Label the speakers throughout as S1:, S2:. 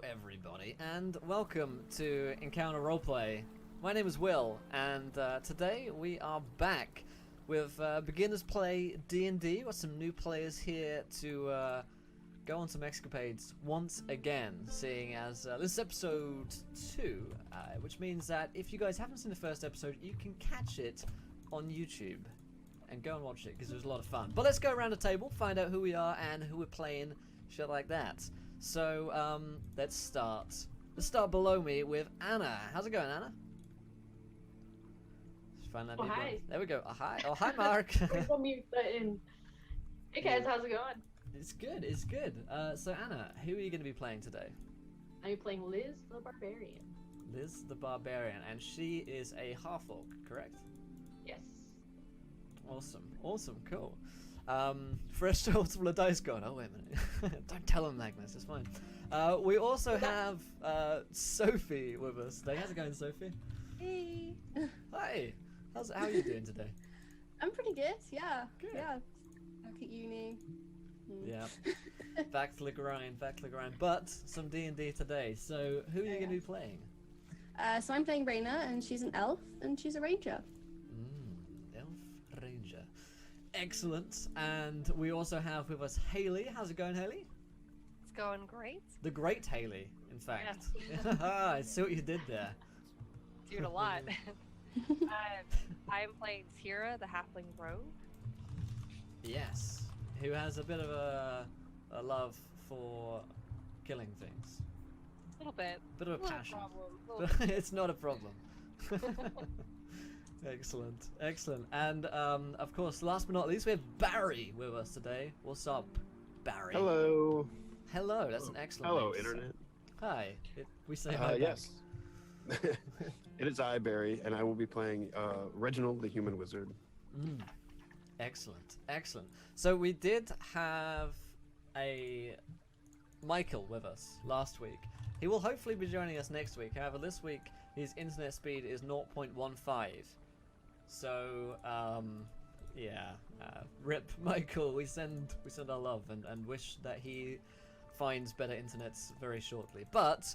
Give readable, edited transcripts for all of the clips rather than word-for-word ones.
S1: everybody, and welcome to Encounter Roleplay. My name is Will, and today we are back with Beginners Play D&D. Got some new players here to go on some escapades once again, seeing as this is episode 2, which means that if you guys haven't seen the first episode, you can catch it on YouTube and go and watch it, because it was a lot of fun. But let's go around the table, find out who we are and who we're playing, shit like that. So, let's start. Let's start below me with Anna. How's it going, Anna? Just find that
S2: hi.
S1: There we go. Oh, hi. Oh, hi, Mark.
S2: Put mute button. Hey guys, how's it going?
S1: It's good. It's good. So, Anna, who are you going to be playing today?
S2: I'm playing Liz the Barbarian.
S1: Liz the Barbarian, and she is a half-orc, correct?
S2: Yes.
S1: Awesome. Awesome. Cool. Fresh rolls full of dice gone. Oh, wait a minute. Don't tell him, Magnus. It's fine. We also have Sophie with us today. How's it going, Sophie?
S3: Hey.
S1: Hi. How are you doing today?
S3: I'm pretty good, yeah.
S1: Good.
S3: Yeah. Back at uni.
S1: Yeah. Back to the grind. Back to the grind. But some D&D today. So who are you going to be playing?
S3: So I'm playing Raina, and she's an elf, and she's a ranger.
S1: Elf Ranger. Excellent. And we also have with us Haley. How's it going, Haley?
S4: It's going great.
S1: The great Haley, in fact.
S4: Yeah.
S1: I see what you did there.
S4: Doing a lot. I'm playing Tira, the halfling rogue.
S1: Yes. Who has a bit of a love for killing things.
S4: A little bit.
S1: Bit of a
S4: Not
S1: passion.
S4: problem.
S1: It's not a problem. Excellent, excellent. And of course, last but not least, we have Barry with us today. What's up, Barry?
S5: Hello.
S1: Hello, that's an excellent
S5: Hello,
S1: name.
S5: Internet.
S1: Hi. We say hi back.
S5: Yes. It is I, Barry, and I will be playing Reginald the Human Wizard.
S1: Excellent, excellent. So we did have a Michael with us last week. He will hopefully be joining us next week. However, this week his internet speed is 0.15. So, yeah, rip Michael. We send our love and wish that he finds better internets very shortly. But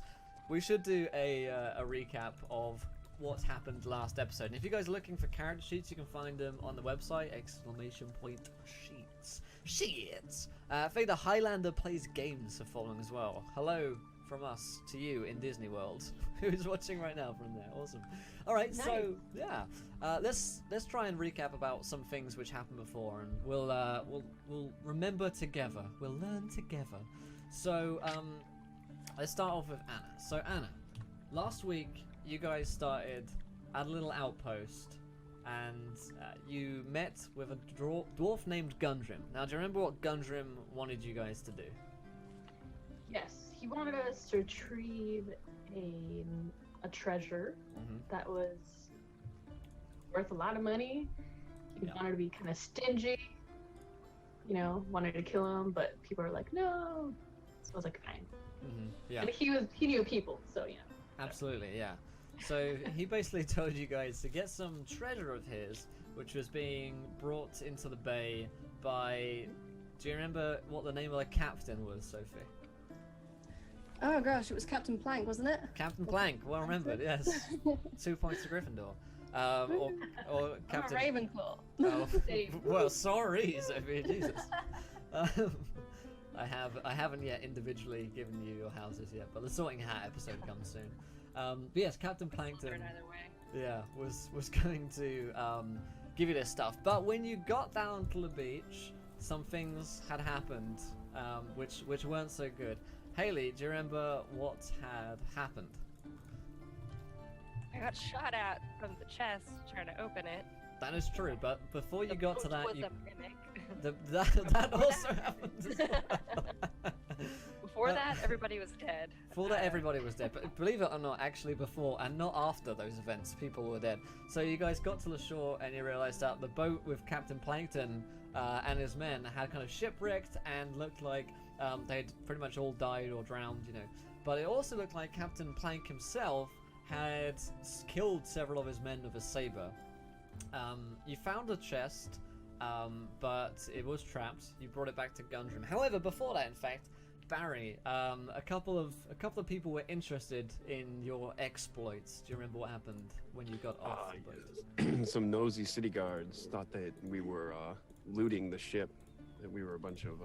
S1: we should do a recap of what happened last episode. And if you guys are looking for character sheets, you can find them on the website, !sheets. Faye the Highlander plays games are following as well. Hello from us to you in Disney World, who's watching right now from there. Awesome. All right, nice. So yeah, let's try and recap about some things which happened before, and we'll remember together. We'll learn together. So let's start off with Anna. So Anna, last week you guys started at a little outpost, and you met with a dwarf named Gundrim. Now, do you remember what Gundrim wanted you guys to do?
S2: Yes, he wanted us to retrieve a treasure that was worth a lot of money. He wanted to be kind of stingy, wanted to kill him, but people were like, no. So I was like, fine.
S1: Yeah.
S2: And he knew people, so
S1: Absolutely, yeah. So he basically told you guys to get some treasure of his, which was being brought into the bay by... Do you remember what the name of the captain was, Sophie?
S3: Oh gosh, it was Captain Plank, wasn't it?
S1: Captain Plank, well remembered, yes. 2 points to Gryffindor. Or Captain...
S3: Ravenclaw.
S1: Oh, well, sorry, Sophie, Jesus. I haven't yet individually given you your houses yet, but the Sorting Hat episode comes soon. But yes, Captain Plankton,
S4: Either way.
S1: yeah, was going to give you this stuff. But when you got down to the beach, some things had happened, which weren't so good. Haley, do you remember what had happened?
S4: I got shot at from the chest trying to open it.
S1: That is true, but before you got to that,
S4: was a mimic.
S1: that also happened as well.
S4: Before that, everybody was dead.
S1: Before that, everybody was dead. But believe it or not, actually before and not after those events, people were dead. So you guys got to the shore and you realised that the boat with Captain Plankton and his men had kind of shipwrecked and looked like they'd pretty much all died or drowned, But it also looked like Captain Plank himself had killed several of his men with a saber. You found a chest, but it was trapped. You brought it back to Gundrim. However, before that, in fact, Barry, a couple of people were interested in your exploits. Do you remember what happened when you got off the boat?
S5: Some nosy city guards thought that we were looting the ship. That we were a bunch of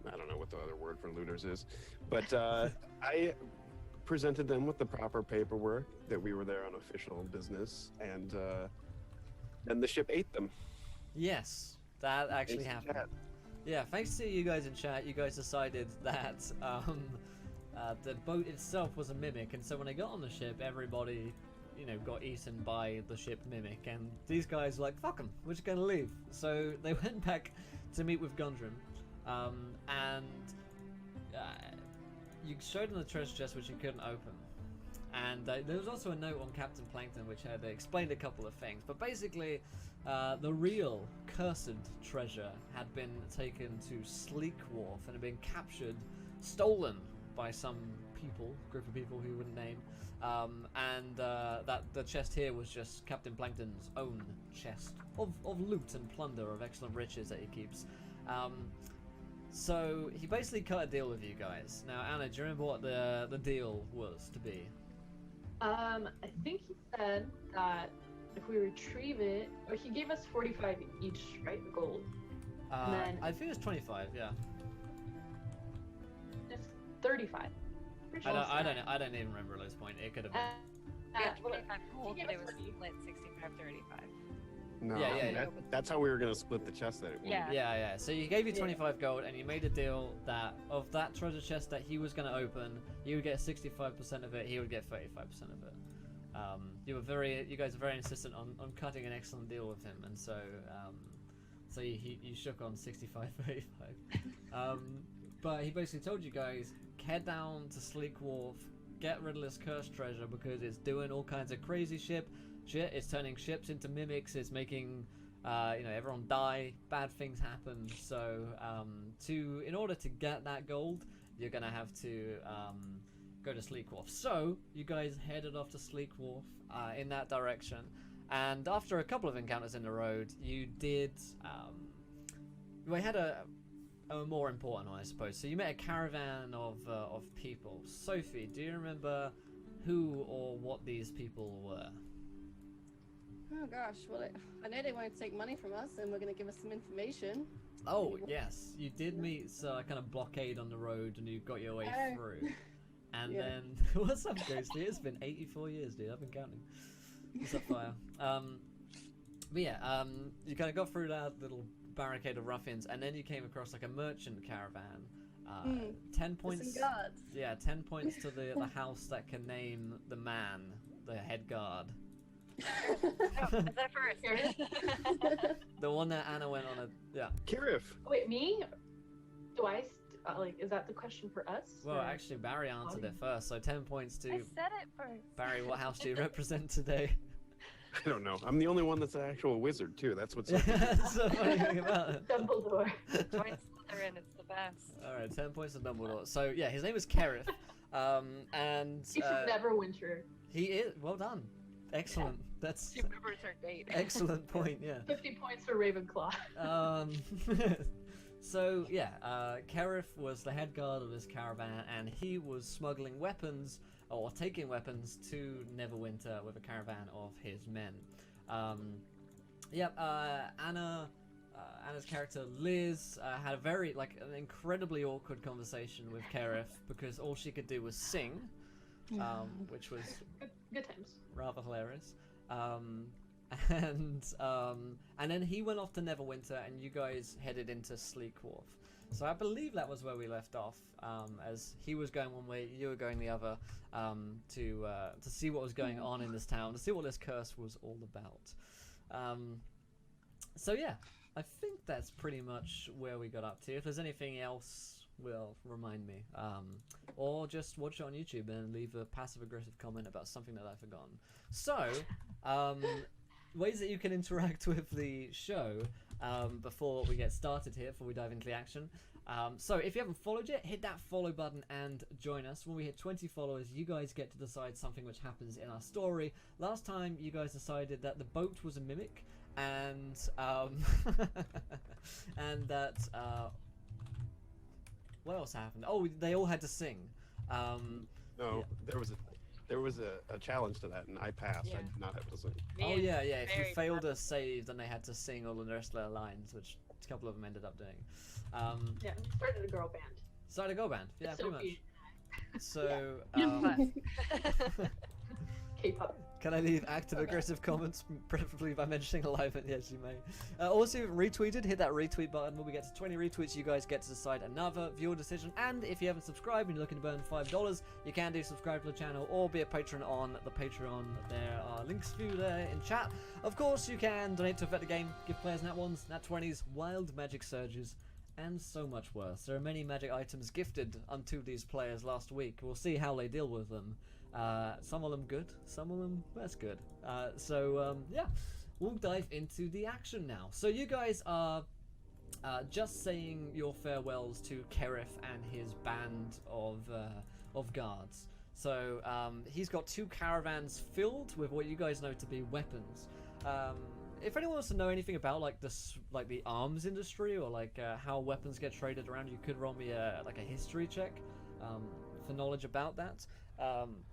S5: I don't know what the other word for looters is, but I presented them with the proper paperwork that we were there on official business, and then the ship ate them.
S1: Yes, that actually happened. Yeah, thanks to you guys in chat, you guys decided that the boat itself was a mimic, and so when I got on the ship, everybody, you know, got eaten by the ship mimic, and these guys were like, fuck them, we're just gonna leave. So they went back to meet with Gundren, and you showed them the treasure chest which you couldn't open. And there was also a note on Captain Plankton which had explained a couple of things, but basically the real cursed treasure had been taken to Sleekwarf and had been captured, stolen by some people, group of people who wouldn't name, and that the chest here was just Captain Plankton's own chest of loot and plunder, of excellent riches that he keeps. So he basically cut a deal with you guys. Now, Anna, do you remember what the deal was to be?
S2: I think he said that if we retrieve it, or he gave us 45 each, right? The gold. And then
S1: I think it was 25. Yeah.
S2: It's 35.
S1: I don't even remember at this point. It could have been.
S4: Yeah,
S2: well,
S4: 25 gold,
S2: he
S4: but
S2: gave
S4: it
S2: us
S4: was
S2: 40.
S4: split 65-35.
S5: No,
S1: Yeah.
S5: that's how we were gonna split the chest. That it
S4: Yeah.
S1: Yeah. So you gave you 25 gold, and you made a deal that of that treasure chest that he was going to open, you would get 65% of it. He would get 35% of it. You guys were very insistent on cutting an excellent deal with him, and so you shook on 65-35. But he basically told you guys, head down to Sleekwarf, get rid of this cursed treasure because it's doing all kinds of crazy shit. It's turning ships into mimics. It's making everyone die. Bad things happen. So in order to get that gold, you're gonna have to go to Sleekwarf. So you guys headed off to Sleekwarf in that direction, and after a couple of encounters in the road, you did. We had a more important one, I suppose. So you met a caravan of people. Sophie, do you remember who or what these people were?
S3: Oh gosh, well, I know they wanted to take money from us and we're going to give us some information.
S1: Oh, yes. You did meet a kind of blockade on the road and you got your way through. And then, what's up, Ghosty? It's been 84 years, dude. I've been counting. What's up, Fire? But yeah, you kind of got through that little barricade of ruffians, and then you came across like a merchant caravan. 10 points. Yeah, 10 points to the house that can name the man, the head guard.
S4: Oh, is that first?
S1: The one that Anna went on
S5: Kirif.
S2: Wait, me? Do I is that the question for us?
S1: Well,
S2: or...
S1: actually, Barry answered it first, so 10 points to
S4: I said it first.
S1: Barry. What house do you represent today?
S5: I don't know. I'm the only one that's an actual wizard too. That's what's.
S1: That's the funny thing about it.
S2: Dumbledore.
S4: Join Slytherin, it's the best.
S1: All right, 10 points to Dumbledore. So yeah, his name is Kerith, and
S2: He should never winter.
S1: he is well done. Excellent. That's
S4: She remembers her date.
S1: excellent point. Yeah.
S2: 50 points for Ravenclaw.
S1: So yeah, Kerith was the head guard of this caravan, and he was smuggling weapons or taking weapons to Neverwinter with a caravan of his men. Anna's character Liz had a very an incredibly awkward conversation with Kerith because all she could do was sing, which was
S2: Good times.
S1: rather hilarious. And then he went off to Neverwinter, and you guys headed into Sleekwarf. So I believe that was where we left off, as he was going one way, you were going the other, to see what was going on in this town, to see what this curse was all about. So yeah, I think that's pretty much where we got up to. If there's anything else, well, remind me. Or just watch it on YouTube and leave a passive-aggressive comment about something that I've forgotten. So, ways that you can interact with the show before we get started here, before we dive into the action. So if you haven't followed yet, hit that follow button and join us. When we hit 20 followers, you guys get to decide something which happens in our story. Last time, you guys decided that the boat was a mimic, and and that what else happened? Oh, they all had to sing.
S5: No, there was a challenge to that, and I passed. I
S4: Yeah.
S5: did not have to sing.
S1: Oh
S4: Me
S1: yeah,
S4: and
S1: yeah. If you
S4: very
S1: failed
S4: fun.
S1: a save, then they had to sing all the rest of their lines, which a couple of them ended up doing.
S2: Yeah, we started a girl band.
S1: Started a go band, yeah, pretty much.
S2: Sophie.
S1: So,
S2: K-pop.
S1: can I leave active aggressive comments, preferably by mentioning alignment? Yes, you may. Also, retweeted, hit that retweet button. When we get to 20 retweets, you guys get to decide another viewer decision. And if you haven't subscribed and you're looking to burn $5, you can do subscribe to the channel or be a patron on the Patreon. There are links for you there in chat. Of course, you can donate to affect the game, give players nat 1s, nat 20s, wild magic surges, and so much worse. There are many magic items gifted unto these players last week. We'll see how they deal with them. Some of them good, some of them less good. Yeah, we'll dive into the action now. So you guys are just saying your farewells to Kerif and his band of guards. So he's got 2 caravans filled with what you guys know to be weapons. If anyone wants to know anything about like the arms industry or like how weapons get traded around, you could roll me a history check for knowledge about that.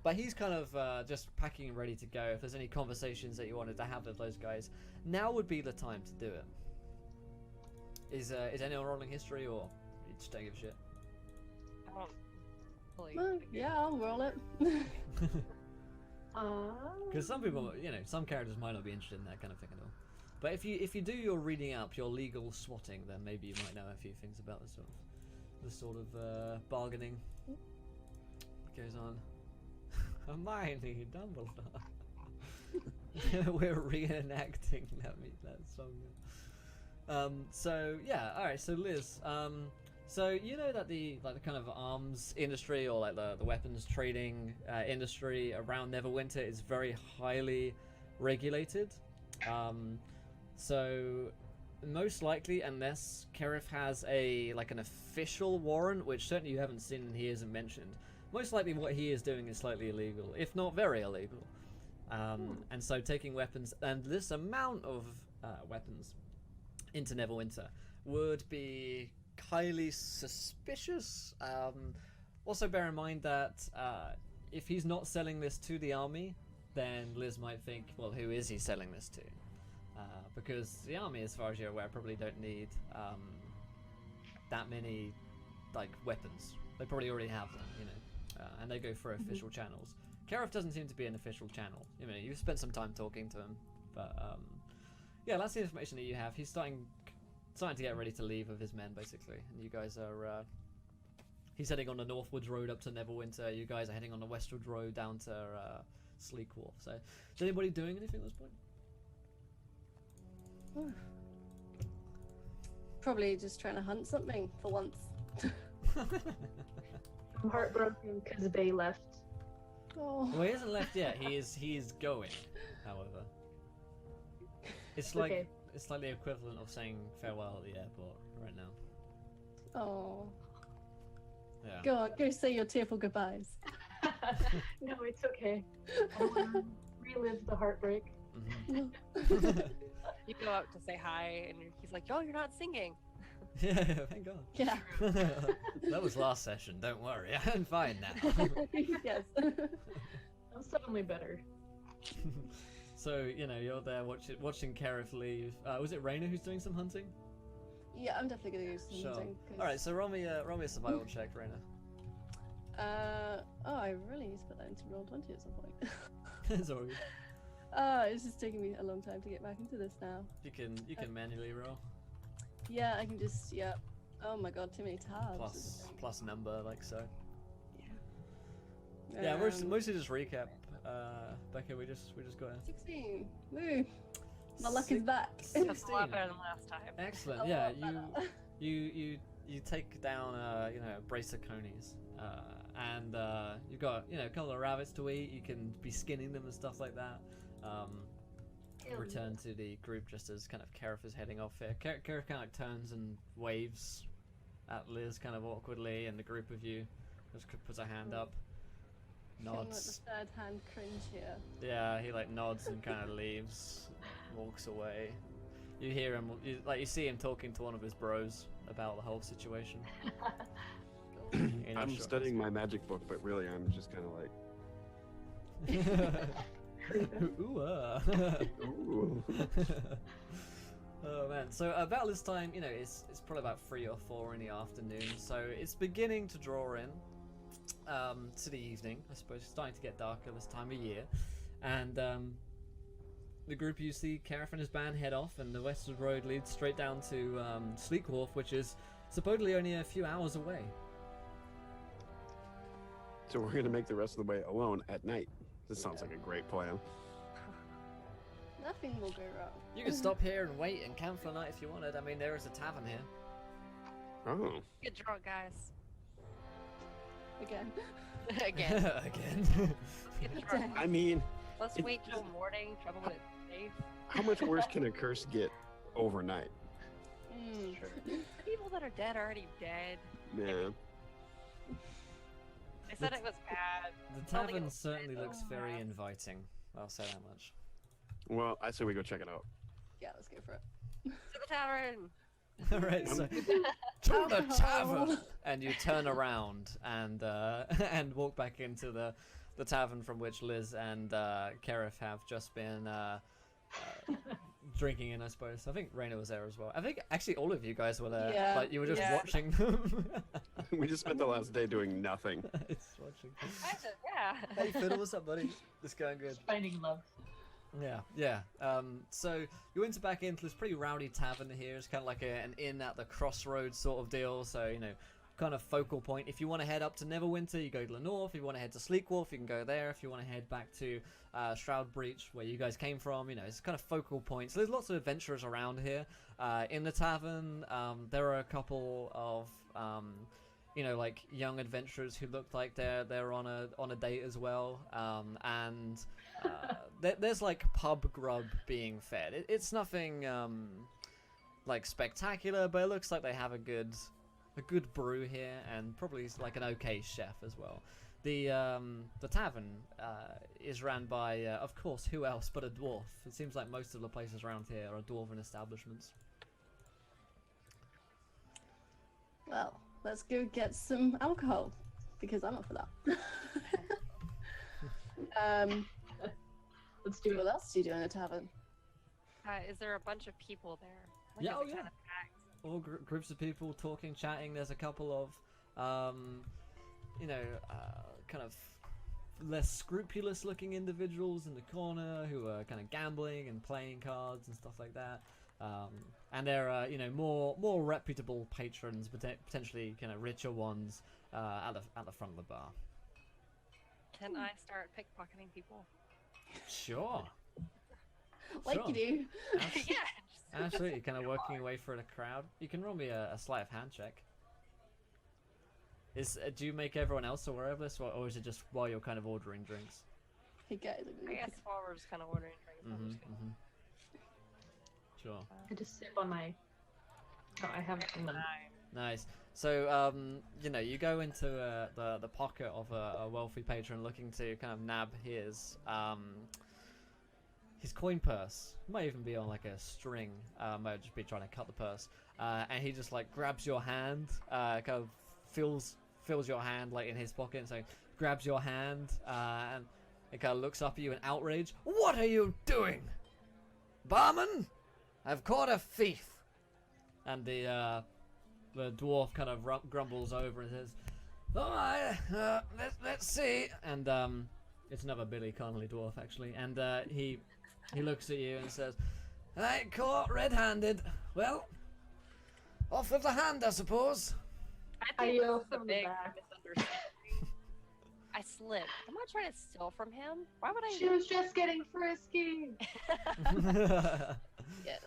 S1: But he's kind of just packing and ready to go. If there's any conversations that you wanted to have with those guys, now would be the time to do it. Is anyone rolling history, or you just don't give a shit?
S4: I don't really
S3: Well, yeah, I'll roll it.
S1: Because some people, some characters might not be interested in that kind of thing at all. But if you do your reading up, your legal swatting, then maybe you might know a few things about the sort of bargaining that goes on. Hermione, Dumbledore. We're reenacting that song. So yeah, all right. So Liz, so you know that the kind of arms industry or like the weapons trading industry around Neverwinter is very highly regulated. So most likely, unless Kerif has an official warrant, which certainly you haven't seen and he isn't mentioned, most likely what he is doing is slightly illegal, if not very illegal. And so taking weapons and this amount of weapons into Neverwinter would be highly suspicious. Also bear in mind that if he's not selling this to the army, then Liz might think, well, who is he selling this to? Because the army, as far as you're aware, probably don't need that many weapons. They probably already have them, and they go through official channels. Kerif doesn't seem to be an official channel. You've spent some time talking to him, but yeah, that's the information that you have. He's starting to get ready to leave with his men, basically, and you guys are. He's heading on the northwards road up to Neverwinter. You guys are heading on the westwards road down to Sleekwarf. So, is anybody doing anything at this point?
S3: Probably just trying to hunt something for once.
S2: I'm heartbroken because they left.
S3: Oh.
S1: Well, he hasn't left yet. He is going. However, it's like
S2: Okay.
S1: it's like the equivalent of saying farewell at the airport right now.
S3: Oh.
S1: Yeah.
S3: Go on, go say your tearful goodbyes.
S2: No, it's okay. I want to relive the heartbreak.
S1: Mhm.
S4: You go out to say hi, and he's like, "Oh, you're not singing."
S1: Yeah, thank God.
S3: Yeah.
S1: That was last session. Don't worry, I'm fine now.
S3: Yes.
S2: I'm suddenly better.
S1: So you're there watching Kerif leave. Was it Raina who's doing some hunting?
S3: Yeah, I'm definitely gonna use
S1: Sure.
S3: something.
S1: All right, so roll me a survival check, Raina.
S3: Oh, I really need to put that into roll 20 at some point.
S1: It's all good.
S3: It's just taking me a long time to get back into this now.
S1: You can manually roll.
S3: Yeah, I can just, yeah. Oh my god, too many tabs.
S1: Plus number, like so.
S3: Yeah.
S1: Yeah, mostly just recap. Becca, we just got
S3: 16. Woo. My luck is back.
S4: That's a lot
S1: 16.
S4: better than last time.
S1: Excellent.
S3: A
S1: Yeah,
S3: lot better.
S1: you take down a brace of conies, and you've got a couple of rabbits to eat. You can be skinning them and stuff like that. Return to the group just as kind of Kerif is heading off here. Kerif kind of turns and waves at Liz kind of awkwardly, and the group of you just puts a hand up,
S3: Feeling like
S1: nods.
S3: the third hand cringe here.
S1: Yeah, he nods and kind of leaves, walks away. You hear him, you see him talking to one of his bros about the whole situation.
S5: I'm studying my magic book, but really I'm just kind of like. Ooh.
S1: Oh man, so about this time, you know, it's probably about 3 or 4 in the afternoon, so it's beginning to draw in to the evening, I suppose. It's starting to get darker this time of year, and the group you see, Kareth and his band head off, and the westward road leads straight down to Sleekwarf, which is supposedly only a few hours away.
S5: So we're gonna make the rest of the way alone at night. This sounds like a great plan.
S3: Nothing will go wrong.
S1: You can stop here and wait and camp for the night if you wanted. I mean, there is a tavern here.
S5: Oh.
S4: Get drunk, guys.
S3: Again.
S4: Again.
S1: Again.
S4: Get drunk.
S5: I mean,
S4: Let's wait till morning. Trouble when it's safe.
S5: how much worse can a curse get overnight?
S4: The people that are dead are already dead.
S5: Yeah.
S4: They said it was bad.
S1: The
S4: Probably
S1: tavern
S4: gonna
S1: certainly
S4: fit
S1: looks
S4: the
S1: very
S4: rest.
S1: inviting. I'll say that much.
S5: Well, I say we go check it out.
S3: Yeah, let's go for it.
S4: To the tavern.
S1: Alright, so to the tavern, and you turn around and and walk back into the tavern from which Liz and Kareth have just been drinking in, I suppose. I think Raina was there as well. I think actually all of you guys were there.
S3: Yeah.
S1: Like you were just
S4: Yeah.
S1: watching them.
S5: We just spent the last day doing nothing.
S1: It's watching.
S4: Yeah.
S1: Hey Fiddle, what's up, buddy? It's going good.
S2: Finding love.
S1: Yeah. So you enter back into this pretty rowdy tavern here. It's kind of like an inn at the crossroads sort of deal. So, you know, kind of focal point. If you want to head up to Neverwinter, you go to the north. If you want to head to Sleekwarf, you can go there. If you want to head back to Shroud Breach, where you guys came from, you know, it's kind of focal point. So there's lots of adventurers around here. In the tavern, there are a couple of you know, like young adventurers who look like they're on a date as well, and there's like pub grub being fed. It's nothing like spectacular, but it looks like they have a good brew here, and probably like an okay chef as well. The tavern is ran by, of course, who else but a dwarf? It seems like most of the places around here are dwarven establishments.
S3: Well, let's go get some alcohol, because I'm up for that.
S2: Let's do
S3: What
S2: it.
S3: else do you do in a tavern?
S4: Is there a bunch of people there?
S1: Yeah,
S4: is
S1: oh
S4: it
S1: yeah.
S4: kinda packed?
S1: All groups of people talking, chatting. There's a couple of, you know, kind of less scrupulous looking individuals in the corner who are kind of gambling and playing cards and stuff like that. And there are, you know, more reputable patrons, potentially kind of richer ones, at the front of the bar.
S4: Can I start pickpocketing people?
S1: Sure.
S3: Like
S1: Sure.
S3: you do.
S1: Abs-
S4: Yeah.
S1: Absolutely, kind of working your way through the crowd. You can roll me a sleight of hand check. Do you make everyone else aware of this, or is it just while you're kind of ordering drinks?
S3: Hey guys,
S4: I guess while we're just kind of ordering drinks, I'm just gonna-
S1: Sure.
S2: I just sip on my. Oh, I have one.
S1: Nice. So, you know, you go into the pocket of a wealthy patron looking to kind of nab his coin purse. Might even be on like a string. Might just be trying to cut the purse. And he just like grabs your hand, kind of fills your hand like in his pocket, and so grabs your hand, and it kind of looks up at you in outrage. What are you doing, barman? I've caught a thief. And the dwarf kind of grumbles over and says, "All right, let's see." And it's another Billy Connolly dwarf actually, and he looks at you and says, "I caught red-handed. Well, off with the hand, I suppose."
S4: I think
S2: yell
S4: this is a
S2: from the
S4: big
S2: back.
S4: misunderstanding. I slipped. I'm not trying to steal from him. Why would I?
S2: She was just getting frisky.
S3: Yes.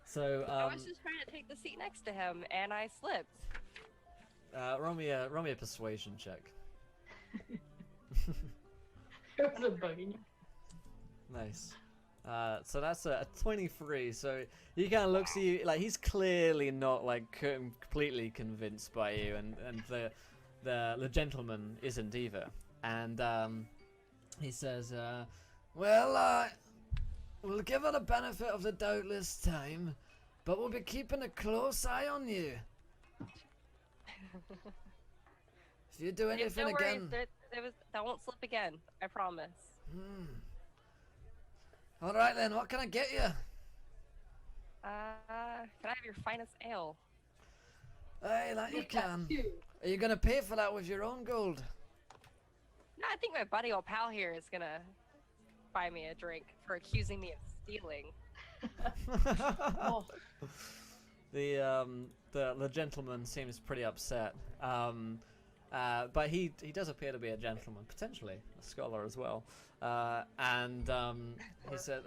S1: So
S4: I was just trying to take the seat next to him, and I slipped.
S1: roll me a persuasion check.
S2: There was a bug in you.
S1: Nice. So that's a 23. So he kind of looks at you like he's clearly not like completely convinced by you, and the gentleman isn't either. And he says, "Well, we'll give her the benefit of the doubt this time, but we'll be keeping a close eye on you." If you do anything
S4: Don't worry,
S1: again...
S4: that won't slip again. I promise.
S1: Alright then, what can I get you?
S4: Can I have your finest ale?
S1: Hey, that you
S2: Take that
S1: can.
S2: too.
S1: Are you gonna pay for that with your own gold?
S4: No, I think my buddy old pal here is gonna buy me a drink for accusing me of stealing.
S3: Oh,
S1: The gentleman seems pretty upset. But he does appear to be a gentleman, potentially a scholar as well. He said,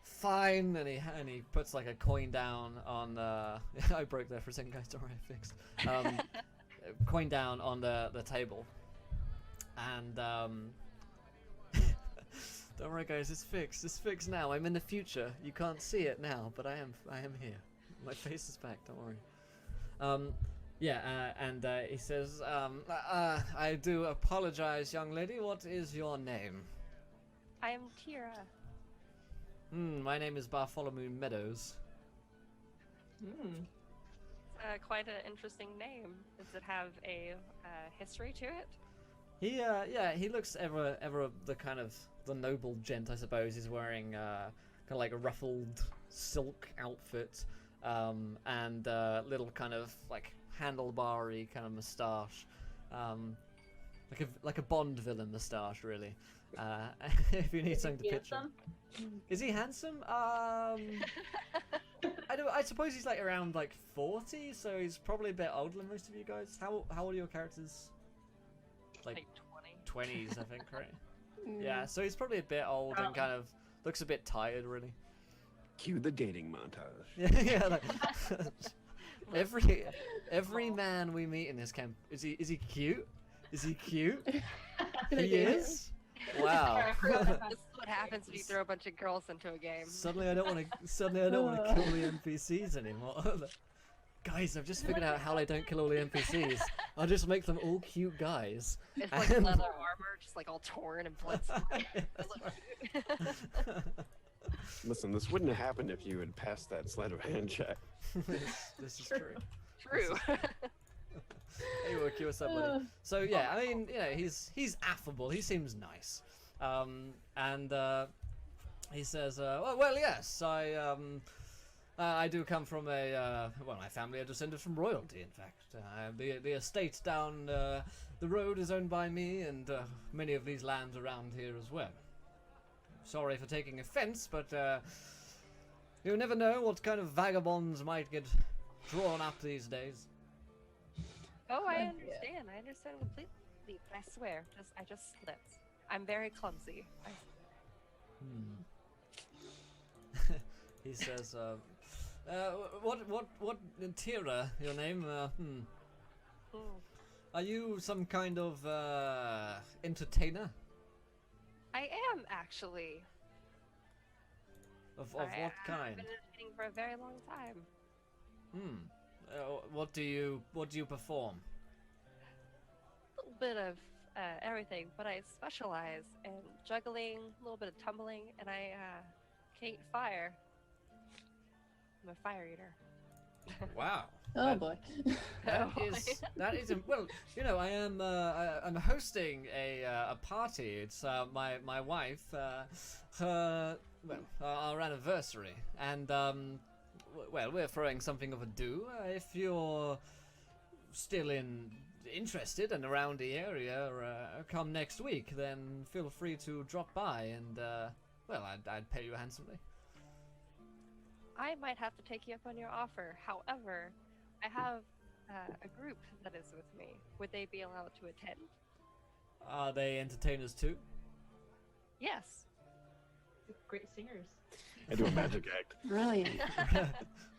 S1: "Fine," and he puts like a coin down on. I broke there for a second, guys. Don't worry, I fixed. Coin down on the table, and don't worry, guys. It's fixed. It's fixed now. I'm in the future. You can't see it now, but I am here. My face is back. Don't worry. He says, I do apologize, young lady. What is your name?
S4: I am Tira.
S1: My name is Bartholomew Meadows.
S4: Quite an interesting name. Does it have a history to it?
S1: He looks ever the kind of the noble gent, I suppose. He's wearing kind of like a ruffled silk outfit, and little kind of like handlebar-y kind of moustache, like a Bond villain moustache, really. If you need something to picture. Is he handsome? I suppose he's like around like 40, so he's probably a bit older than most of you guys. How old are your characters?
S4: Like 20.
S1: 20s, I think, right? Yeah, so he's probably a bit old and kind of looks a bit tired, really.
S5: Cue the dating montage.
S1: Yeah, like, every man we meet in this camp is he cute? Is he cute? He is. Wow.
S4: This is what happens when you throw a bunch of girls into a game.
S1: Suddenly I don't want to kill the NPCs anymore. Guys, I've just figured out how I don't kill all the NPCs. I'll just make them all cute guys.
S4: It's like leather armor, just like all torn and blood.
S5: Listen, this wouldn't have happened if you had passed that sleight of hand check.
S1: This is true.
S4: True.
S1: Hey, Wookie, what's up, buddy? So yeah, I mean, he's affable. He seems nice, he says, well, yes, I do come from my family are descended from royalty. In fact, the estate down the road is owned by me, and many of these lands around here as well. Sorry for taking offense, but you never know what kind of vagabonds might get drawn up these days.
S4: Oh, I understand. I understand completely. But I swear, I just slipped. I'm very clumsy.
S1: He says, what, Tira, your name? Are you some kind of entertainer?
S4: I am actually.
S1: Of what kind?
S4: I've been entertaining for a very long time.
S1: What do you perform?
S4: A little bit of everything, but I specialize in juggling, a little bit of tumbling, and I can eat fire. I'm a fire eater.
S1: Wow.
S3: oh boy.
S1: That is well. I'm hosting a party. It's my wife, our anniversary, and we're throwing something of a do. If you're still interested and around the area, come next week, then feel free to drop by, and I'd pay you handsomely.
S4: I might have to take you up on your offer. However, I have a group that is with me. Would they be allowed to attend?
S1: Are they entertainers too?
S4: Yes.
S2: Great singers.
S5: I do a magic act.
S3: Brilliant.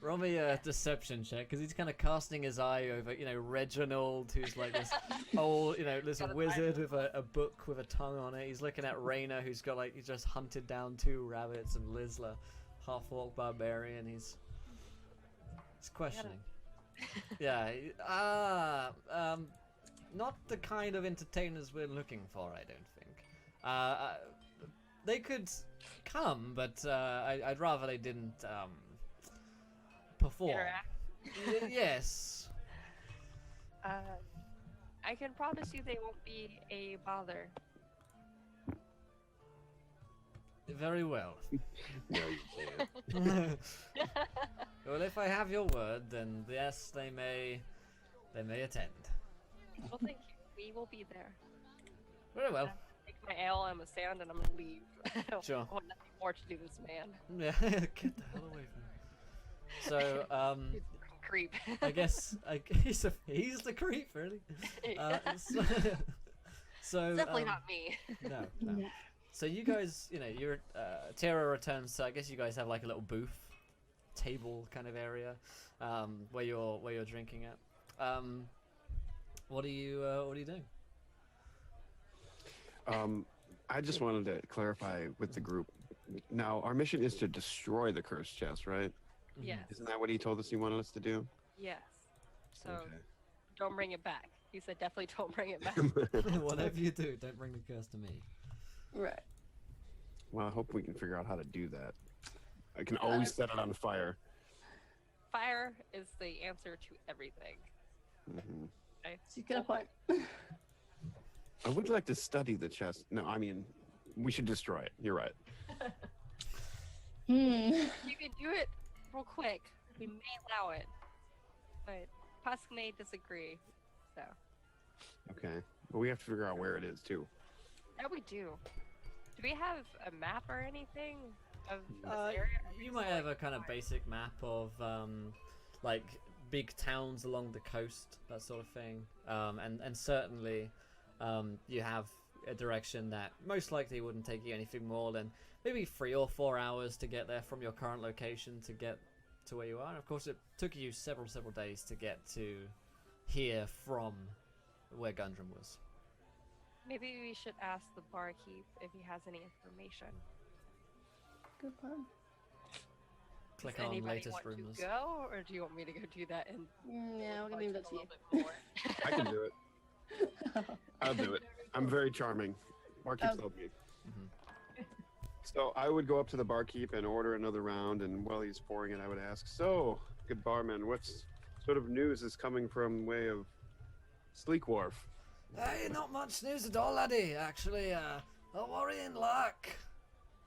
S1: Roll me a deception check, because he's kind of casting his eye over, Reginald, who's like this old, this wizard with a book with a tongue on it. He's looking at Raina, who's got he just hunted down 2 rabbits, and Lizla, half-orc barbarian. He's questioning. Yeah. Not the kind of entertainers we're looking for, I don't think. They could come, but I'd rather they didn't perform.
S4: Interact.
S1: Yes.
S4: I can promise you they won't be a bother.
S1: Very well.
S5: No, you can't.
S1: Well, if I have your word, then yes, they may attend.
S4: Well, thank you. We will be there.
S1: Very well.
S4: Take my ale and the sand, and I'm gonna leave.
S1: Sure.
S4: I want nothing more to do with this man.
S1: Yeah, get the hell away from me. So,
S4: He's a creep.
S1: I guess he's the creep, really. So
S4: Definitely not me.
S1: No. So you guys, you're Tara returns. So I guess you guys have like a little booth, table kind of area, where you're drinking at. What are you doing?
S5: I just wanted to clarify with the group. Now, our mission is to destroy the cursed chest, right?
S4: Yes.
S5: Isn't that what he told us he wanted us to do?
S4: Yes. So
S5: Okay.
S4: don't bring it back. He said definitely don't bring it back.
S1: Whatever you do, don't bring the curse to me.
S3: Right.
S5: Well, I hope we can figure out how to do that. I can always set it on fire.
S4: Fire is the answer to everything.
S5: Hmm.
S4: Okay?
S3: So you get a point.
S5: I would like to study the chest. No, I mean, we should destroy it. You're right.
S4: You can do it real quick. We may allow it, but Pusk may disagree. So
S5: Okay. But we have to figure out where it is, too.
S4: yeah, we do. Do we have a map or anything of this area? Or we
S1: You
S4: just
S1: might
S4: like
S1: have a kind of basic map of like big towns along the coast, that sort of thing, and certainly you have a direction that most likely wouldn't take you anything more than maybe 3 or 4 hours to get there from your current location to get to where you are. And of course, it took you several days to get to here from where Gundrum was.
S4: Maybe we should ask the barkeep if he has any information.
S3: Good plan.
S1: Click
S4: Does
S1: on
S4: anybody
S1: latest
S4: want
S1: rumors.
S4: to go, or do you want me to go do that? And
S3: Yeah, we're gonna leave that to you.
S5: I can do it. I'll do it. I'm very charming. Barkeep's helped me.
S1: Mhm.
S5: So I would go up to the barkeep and order another round, and while he's pouring it, I would ask, "So, good barman, what's sort of news is coming from way of Sleekwarf?"
S1: Hey, not much news at all, laddie. Actually, a worrying lack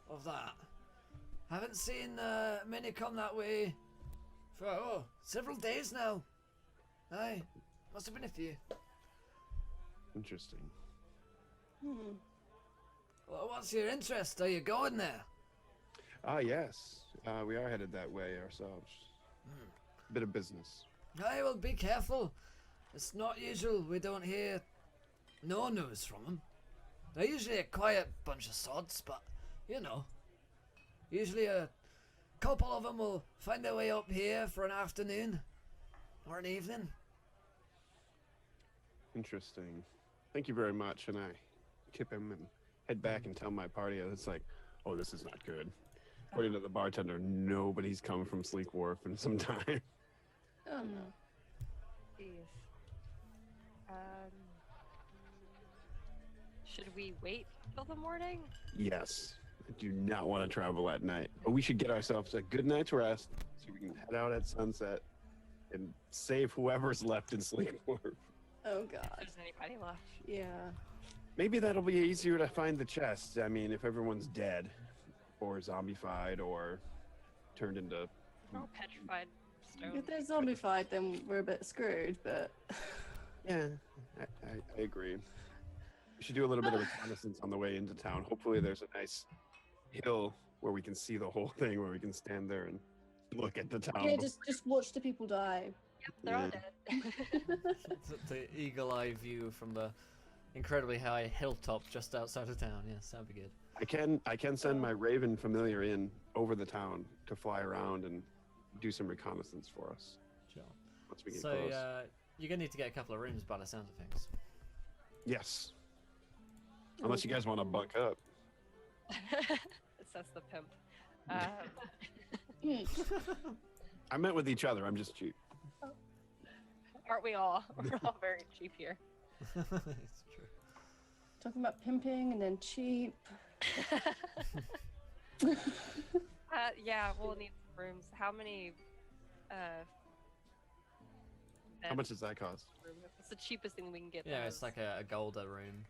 S1: of that. Haven't seen many come that way for several days now. Aye, must have been a few.
S5: Interesting.
S1: Well, what's your interest? Are you going there?
S5: Ah, yes. We are headed that way ourselves. Bit of business.
S1: Aye, well, be careful. It's not usual we don't hear no news from them. They're usually a quiet bunch of sods, but, usually a couple of them will find their way up here for an afternoon or an evening.
S5: Interesting. Thank you very much. And I tip him and head back and tell my party. It's like, oh, this is not good. According to the bartender, nobody's come from Sleekwarf in some time.
S3: Oh no.
S4: Jeez. Should we wait till the morning?
S5: Yes. I do not want to travel at night. But we should get ourselves a good night's rest so we can head out at sunset and save whoever's left in Sleekwarf.
S3: Oh
S4: If
S3: god.
S4: there's anybody left.
S3: Yeah.
S5: Maybe that'll be easier to find the chest. I mean, if everyone's dead or zombified or turned into...
S4: Oh, petrified stone.
S3: If they're zombified, then we're a bit screwed, but
S5: Yeah, I agree. We should do a little bit of reconnaissance on the way into town. Hopefully there's a nice hill where we can see the whole thing, where we can stand there and look at the town.
S3: yeah, just watch the people die.
S4: Yep, they're all dead.
S1: The eagle-eye view from the incredibly high hilltop just outside of town. Yes, that'd be good.
S5: I can send my Raven familiar in over the town to fly around and do some reconnaissance for us
S1: Sure.
S5: once we get
S1: So,
S5: close.
S1: you're gonna need to get a couple of rooms by the sound of things.
S5: Yes. Unless you guys want to bunk up.
S4: Says the pimp.
S5: I meant with each other. I'm just cheap.
S4: Aren't we all? We're all very cheap here.
S1: It's true.
S3: Talking about pimping and then cheap.
S4: Yeah, we'll need some rooms. How many
S5: How much does that cost?
S4: It's the cheapest thing we can get.
S1: Yeah, it's like a golder room.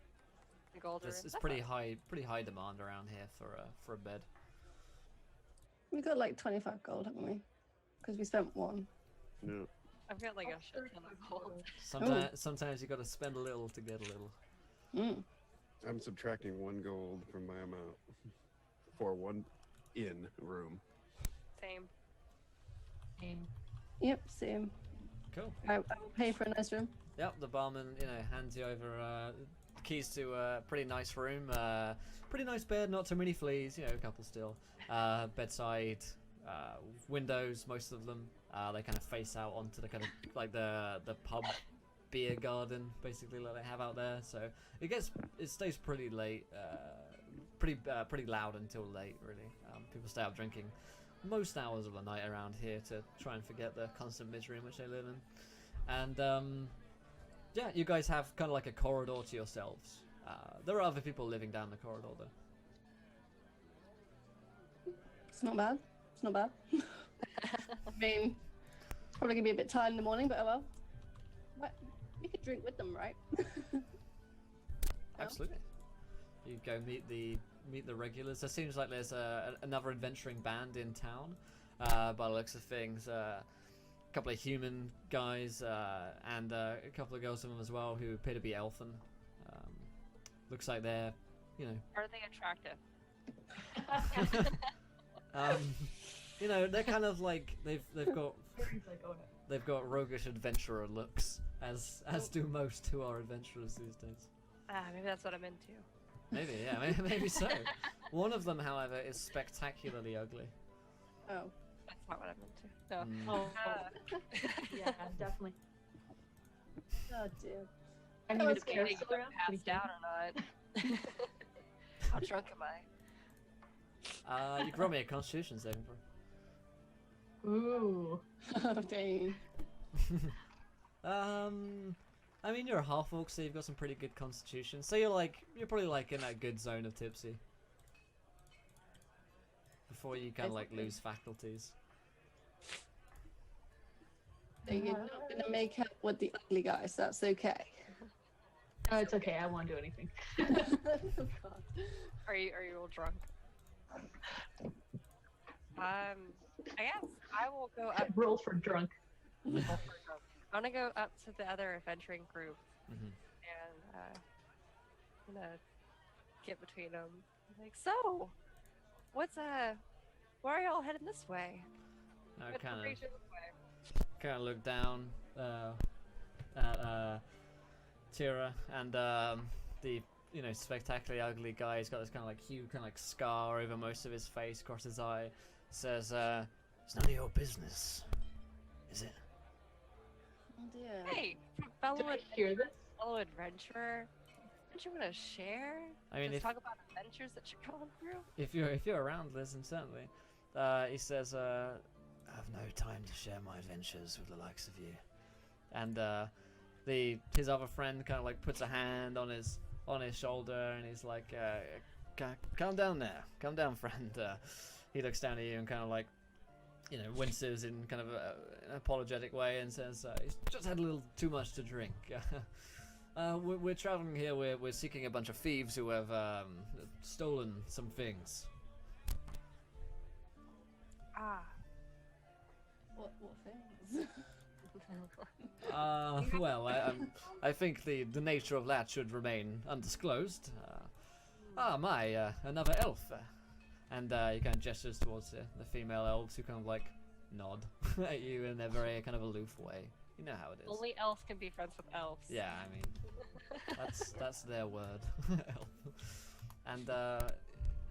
S4: a gold room.
S1: It's
S4: That's
S1: pretty
S4: not-
S1: high demand around here for a bed.
S3: We got like 25 gold, haven't we? Because we spent one.
S5: No.
S4: I've got like a shit ton of gold.
S1: Sometimes you got to spend a little to get a little.
S3: Mm.
S5: I'm subtracting 1 gold from my amount for 1 inn room.
S4: Same.
S3: Yep, same.
S1: Cool.
S3: I will pay for a nice room.
S1: Yep, the barman, hands you over keys to a pretty nice room. Pretty nice bed, not too many fleas, a couple still. Bedside, windows, most of them. They kind of face out onto the kind of like the pub beer garden, basically, that they have out there. So it stays pretty late, pretty loud until late, really. People stay out drinking most hours of the night around here to try and forget the constant misery in which they live in. And yeah, you guys have kind of like a corridor to yourselves. There are other people living down the corridor, though.
S3: It's not bad. It's not bad. I mean, probably gonna be a bit tired in the morning, but oh well. We could drink with them, right?
S1: Absolutely. You go meet the regulars. There seems like there's another adventuring band in town. By the looks of things, a couple of human guys and a couple of girls of them as well who appear to be elfin. Looks like they're,
S4: Are they attractive?
S1: they're kind of like they've got roguish adventurer looks, as do most who are adventurers these days.
S4: Maybe that's what I'm into.
S1: Maybe, yeah, maybe so. One of them, however, is spectacularly ugly.
S3: Oh.
S4: That's not what I'm into. No.
S2: Oh, yeah, definitely.
S3: Oh dear.
S2: I mean,
S3: Oh,
S2: it's
S3: it's
S2: Kara
S4: Getting
S2: still around?
S4: passed out or not? How drunk am I?
S1: You can roll me a Constitution saving throw.
S2: Ooh.
S3: Oh dang.
S1: I mean, you're a half orc, so you've got some pretty good constitution. So you're probably like in that good zone of tipsy. Before you kind of like lose faculties.
S3: So you're not gonna make out with the ugly guys. That's okay.
S2: No, it's okay. I won't do anything.
S3: Oh, God.
S4: Are you all drunk? I guess I will go up.
S2: Roll for drunk.
S4: I'm gonna go up to the other adventuring group
S1: Mm-hmm.
S4: and gonna get between them. Like, so, why are y'all heading this way?
S1: I
S4: What
S1: kind
S4: brings you this way?
S1: of look down at Tira and the spectacularly ugly guy. He's got this kind of like huge kind of like scar over most of his face, across his eye. Says, "It's none of your business, is it?"
S3: Oh dear.
S4: Hey,
S2: Did
S4: fellow,
S2: I hear this?
S4: fellow adventurer, don't you want to share?
S1: I mean,
S4: Just
S1: if
S4: talk about adventures that you're going through.
S1: if you're around, listen, certainly. He says, "I have no time to share my adventures with the likes of you." And his other friend kind of like puts a hand on his shoulder, and he's like, "Calm down there, calm down, friend." He looks down at you and kind of like, winces in kind of an apologetic way and says, "He's just had a little too much to drink." We're traveling here. We're seeking a bunch of thieves who have stolen some things.
S4: Ah.
S3: What things?
S1: Well, I think the nature of that should remain undisclosed. Another elf. And he kind of gestures towards the female elves, who kind of like nod at you in a very kind of aloof way. You know how it is.
S4: Only elves can be friends with elves.
S1: Yeah, I mean, that's their word, elf. And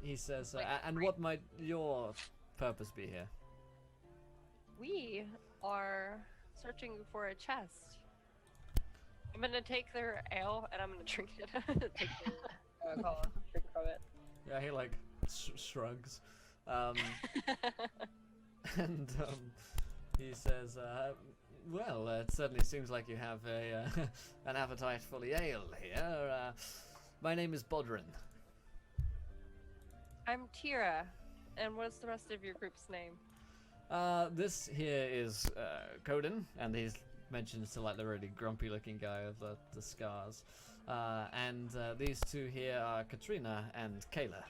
S1: he says, "And what might your purpose be here?"
S4: We are searching for a chest. I'm gonna take their ale and I'm gonna drink it. Take their alcohol, drink from it.
S1: Yeah, he like shrugs, and he says, "Well, it certainly seems like you have an appetite for the ale here. My name is Bodrin."
S4: I'm Tira, and what's the rest of your group's name?
S1: This here is Coden, and he's mentions to like the really grumpy-looking guy with the scars. And these two here are Katrina and Kayla,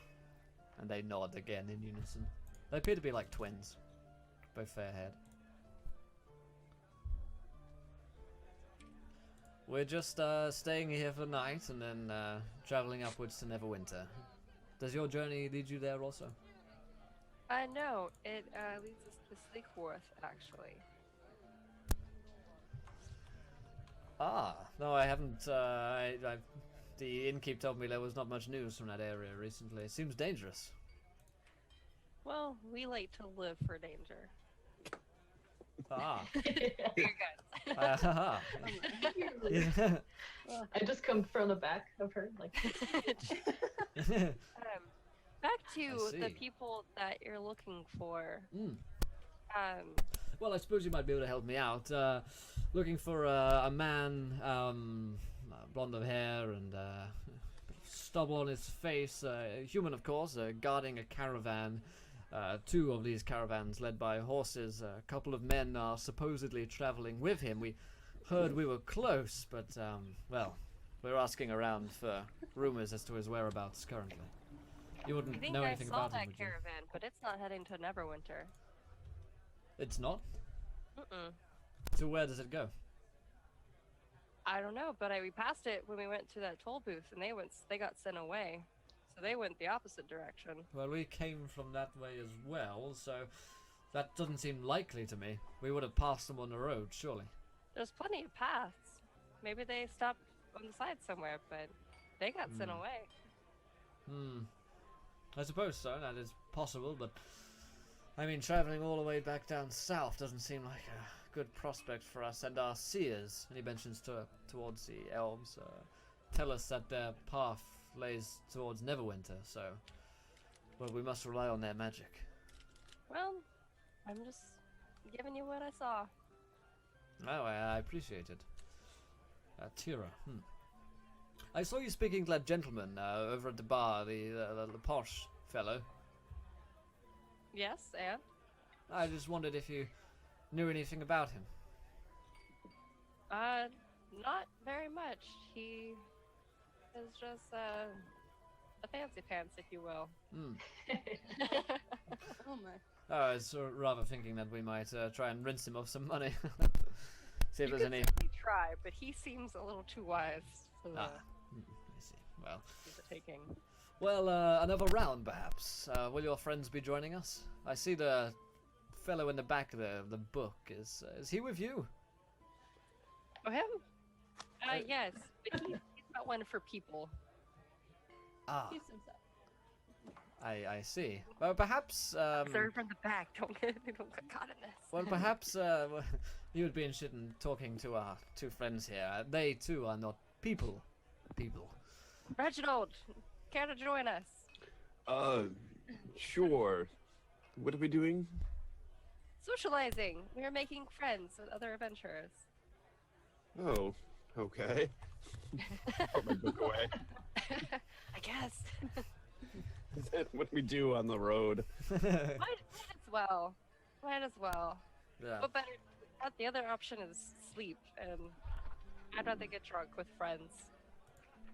S1: and they nod again in unison. They appear to be like twins, both fair-haired. We're just staying here for the night and then traveling upwards to Neverwinter. Does your journey lead you there also?
S4: No, it leads us to Sleekwarf, actually.
S1: Ah, no, I haven't. The innkeep told me there was not much news from that area recently. It seems dangerous.
S4: Well, we like to live for danger.
S1: Ah.
S4: You're good.
S1: Yeah.
S2: I just come from the back of her, like.
S4: Back to
S1: I
S4: the
S1: see.
S4: people that you're looking for.
S1: Mm.
S4: Um,
S1: Well, I suppose you might be able to help me out. Looking for a man, blonde of hair and stubble on his face, human of course, guarding a caravan. Two of these caravans led by horses. A couple of men are supposedly traveling with him. We heard we were close, but, well, we're asking around for rumors as to his whereabouts currently. You
S4: I
S1: wouldn't
S4: think
S1: know
S4: I
S1: anything
S4: saw
S1: about
S4: that
S1: him, would you?
S4: caravan, but it's not heading to Neverwinter.
S1: It's not?
S4: Mm-mm.
S1: So where does it go?
S4: I don't know, but we passed it when we went to that toll booth, and they got sent away. So they went the opposite direction.
S1: Well, we came from that way as well, so that doesn't seem likely to me. We would have passed them on the road, surely.
S4: There's plenty of paths. Maybe they stopped on the side somewhere, but they got sent away.
S1: I suppose so, that is possible, but I mean, traveling all the way back down south doesn't seem like a good prospect for us and our seers. And he mentions towards the elves, tell us that their path lays towards Neverwinter, so, well, we must rely on their magic.
S4: Well, I'm just giving you what I saw.
S1: Oh, I appreciate it. Tira, I saw you speaking to that gentleman over at the bar, the posh fellow.
S4: Yes, and?
S1: I just wondered if you knew anything about him.
S4: Not very much. He is just a fancy pants, if you will.
S3: Oh my.
S1: Oh, I was rather thinking that we might try and rinse him of some money. See if
S4: You
S1: there's
S4: could
S1: any.
S4: certainly try, but he seems a little too wise for
S1: I see.
S4: the taking.
S1: Well, another round perhaps. Will your friends be joining us? I see the fellow in the back there of the book. Is he with you?
S4: Oh, him? Yes, but he's not one for people.
S1: Ah,
S3: Keeps himself.
S1: I see. Well, perhaps.
S4: Observe from the back. Don't get caught in this.
S1: Well, perhaps you would be interested in talking to our two friends here. They too are not people.
S4: Reginald, care to join us?
S5: Sure. What are we doing?
S4: Socializing. We are making friends with other adventurers.
S5: Oh, okay. Put my book away.
S4: I guess.
S5: Is that what we do on the road?
S4: Might as well. Might as well.
S1: Yeah.
S4: What better? The other option is sleep, and I'd rather get drunk with friends.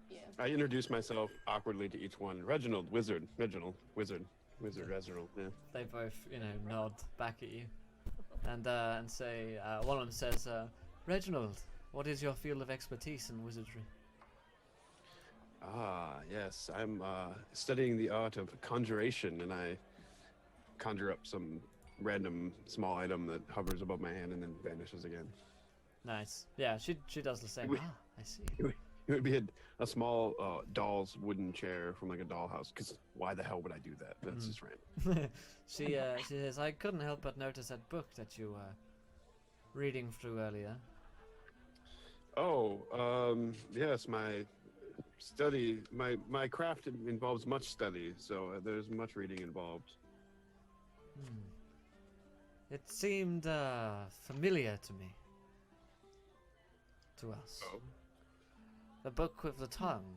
S3: Yeah.
S5: I introduce myself awkwardly to each one. Reginald, wizard. Reginald, wizard. Wizard, Reginald, yeah.
S1: They both, nod back at you, and say. One of them says, "Reginald, what is your field of expertise in wizardry?"
S5: Ah, yes. I'm studying the art of conjuration, and I conjure up some random small item that hovers above my hand and then vanishes again.
S1: Nice. Yeah, she does the same.
S5: Wait.
S1: I see.
S5: It would be a small doll's wooden chair from like a dollhouse. Because why the hell would I do that? That's just random.
S1: She says, "I couldn't help but notice that book that you were reading through earlier."
S5: Oh, yes. My study, my craft involves much study, so there's much reading involved.
S1: It seemed familiar to me. To us.
S5: Oh,
S1: The book with the tongue.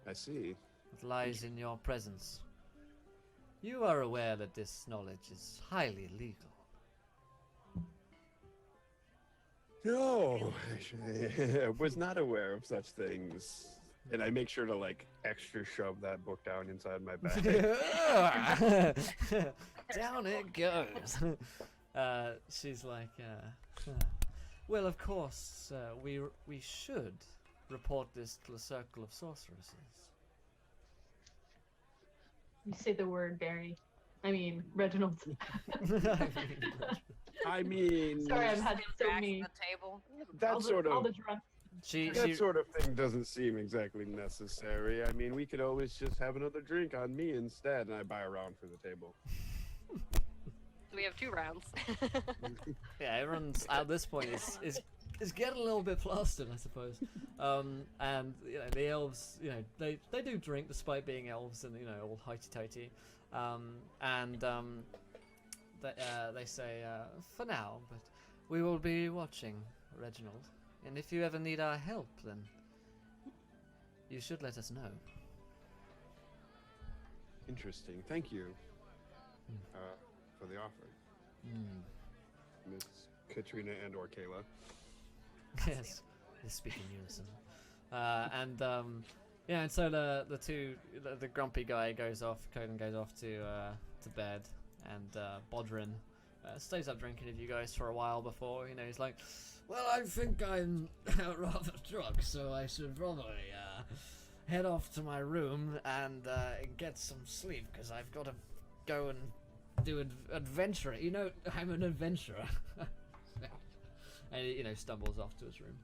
S5: I see.
S1: It lies in your presence. You are aware that this knowledge is highly illegal.
S5: No, actually, I was not aware of such things. And I make sure to like extra shove that book down inside my bag.
S1: Down it goes. She's like, well, of course, we should report this to the circle of sorceresses.
S2: You say the word Barry. I mean, Reginald.
S5: I mean,
S2: Sorry, I've had so
S4: Back
S2: many.
S4: to the table.
S5: that
S2: all
S5: sort
S2: the
S5: of
S2: drunk.
S5: that sort of thing doesn't seem exactly necessary. I mean, we could always just have another drink on me instead, and I buy a round for the table.
S4: So we have 2 rounds.
S1: Yeah, everyone's at this point is getting a little bit plastered, I suppose. And you know, the elves, you know, they do drink despite being elves and, you know, all hoity-toity. They say, for now, but we will be watching, Reginald. And if you ever need our help, then you should let us know.
S5: Interesting. Thank you for the offer, Miss Katrina and or Kayla.
S1: Yes, they speak in unison. And so the grumpy guy goes off, Conan goes off to bed, and Bodrin stays up drinking with you guys for a while before, you know, he's like, well, I think I'm rather drunk, so I should probably head off to my room and get some sleep, because I've got to go and do adventure. You know, I'm an adventurer. And he, you know, stumbles off to his room.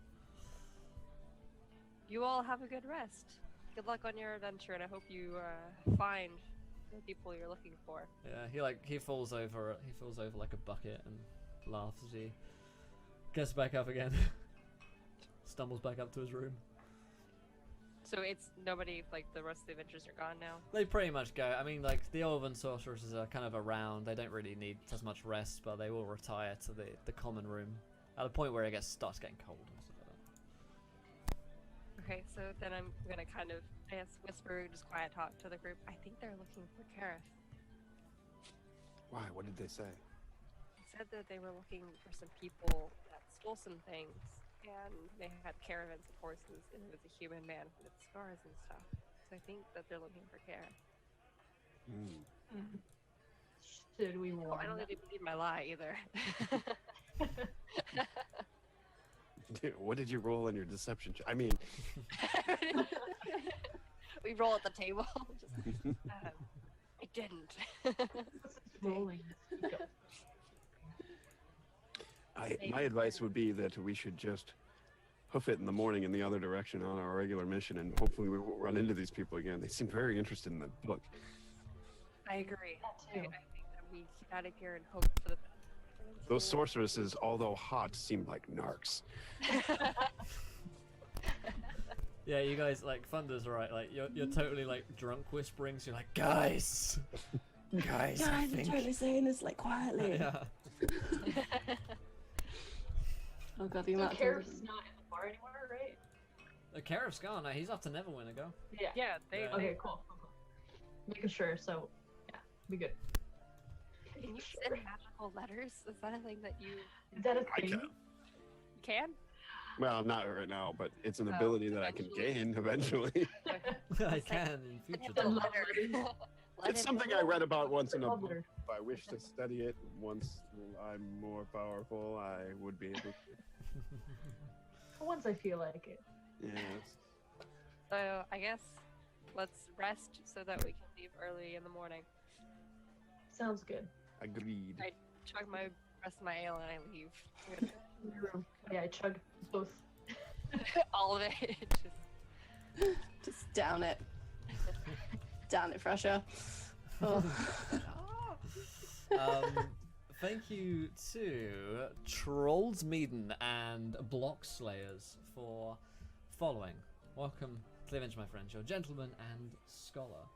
S4: You all have a good rest. Good luck on your adventure, and I hope you find the people you're looking for.
S1: Yeah, he falls over like a bucket and laughs as he gets back up again. Stumbles back up to his room.
S4: So it's nobody, like the rest of the adventures are gone now?
S1: They pretty much go. I mean, like, the elven sorceresses are kind of around. They don't really need as much rest, but they will retire to the common room at a point where it starts getting cold and stuff like that.
S4: Okay, so then I'm gonna kind of, I guess, whisper, just quiet talk to the group. I think they're looking for Kareth.
S5: Why? What did they say?
S4: They said that they were looking for some people that stole some things, and they had caravans of horses, and it was a human man with scars and stuff. So I think that they're looking for Kareth.
S2: Should we
S4: Oh,
S2: warn
S4: I don't
S2: them?
S4: think they believe my lie either.
S5: What did you roll on your deception check? I mean,
S4: We roll at the table. Just, I didn't.
S2: Rolling.
S5: my advice would be that we should just hoof it in the morning in the other direction on our regular mission, and hopefully we won't run into these people again. They seem very interested in the book.
S4: I agree.
S2: That
S4: I
S2: too.
S4: think that we get out of here and hope for the best.
S5: Those sorceresses, although hot, seem like narcs.
S1: Yeah, you guys, like, Thunder's right. Like, you're totally, like, drunk whispering. So you're like, guys, I
S3: I'm
S1: think.
S3: totally saying this like quietly.
S1: Yeah.
S3: Oh god, the
S2: So
S3: amount of
S2: Kareth's
S3: times-
S2: not in the bar anymore, right?
S1: The Kareth's gone. No, he's off to Neverwinter. Go.
S2: Yeah.
S4: Yeah, they.
S1: Yeah.
S2: Okay, cool. Making sure, so yeah, be good.
S4: Can you send magical letters? Is that a thing that you
S2: Is that a
S5: I
S2: thing?
S5: can.
S4: can?
S5: Well, not right now, but it's an
S4: Oh,
S5: ability that I can gain eventually.
S1: I can in future.
S2: The
S1: time.
S2: love letters.
S5: It's something I read about once in a
S2: Love
S5: book.
S2: letters.
S5: If I wish to study it once I'm more powerful, I would be able to.
S2: Once I feel like it.
S5: Yes.
S4: So I guess let's rest so that we can leave early in the morning.
S2: Sounds good.
S5: Agreed.
S4: Chug my rest of my ale and I leave.
S2: Yeah, I chug both.
S4: All of it.
S3: Just down it. Down it, Fresher. Oh.
S1: Thank you to Trolls Meaden and Block Slayers for following. Welcome to the adventure, my friends. You're gentleman and scholar.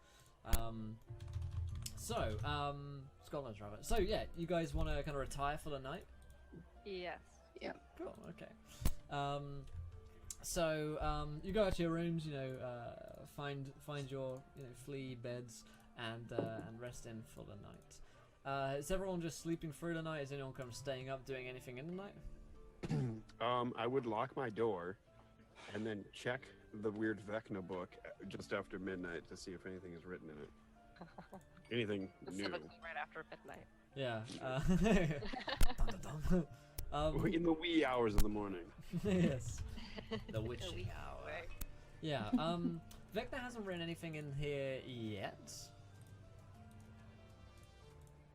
S1: Scholars rather. So yeah, you guys want to kind of retire for the night?
S4: Yes.
S1: Cool. Okay. You go out to your rooms. You know, find your flea beds and rest in for the night. Is everyone just sleeping through the night? Is anyone kind of staying up doing anything in the night?
S5: I would lock my door and then check the weird Vecna book just after midnight to see if anything is written in it. Anything new.
S4: Specifically right after midnight.
S1: Yeah. Dun, dun, dun.
S5: In the wee hours of the morning.
S1: Yes. The
S4: Or
S1: witching
S4: we-
S1: hour.
S4: right.
S1: Yeah. Vecna hasn't written anything in here yet.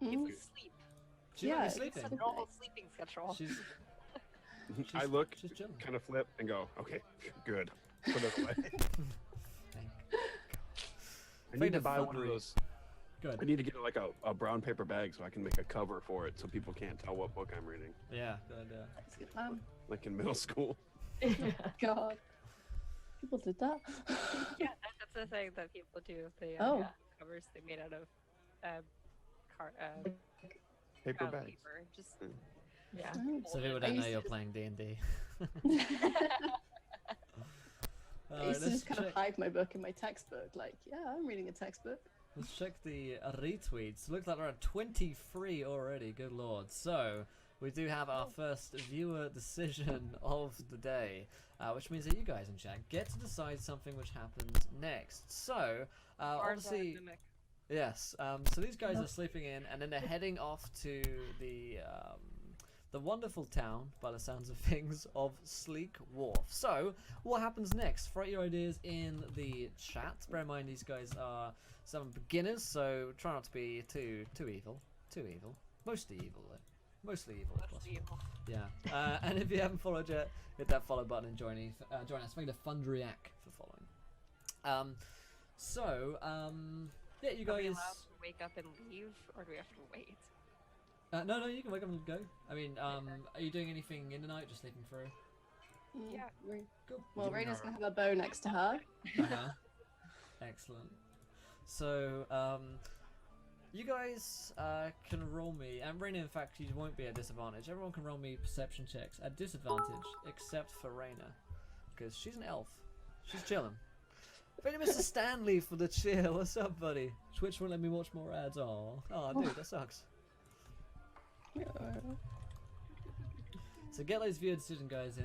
S4: He's
S3: Mm.
S4: asleep.
S1: She
S3: Yeah,
S1: might be
S3: it's
S1: sleeping.
S3: a-
S4: Normal sleeping schedule.
S1: She's
S5: I look,
S1: she's chilling.
S5: kind of flip, and go, okay, good. Put it away.
S1: Thank
S5: I need to
S1: Vecna
S5: buy one of
S1: Fudry.
S5: those.
S1: Good.
S5: I need to get like a brown paper bag so I can make a cover for it so people can't tell what book I'm reading.
S1: Yeah. Good idea.
S3: That's a good plan.
S5: Like in middle school.
S3: God. People did that.
S4: Yeah, that's the thing that people do. They
S3: Oh.
S4: covers they made out of
S5: Paper
S4: brown
S5: bags.
S4: paper. Just
S2: Yeah.
S3: Oh.
S1: So people
S3: I
S1: don't know
S3: used
S1: you're
S3: to-
S1: playing D&D.
S3: I used to just kind of hide my book in my textbook. Like, yeah, I'm reading a textbook.
S1: Let's check the retweets. Looks like we're at 23 already. Good lord. So we do have our first viewer decision of the day, which means that you guys in chat get to decide something which happens next. So obviously,
S4: mimic.
S1: yes. So these guys are sleeping in, and then they're heading off to the wonderful town, by the sounds of things, of Sleekwarf. So, what happens next? Write your ideas in the chat. Bear in mind these guys are some beginners, so try not to be too evil. Too evil. Mostly evil, though. Mostly evil. if
S4: Mostly
S1: possible.
S4: evil.
S1: Yeah. And if you haven't followed yet, hit that follow button and join us. Make it a fun react for following. Yeah, you
S4: Are we
S1: guys.
S4: allowed to wake up and leave, or do we have to wait?
S1: No, you can wake up and go. I mean, are you doing anything in the night? Just sleeping through?
S3: Mm,
S4: Yeah.
S1: Cool.
S3: Well, Raina's gonna have a bow next to her.
S1: Uh-huh. Excellent. So, you guys can roll me, and Raina, in fact, you won't be at disadvantage. Everyone can roll me perception checks at disadvantage, except for Raina, because she's an elf. She's chilling. Thank you, Mr. Stanley, for the chill. What's up, buddy? Twitch won't let me watch more ads. Oh, dude, that sucks. So get those viewer decision guys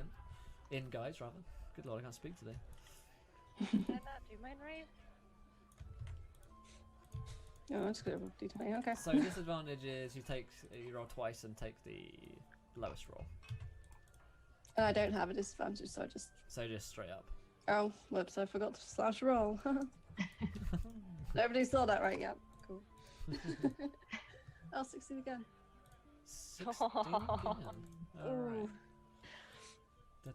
S1: in guys rather. Good lord, I can't speak today.
S4: Did I not do mine right?
S3: Oh, that's good. D20. Okay.
S1: So disadvantage is you roll twice and take the lowest roll.
S3: I don't have a disadvantage, so I just.
S1: So just straight up.
S3: Oh, whoops! I forgot to slash roll. Nobody saw that, right? Yeah. Cool. I'll succeed again.
S1: 16 again. Alright.
S3: Ooh.
S1: We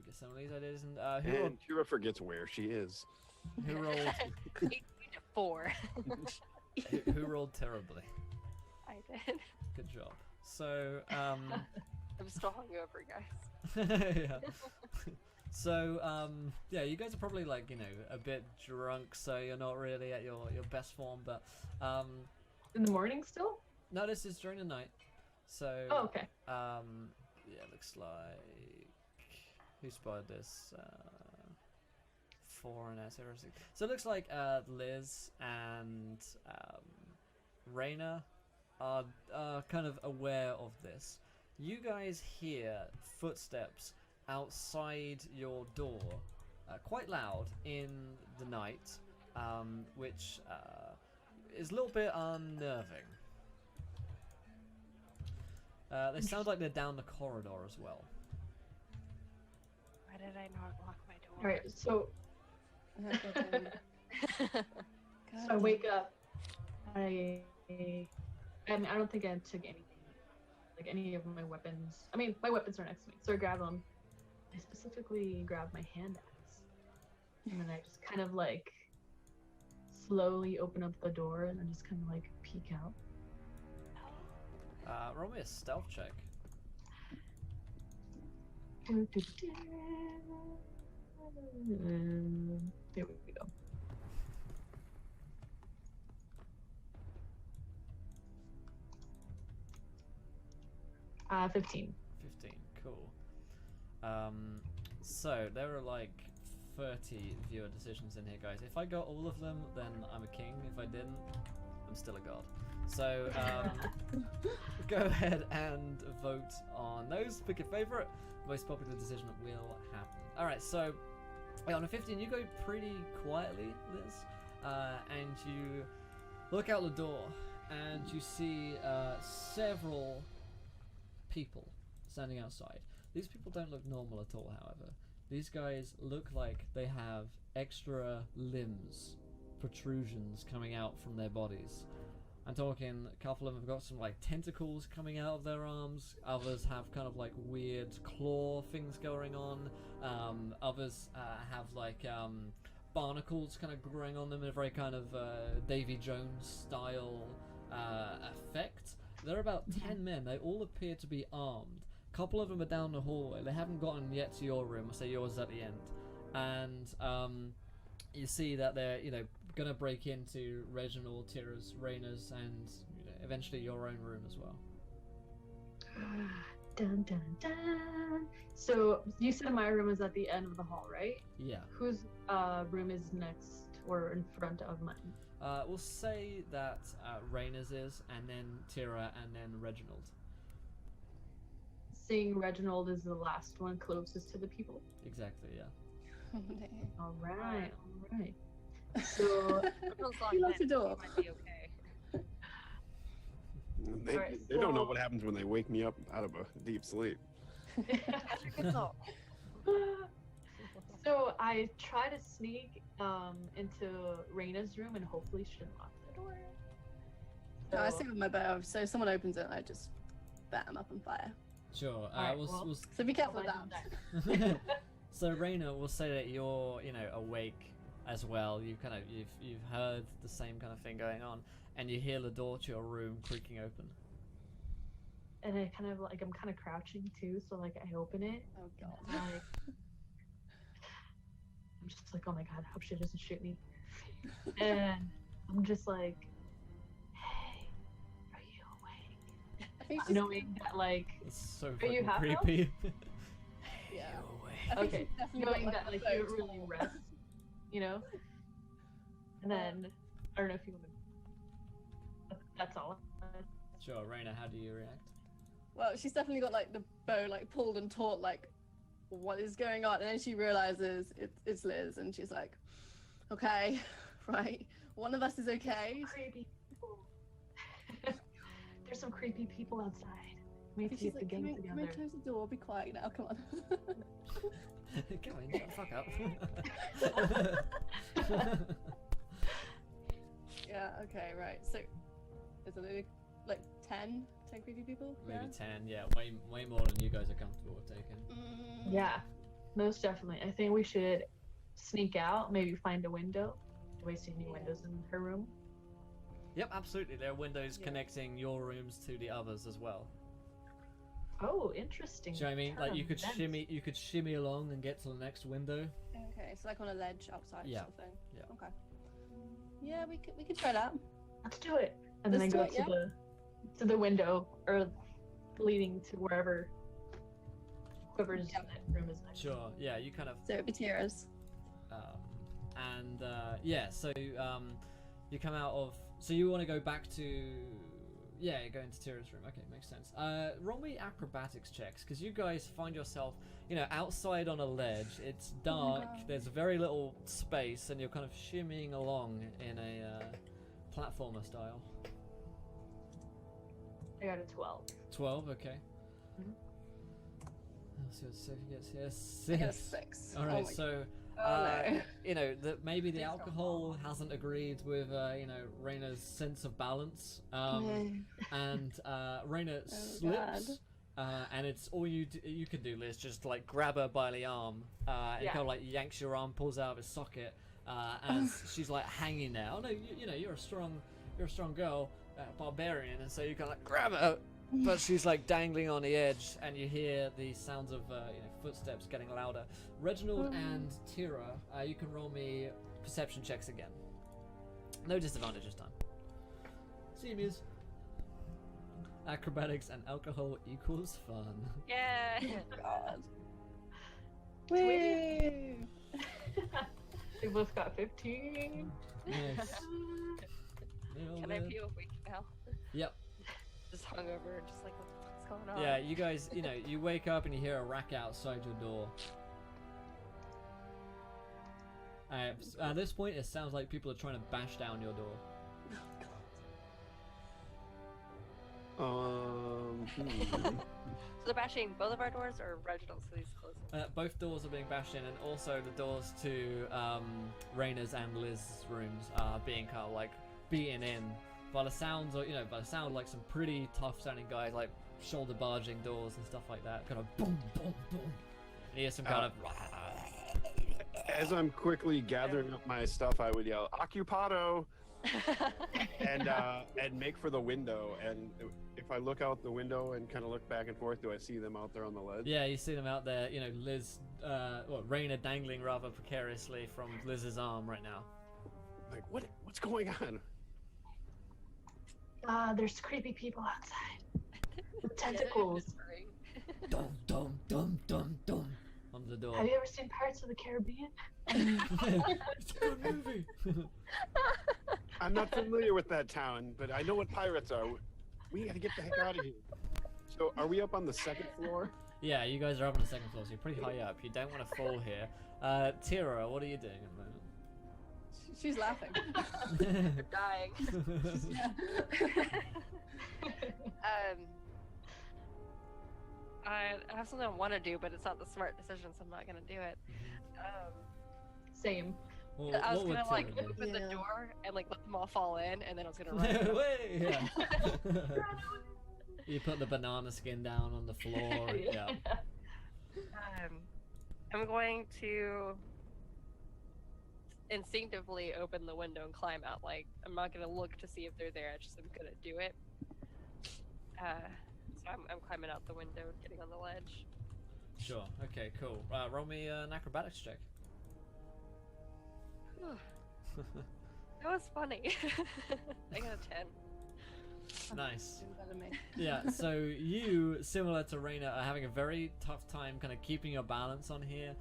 S1: get some of these ideas. And who rolled?
S5: And Kira forgets where she is.
S1: Who rolled?
S4: 18 to 4.
S1: who rolled terribly?
S4: I did.
S1: Good job. So
S4: I'm still hungover, guys.
S1: yeah. So yeah, you guys are probably like a bit drunk, so you're not really at your best form. But
S2: In the morning still?
S1: no, this is during the night. So
S2: Oh, okay.
S1: yeah, looks like who spotted this? 4 and S. So it looks like Liz and Raina are kind of aware of this. You guys hear footsteps outside your door, quite loud in the night, which is a little bit unnerving. They sound like they're down the corridor as well.
S4: Why did I not lock my door?
S2: All right. So
S3: God
S2: I wake up. I don't think I took anything, like any of my weapons. I mean, my weapons are next to me, so I grab them. I specifically grab my hand axe, and then I just kind of like slowly open up the door and then just kind of like peek out.
S1: Roll me a stealth check.
S2: There we go. Uh, 15.
S1: 15, cool. So there are like 30 viewer decisions in here, guys. If I got all of them, then I'm a king. If I didn't, I'm still a god. So go ahead and vote on those. Pick your favorite. Most popular decision will happen. All right, so on a 15, you go pretty quietly, Liz, and you look out the door, and you see several people standing outside. These people don't look normal at all, however. These guys look like they have extra limbs, protrusions coming out from their bodies. I'm talking a couple of them have got some like tentacles coming out of their arms. Others have kind of like weird claw things going on. Others have like barnacles kind of growing on them in a very kind of Davy Jones style effect. There are about 10 men. They all appear to be armed. A couple of them are down the hallway. They haven't gotten yet to your room. I'll say yours is at the end. And you see that they're, going to break into Reginald, Tira's, Raina's, and eventually your own room as well.
S2: Dun dun dun. So you said my room is at the end of the hall, right?
S1: Yeah.
S2: Whose room is next or in front of mine?
S1: We'll say that Raina's is, and then Tira, and then Reginald.
S2: Seeing Reginald is the last one closest to the people.
S1: Exactly, yeah.
S2: All right, all right. So
S3: You locked the door.
S4: Might be okay.
S5: They don't know what happens when they wake me up out of a deep sleep.
S4: Good thought.
S2: So I try to sneak into Raina's room and hopefully she didn't lock the door.
S3: No, I
S2: So-
S3: stick with my bow. So if someone opens it, I just bat them up and fire.
S1: Sure.
S2: Alright,
S1: we'll
S3: So be careful
S2: I'll
S3: with
S2: let
S3: that.
S2: them
S1: So Raina, we'll say that you're, awake as well. You've heard the same kind of thing going on, and you hear the door to your room creaking open.
S2: And I kind of I'm kind of crouching too, so like I open it.
S3: Oh
S2: and
S3: god.
S2: I'm just like, oh my god, I hope she doesn't shoot me. And I'm just like, hey, are you awake?
S3: I think she's,
S2: Knowing that like,
S1: It's so
S2: Are you
S1: fucking
S2: half health?
S1: creepy.
S3: yeah.
S1: You're awake.
S3: I think
S2: okay,
S3: she's definitely
S2: knowing
S3: got,
S2: that like
S3: a
S2: you
S3: boat.
S2: don't really rest, And then I don't know if you want to. That's all.
S1: Sure, Raina, how do you react?
S3: Well, she's definitely got like the bow like pulled and taut, like what is going on, and then she realizes it's Liz, and she's like, okay, right, one of us is okay.
S2: Creepy people. There's some creepy people outside. We need
S3: And
S2: to
S3: she's
S2: get the
S3: like,
S2: gang
S3: come in,
S2: together.
S3: close the door, be quiet now, come on.
S1: Go in, shut the fuck up.
S3: Yeah, okay, right. So, is it maybe like 10 creepy people?
S1: Maybe 10, yeah, way more than you guys are comfortable with taking.
S2: Yeah, most definitely. I think we should sneak out, maybe find a window. Do we see any windows in her room?
S1: Yep, absolutely. There are windows
S3: Yeah.
S1: connecting your rooms to the others as well.
S2: Oh, interesting.
S1: Do you know what I mean? Like
S2: term, vents.
S1: you could shimmy along and get to the next window.
S3: Okay, so like on a ledge outside
S1: Yeah.
S3: sort of thing.
S1: Yeah.
S3: Okay. Yeah, we could try that.
S2: Let's do it. And then I
S3: Let's
S2: go
S3: do it,
S2: to the window or leading to wherever whoever's
S3: Yeah.
S2: in that room is next.
S1: Sure. Yeah, you kind of
S3: So it'd be Tira's.
S1: so you come out of. So you want to go back to. Yeah, go into Tira's room. Okay, makes sense. Roll me acrobatics checks, because you guys find yourself, outside on a ledge. It's dark.
S3: God.
S1: There's very little space, and you're kind of shimmying along in a platformer style.
S2: I got a 12.
S1: 12. Okay.
S2: Mhm.
S1: Let's see what Sophie gets here.
S3: I got a
S1: 6.
S3: 6.
S1: All right,
S3: Oh my
S1: so.
S3: Oh no.
S1: Maybe the
S4: Please don't
S1: alcohol
S4: fall.
S1: hasn't agreed with, Raina's sense of balance.
S3: No.
S1: And Raina
S3: Oh,
S1: slips, and it's all you can do, Liz, just like grab her by the arm, and
S2: Yeah.
S1: kind of like yanks your arm, pulls out of his socket, as she's like hanging there. Oh no, you're a strong girl, barbarian, and so you kind of like grab her, but she's like dangling on the edge, and you hear the sounds of footsteps getting louder. Reginald and Tira, you can roll me perception checks again. No disadvantage this time. See you, Muse. Acrobatics and alcohol equals fun.
S4: Yeah.
S3: God.
S2: Sweet.
S3: Woo!
S2: We both got 15.
S1: Nice.
S4: Can I pee if we smell?
S1: Yep.
S4: Just hungover and just like, what the fuck's going on?
S1: Yeah, you guys, you wake up and you hear a rack outside your door. At this point, it sounds like people are trying to bash down your door.
S4: So they're bashing both of our doors, or Reginald's, so he's close?
S1: Both doors are being bashed in, and also the doors to Raina's and Liz's rooms are being kind of like beaten in by the sounds, by the sound like some pretty tough-sounding guys, like shoulder barging doors and stuff like that, kind of boom, boom, boom. And you hear some kind of.
S5: As I'm quickly gathering up my stuff, I would yell "Occupado!" and make for the window. And if I look out the window and kind of look back and forth, do I see them out there on the ledge?
S1: Yeah, you see them out there. Liz, Raina dangling rather precariously from Liz's arm right now.
S5: Like, what's going on?
S2: There's creepy people outside with tentacles.
S1: Dum dum dum dum dum. On the door.
S2: Have you ever seen Pirates of the Caribbean?
S1: It's a good movie.
S5: I'm not familiar with that town, but I know what pirates are. We gotta get the heck out of here. So, are we up on the second floor?
S1: Yeah, you guys are up on the second floor, so you're pretty high up. You don't want to fall here. Tira, what are you doing at the moment?
S3: She's laughing.
S4: They're dying. I have something I want to do, but it's not the smart decision, so I'm not gonna do it.
S2: Same.
S1: Well,
S4: I was
S1: what would
S4: gonna like
S1: Tira do?
S4: open the
S3: Yeah.
S4: door and like let them all fall in, and then I was gonna run.
S1: Wait, yeah. You put the banana skin down on the floor. Yeah.
S4: I'm going to instinctively open the window and climb out. Like, I'm not gonna look to see if they're there. I just am gonna do it. So I'm climbing out the window, getting on the ledge.
S1: Sure. Okay. Cool. Roll me an acrobatics check.
S4: That was funny. I got a 10.
S1: Nice.
S3: Doing better than me.
S1: Yeah, so you, similar to Raina, are having a very tough time kind of keeping your balance on here.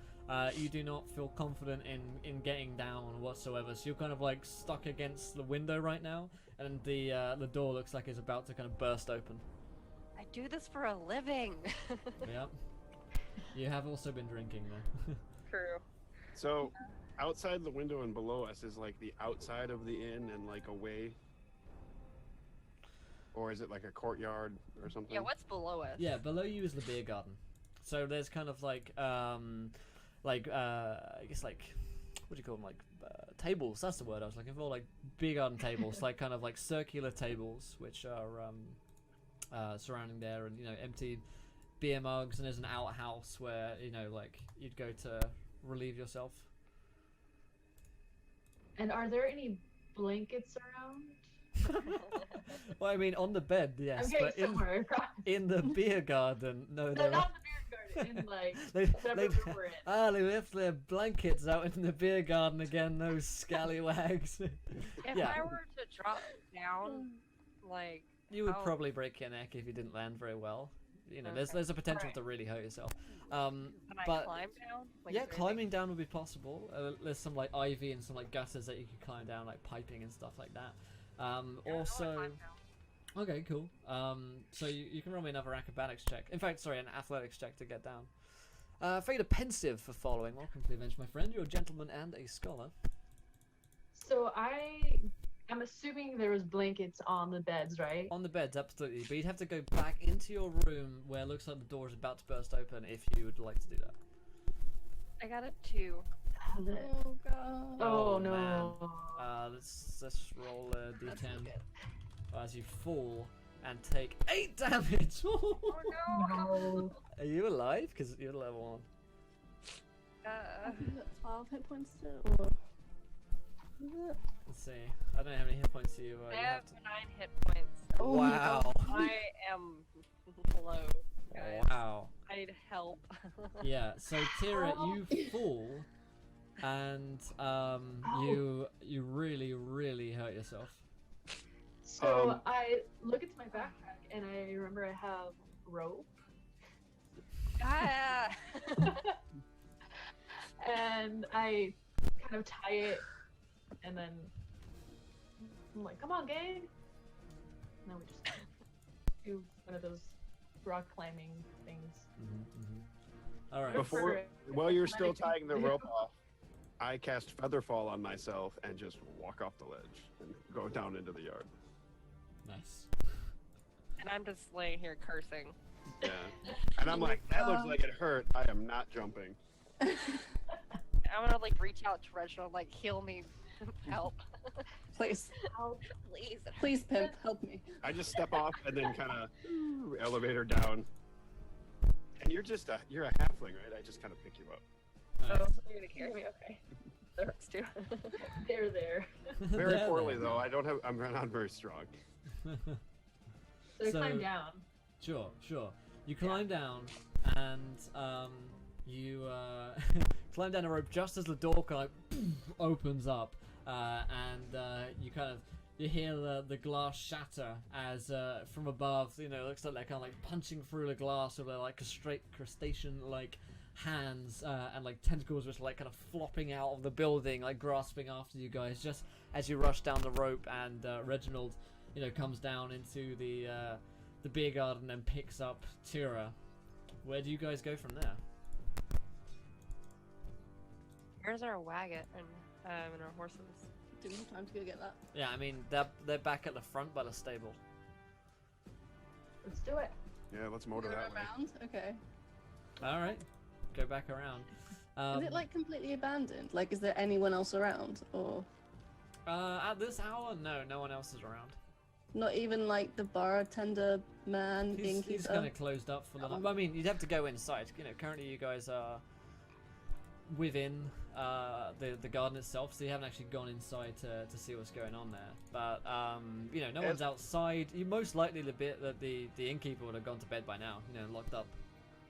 S1: You do not feel confident in getting down whatsoever, so you're kind of like stuck against the window right now, and the door looks like it's about to kind of burst open.
S4: I do this for a living.
S1: Yep. You have also been drinking though.
S4: True.
S5: So, outside the window and below us is like the outside of the inn and like away? Or is it like a courtyard or something?
S4: Yeah, what's below us?
S1: Yeah, below you is the beer garden. So there's kind of like I guess like, what do you call them, like tables, that's the word I was looking for, like beer garden tables, like kind of like circular tables which are surrounding there, and empty beer mugs, and there's an outhouse where like you'd go to relieve yourself.
S2: And are there any blankets around?
S1: Well, I mean, on the bed, yes,
S2: I'm getting
S1: but
S2: somewhere, I promise.
S1: in the beer garden, no,
S2: No,
S1: there
S2: not the beer garden, in like
S1: they,
S2: whatever
S1: they,
S2: room we're in.
S1: they left their blankets out in the beer garden again, those scallywags.
S4: If
S1: Yeah.
S4: I were to drop down, like,
S1: You would
S4: how-
S1: probably break your neck if you didn't land very well. There's a potential
S4: Right.
S1: to really hurt yourself.
S4: Can I
S1: but
S4: climb down? Like,
S1: yeah,
S4: is there
S1: climbing down would be possible. There's some like ivy and some like gutters that you could climb down, like piping and stuff like that.
S4: anything- Yeah, I wanna
S1: Also,
S4: climb down.
S1: okay, cool. So you can roll me another acrobatics check. In fact, sorry, an athletics check to get down. Fade pensive for following. Welcome to the event, my friend. You're a gentleman and a scholar.
S2: So I'm assuming there was blankets on the beds, right?
S1: On the beds, absolutely. But you'd have to go back into your room where it looks like the door is about to burst open if you would like to do that.
S4: I got a 2.
S3: Oh god.
S2: Oh,
S1: man.
S2: no.
S1: Let's roll a
S3: That's
S1: d10
S3: not good.
S1: as you fall and take 8 damage.
S4: Oh no!
S2: No.
S1: Are you alive? Because you're level 1.
S3: I think you got 12 hit points still. Or...
S1: Let's see. I don't know how many hit points you.
S4: I
S1: You
S4: have
S1: have to...
S4: 9 hit points.
S3: Oh,
S1: Wow.
S4: I am low, guys.
S1: Wow.
S4: I need help.
S1: Yeah. So Tira, you fall, and you really hurt yourself.
S2: So I look into my backpack and I remember I have rope.
S4: Ah!
S2: And I kind of tie it, and then I'm like, "Come on, gang!" And then we just do one of those rock climbing things.
S1: All right.
S5: While you're still tying the rope off, I cast Featherfall on myself and just walk off the ledge and go down into the yard.
S1: Nice.
S4: And I'm just laying here cursing.
S5: Yeah. And I'm like, that looks like it hurt. I am not jumping.
S4: I'm gonna like reach out to Reginald, like heal me, help.
S3: Please,
S4: Please.
S3: please, pimp, help me.
S5: I just step off and then kind of elevator down. And you're a halfling, right? I just kind of pick you up.
S4: Oh, you're gonna carry me? Okay. That hurts too.
S2: They're there.
S5: Very
S1: There,
S5: poorly
S1: there.
S5: though. I'm not very strong.
S2: So they
S1: So-
S2: climb down.
S1: Sure. You climb down, and you climb down a rope just as the door kind of opens up, and you hear the glass shatter as from above. You know, it looks like they're kind of like punching through the glass with their like crustacean like hands and like tentacles just like kind of flopping out of the building, like grasping after you guys just as you rush down the rope. And Reginald, comes down into the beer garden and picks up Tira. Where do you guys go from there?
S4: Here's our wagon and our horses.
S3: Do we have time to go get that?
S1: Yeah, I mean they're back at the front by the stable.
S2: Let's do it.
S5: Yeah, let's motor
S3: Go
S5: that way.
S3: around? Okay.
S1: All right, go back around.
S3: Is it like completely abandoned? Like, is there anyone else around, or
S1: At this hour, no one else is around.
S3: not even like the bartender man,
S1: He's
S3: innkeeper?
S1: kind of closed up for the night. I mean, you'd have to go inside. Currently you guys are within the garden itself, so you haven't actually gone inside to see what's going on there. But no one's outside. You most likely the bit that the innkeeper would have gone to bed by now. Locked up.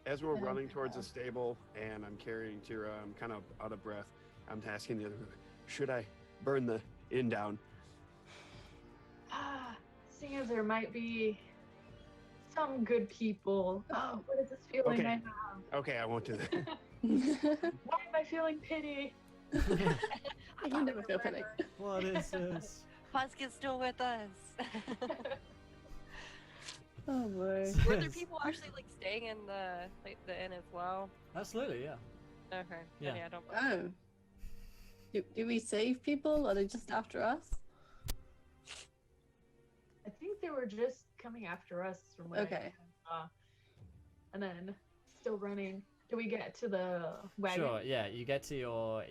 S5: As we're
S3: Yeah.
S5: running towards the stable and I'm carrying Tira, I'm kind of out of breath. I'm asking the other group, should I burn the inn down?
S2: Seeing as there might be some good people. Oh, what is this feeling
S5: Okay.
S2: I have?
S5: Okay, I won't do that.
S2: Why am I feeling pity?
S3: You never feel pity.
S1: What is this?
S4: Pumpkin's still with us.
S3: Oh boy.
S4: Were there people actually like staying in the inn as well?
S1: Absolutely, yeah.
S4: Okay.
S1: Yeah.
S4: I don't.
S3: Oh. Do we save people? Or are they just after us?
S2: I think they were just coming after us from what
S3: Okay.
S2: I saw. And then still running. Do we get to the wagon?
S1: Sure, yeah. You get to your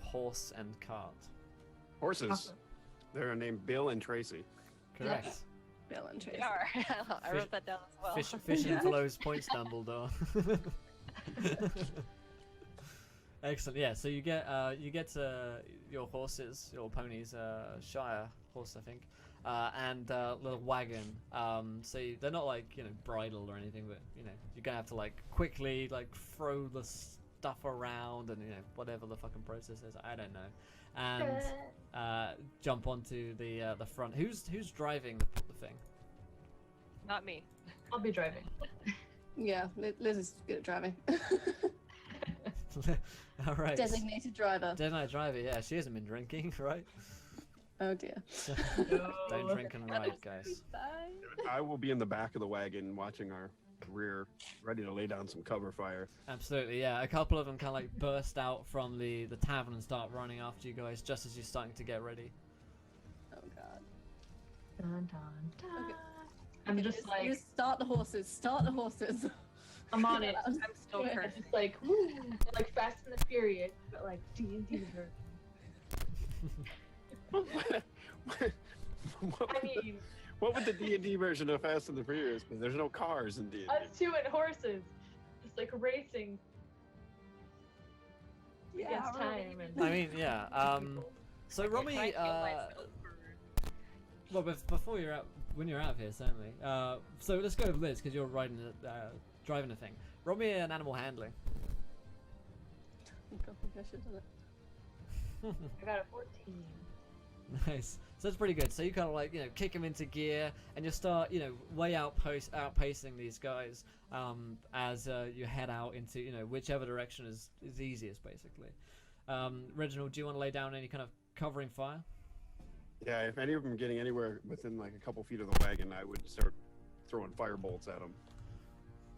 S1: horse and cart.
S5: Horses.
S2: Awesome.
S5: They're named Bill and Tracy.
S1: Correct.
S3: Bill and Tracy.
S4: They are. I wrote that down as well.
S1: Fishing
S3: Yeah.
S1: for those points, Dumbledore. Excellent. Yeah. So you get your horses, your ponies, Shire horse, I think, and little wagon. So they're not like bridled or anything, but you're gonna have to like quickly like throw the stuff around and whatever the fucking process is. I don't know. And jump onto the front. Who's driving the thing?
S4: Not me.
S2: I'll be driving.
S3: Yeah, Liz is good at driving.
S1: All right.
S3: Designated driver.
S1: Designated driver. Yeah, she hasn't been drinking, right?
S3: Oh dear.
S1: Don't drink and ride, guys.
S3: Bye.
S5: I will be in the back of the wagon watching our rear, ready to lay down some cover fire.
S1: Absolutely, yeah. A couple of them kind of like burst out from the tavern and start running after you guys just as you're starting to get ready.
S3: Oh god.
S2: Dun, dun, dun.
S3: Okay.
S2: I'm just like,
S3: You start the horses. Start the horses.
S2: I'm on it.
S4: I'm still
S2: It's
S4: cursing.
S2: just like, woo, like Fast and the Furious, but like D&D version. I mean,
S5: What would the D&D version of Fast and the Furious be? There's no cars in D&D.
S2: us two and horses, just like racing against time. And
S1: I mean, yeah. So Romy,
S4: I feel myself burn.
S1: well, before you're out, when you're out of here, certainly. So let's go with Liz because you're riding driving the thing. Roll me an animal handling.
S3: I think I should have done it.
S2: I got a 14.
S1: Nice. So that's pretty good. So you kind of like, kick them into gear and you start, way outpacing these guys as you head out into, whichever direction is easiest, basically. Reginald, do you want to lay down any kind of covering fire?
S5: Yeah, if any of them getting anywhere within like a couple feet of the wagon, I would start throwing fire bolts at them.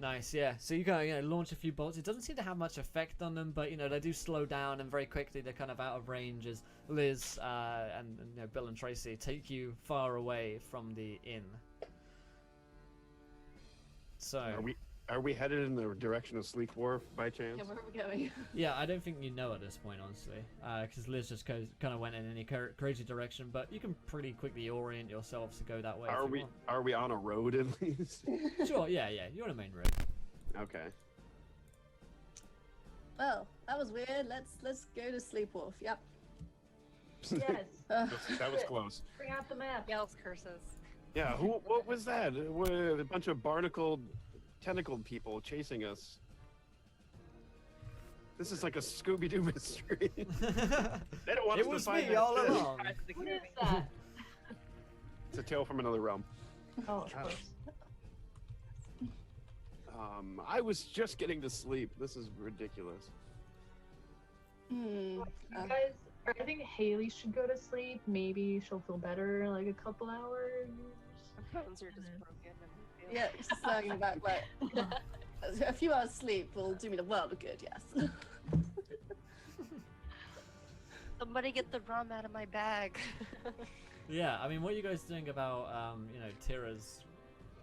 S1: Nice, yeah. So you kind of launch a few bolts. It doesn't seem to have much effect on them, but they do slow down, and very quickly they're kind of out of range as Liz and Bill and Tracy take you far away from the inn. So
S5: are we headed in the direction of Sleekwarf by chance?
S3: Yeah, where are we going?
S1: yeah, I don't think you know at this point, honestly, because Liz just kind of went in any crazy direction. But you can pretty quickly orient yourselves to go that way.
S5: Are we on a road at least?
S1: Sure, yeah, you're on a main road.
S5: Okay.
S3: Well, that was weird. Let's go to Sleekwharf. Yep.
S2: Yes.
S5: That was close.
S2: Bring out the map.
S4: Yells curses.
S5: Yeah, what was that? A bunch of barnacled, tentacled people chasing us. This is like a Scooby-Doo mystery. They don't want
S1: It
S5: us
S1: was
S5: to find
S1: me
S5: that
S1: all
S5: fish.
S1: along.
S2: What is that?
S5: It's a tale from another realm.
S2: Oh, of course.
S5: I was just getting to sleep. This is ridiculous.
S3: Hmm.
S2: You guys, I think Haley should go to sleep. Maybe she'll feel better in like a couple hours.
S4: My bones are just broken. And
S3: Yeah, just slanging back like a few hours sleep will do me the world of good. Yes.
S4: Somebody get the rum out of my bag.
S1: Yeah, I mean, what are you guys doing about Tira's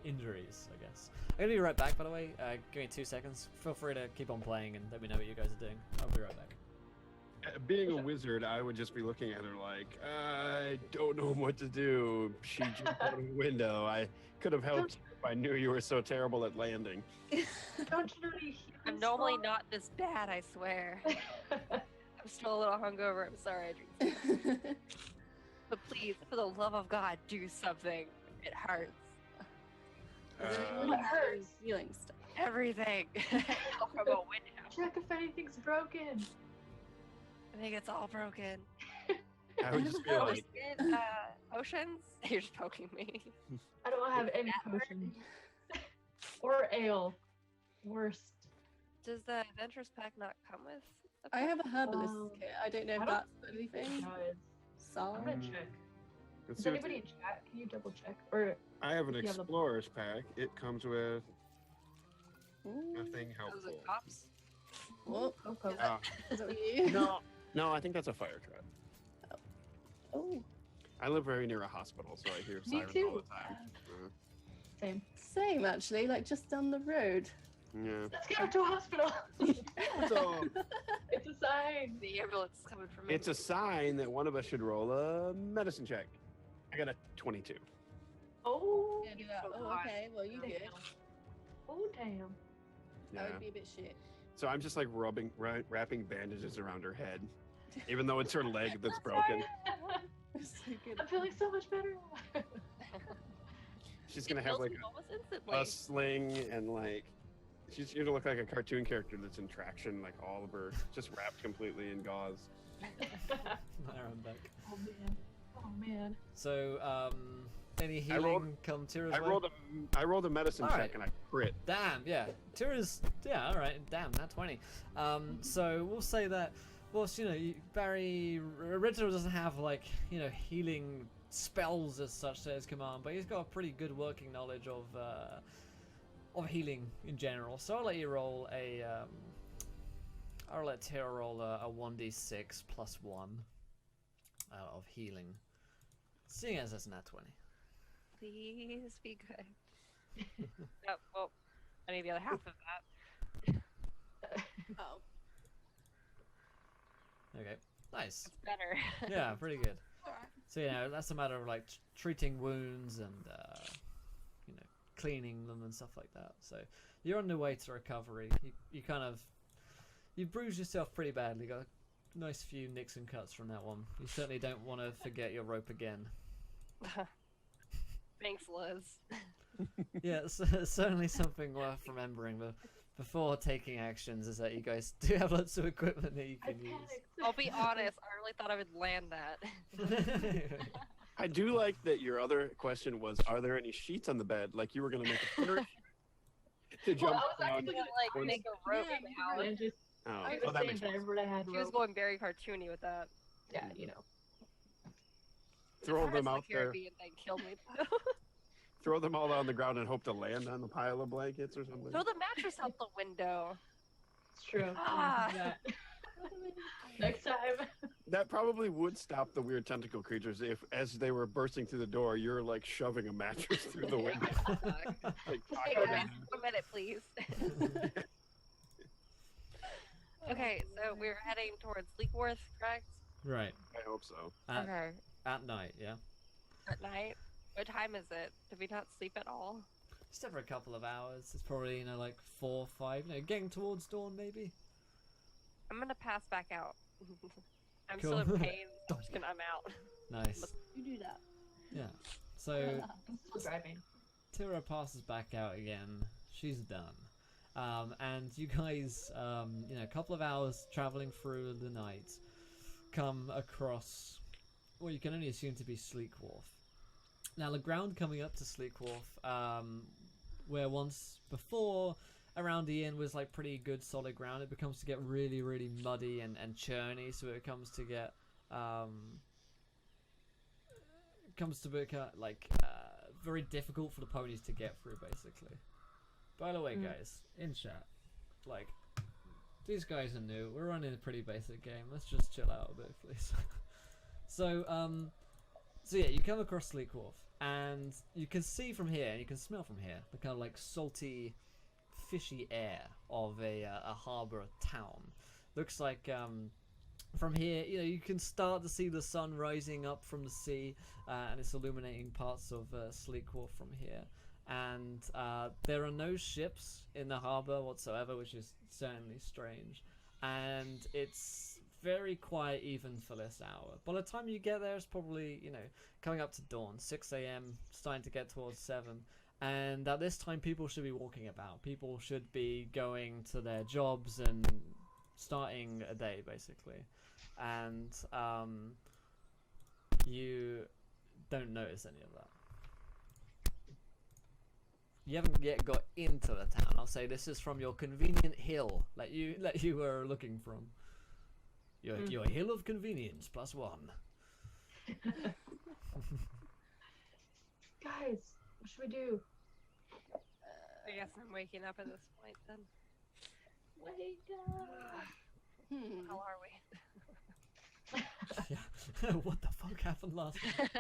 S1: injuries? I guess I'm gonna be right back. By the way, give me 2 seconds. Feel free to keep on playing and let me know what you guys are doing. I'll be right back.
S5: Being a wizard, I would just be looking at her like, I don't know what to do. She jumped out of the window. I could have helped you if I knew you were so terrible at landing.
S2: Don't you know any
S4: I'm normally not this bad, I swear. I'm still a little hungover. I'm sorry. I drink. But please, for the love of God, do something. It hurts.
S2: What hurts?
S3: Feeling stuff.
S4: Everything. From a window.
S2: Check if anything's broken.
S4: I think it's all broken.
S5: I would just be like,
S4: Potions? You're just poking me.
S2: I don't have any potions. Or ale. Worst.
S4: Does the adventurers pack not come with?
S3: I have a herbalist kit. I don't know if
S2: I don't
S3: that's anything.
S2: Guys,
S3: Salt.
S2: I'm gonna check.
S5: let's
S2: Is
S5: see what
S2: anybody in chat? Can you double check? Or
S5: I have an
S2: You have the-
S5: explorer's pack. It comes with
S3: Ooh.
S5: nothing
S4: Those
S5: helpful.
S4: are cops.
S3: Oh,
S2: okay.
S3: is that you?
S5: No, I think that's a fire trap.
S3: Oh,
S5: I live very near a hospital, so I hear
S2: Me
S5: sirens
S2: too.
S5: all the time.
S2: Same.
S3: same actually. Like just down the road.
S5: Yeah.
S2: Let's go to a hospital.
S5: So
S2: It's a sign.
S4: The ambulance is coming for me.
S5: it's a sign that one of us should roll a medicine check. I got a 22.
S2: Oh.
S3: Yeah, do that.
S4: so
S3: Oh,
S4: hot.
S3: okay. Well, you good.
S2: Oh damn.
S5: Yeah.
S3: That would be a bit shit.
S5: So I'm just like wrapping bandages around her head, even though it's her leg that's broken.
S3: So good.
S2: I'm feeling so much better.
S5: She's gonna have like
S4: almost instantly.
S5: a sling and like she's gonna look like a cartoon character that's in traction, like all of her just wrapped completely in gauze.
S1: I'm back.
S2: Oh man. Oh man.
S1: So, any
S5: I rolled-
S1: healing come Tira's
S5: I
S1: way?
S5: rolled a medicine
S1: Alright.
S5: check and I crit.
S1: Damn, yeah. Tira's, yeah, alright, damn, not 20. So we'll say that, well, Barry, Original doesn't have, like, healing spells as such at his command, but he's got a pretty good working knowledge of healing in general. So I'll let you roll I'll let Tira roll a 1d6 plus 1 of healing. Seeing as it's not 20.
S4: Please be good. Oh, well, I need the other half of that.
S3: Oh.
S1: Okay, nice.
S4: It's better.
S1: Yeah, pretty good. So that's a matter of like treating wounds and cleaning them and stuff like that. So you're on the way to recovery. You bruised yourself pretty badly. Got a nice few nicks and cuts from that one. You certainly don't want to forget your rope again.
S4: Thanks, Liz.
S1: Yeah, it's certainly something worth remembering. But before taking actions, is that you guys do have lots of equipment that you
S2: I
S1: can use.
S2: panicked.
S4: I'll be honest, I really thought I would land that.
S5: I do like that your other question was, are there any sheets on the bed? Like you were gonna make a parachute to jump
S2: Well, I was
S5: down.
S2: actually
S4: gonna like
S5: Once-
S4: make a rope
S3: Yeah,
S4: out.
S2: And just
S5: Oh,
S2: I
S5: oh,
S2: was
S5: that
S2: saying
S5: makes
S2: that
S5: sense.
S2: everybody had
S4: She was
S2: rope.
S4: going very cartoony with that.
S2: Yeah, you know.
S5: Throw
S4: Pirates
S5: them
S4: of
S5: out
S4: the
S5: there.
S4: Caribbean thing killed me.
S5: throw them all on the ground and hope to land on the pile of blankets or something?
S4: Throw the mattress out the window.
S2: It's true.
S4: Ah.
S2: Yeah. Next time.
S5: That probably would stop the weird tentacle creatures if, as they were bursting through the door, you're like shoving a mattress through the window. Like,
S4: Hey guys, 1 minute, please. Okay, so we're heading towards Sleekwarf, correct?
S1: Right.
S5: I hope so.
S4: Okay.
S1: At night, yeah.
S4: At night. What time is it? Did we not sleep at all?
S1: Just over a couple of hours. It's probably, you know, like 4 or 5, you know, getting towards dawn maybe.
S4: I'm gonna pass back out. I'm
S1: Cool.
S4: still in pain. I'm just gonna, I'm out.
S1: Nice.
S3: You do that.
S1: Yeah. So
S2: I'm still driving.
S1: Tira passes back out again. She's done. And you guys, you know, a couple of hours traveling through the night, come across what you can only assume to be Sleekwarf. Now, the ground coming up to Sleekwarf, where once before around the inn was like pretty good solid ground, it becomes to get really, really muddy and churny, so it comes to get, very difficult for the ponies to get through, basically. By the way, guys, in chat, like, these guys are new. We're running a pretty basic game. Let's just chill out a bit, please. So yeah, you come across Sleekwarf, and you can see from here, and you can smell from here, the kind of like salty, fishy air of a harbour town. Looks like from here, you know, you can start to see the sun rising up from the sea, and it's illuminating parts of Sleekwarf from here. And there are no ships in the harbour whatsoever, which is certainly strange. And it's very quiet even for this hour. By the time you get there, it's probably, you know, coming up to dawn, 6 a.m, starting to get towards 7. And at this time, people should be walking about. People should be going to their jobs and starting a day, basically. And you don't notice any of that. You haven't yet got into the town. I'll say this is from your convenient hill that you were looking from. Your hill of convenience +1.
S2: Guys, what should we do?
S4: I guess I'm waking up at this point then.
S2: Wake up.
S4: How are we?
S1: Yeah. What the fuck happened last night?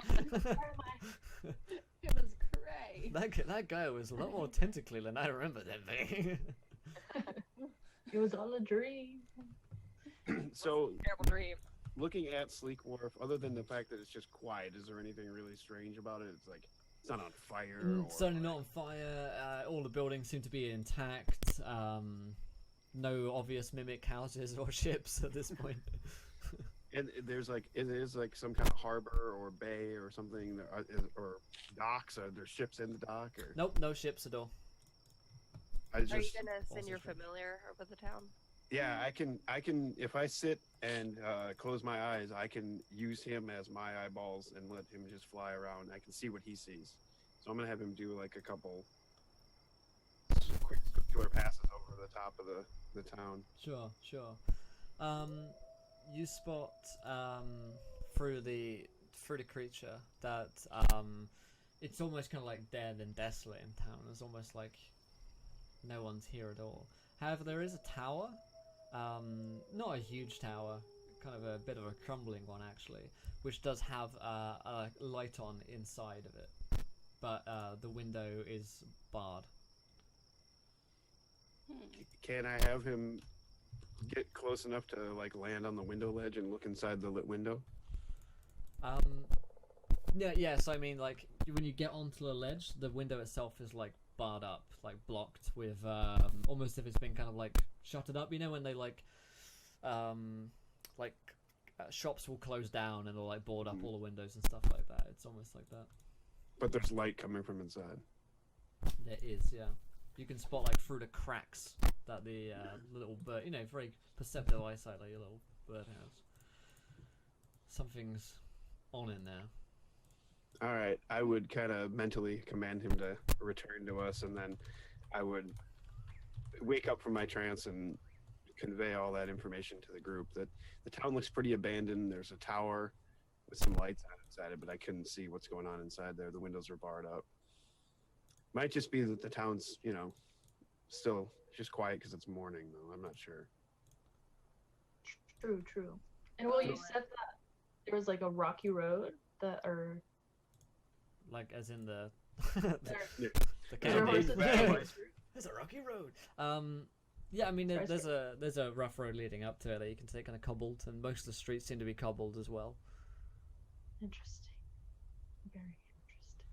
S3: It was great.
S1: That guy was a lot more tentacly than I remember them being.
S2: It was all a dream.
S5: So,
S4: Terrible dream.
S5: looking at Sleekwarf, other than the fact that it's just quiet, is there anything really strange about it? It's like, it's not on fire. Or
S1: Certainly not on fire. All the buildings seem to be intact. No obvious mimic houses or ships at this point.
S5: And there's like, it is like some kind of harbor or bay or something, or docks. Are there ships in the dock? Or
S1: Nope, no ships at all.
S5: I
S4: Are you
S5: just,
S4: gonna send
S1: also
S4: your
S1: strange.
S4: familiar over the town?
S5: yeah, I can. If I sit and close my eyes, I can use him as my eyeballs and let him just fly around. I can see what he sees. So I'm gonna have him do like a couple quick circular passes over the top of the town.
S1: Sure. You spot through the creature that it's almost kind of like dead and desolate in town. It's almost like no one's here at all. However, there is a tower, not a huge tower, kind of a bit of a crumbling one actually, which does have a light on inside of it, but the window is barred.
S5: Can I have him get close enough to like land on the window ledge and look inside the lit window?
S1: Yes, I mean, like, when you get onto the ledge, the window itself is, like, barred up, like, blocked with, almost if it's been kind of, like, shuttered up. You know when they, shops will close down and they'll, like, board up all the windows and stuff like that. It's almost like that.
S5: But there's light coming from inside.
S1: There is, yeah. You can spot, like, through the cracks that the little bird, you know, very perceptive eyesight like your little bird has. Something's on in there.
S5: All right, I would kind of mentally command him to return to us, and then I would wake up from my trance and convey all that information to the group. That the town looks pretty abandoned. There's a tower with some lights on inside it, but I couldn't see what's going on inside there. The windows are barred up. Might just be that the town's, still just quiet because it's morning, though. I'm not sure.
S2: True. And well, you said that there was like a rocky road that, or
S1: Like as in the
S5: Yeah.
S1: the
S2: There are
S1: county.
S2: horses.
S1: There's a rocky road. Yeah, I mean there's a rough road leading up to it that you can take, kind of cobbled, and most of the streets seem to be cobbled as well.
S2: Interesting. Very interesting.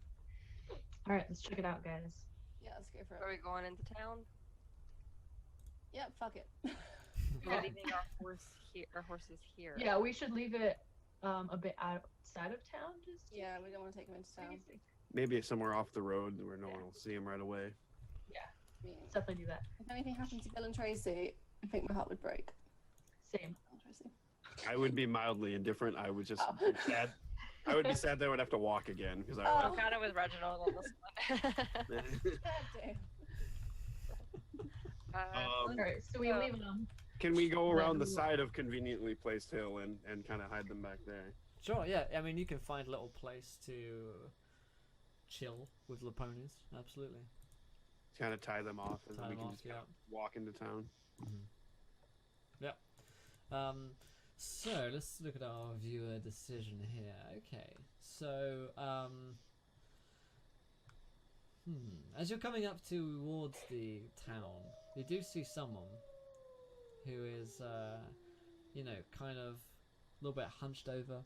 S2: All right, let's check it out, guys.
S3: Yeah, let's go for
S4: Are we
S3: it.
S4: going into town?
S3: Yeah, fuck it.
S4: We're leaving our horses here.
S2: Yeah, we should leave it a bit outside of town, just.
S3: Yeah, we don't want to take him into town.
S5: Maybe somewhere off the road where no one will see him right away.
S3: I mean,
S2: Let's definitely do that.
S3: if anything happened to Bill and Tracy, I think my heart would break.
S2: Same.
S3: Bill and Tracy.
S5: I would be mildly indifferent. I would just
S3: Oh.
S5: be sad. I would be sad that I would have to walk again because
S4: I'm kind of with Reginald on this one.
S3: God damn.
S2: All right, so we leave them.
S5: Can we go
S2: Yeah,
S5: around the
S2: we-
S5: side of conveniently placed hill and kind of hide them back there?
S1: Sure, yeah. I mean, you can find a little place to chill with the ponies. Absolutely.
S5: Kind of tie them off, and
S1: Tie
S5: then we
S1: them
S5: can
S1: off,
S5: just kind of walk into town.
S1: So let's look at our viewer decision here. Okay, so as you're coming up towards the town, you do see someone who is, kind of a little bit hunched over,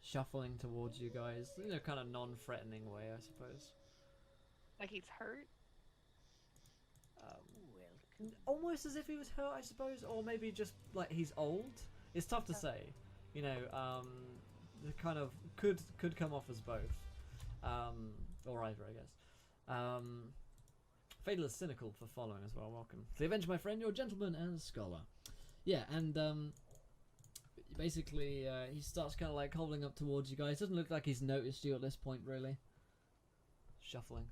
S1: shuffling towards you guys. Kind of non-threatening way, I suppose.
S4: Like he's hurt?
S1: Almost as if he was hurt, I suppose, or maybe just like he's old. It's tough to say. The kind of could come off as both, or either, I guess. Fatal is cynical for following as well. Welcome. The Avenger, my friend, you're a gentleman and a scholar. Yeah, and basically he starts kind of like hobbling up towards you guys. Doesn't look like he's noticed you at this point, really. Shuffling.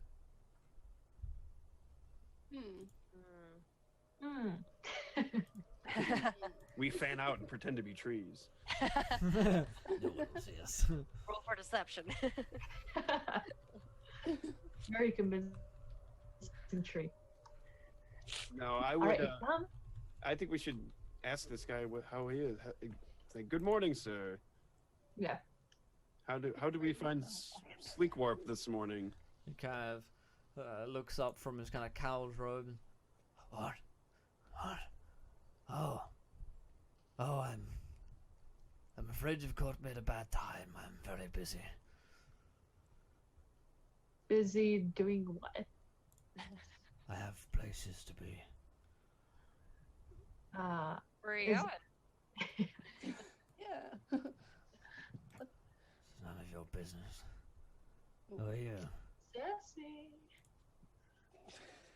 S5: We fan out and pretend to be trees.
S1: No one will see us.
S4: Roll for deception.
S2: Very convincing tree.
S5: No, I
S2: All
S5: would.
S2: right,
S5: I think we should ask this guy how he is. Say, good morning, sir.
S2: yeah.
S5: How do we find Sleekwarf this morning?
S1: He kind of looks up from his kind of cowled robe. What? Oh, I'm afraid you've caught me at a bad time. I'm very busy.
S2: Busy doing what?
S1: I have places to be.
S4: Where are you
S2: Is-
S4: going?
S3: Yeah.
S1: It's none of your business. Who are you?
S2: Sassy.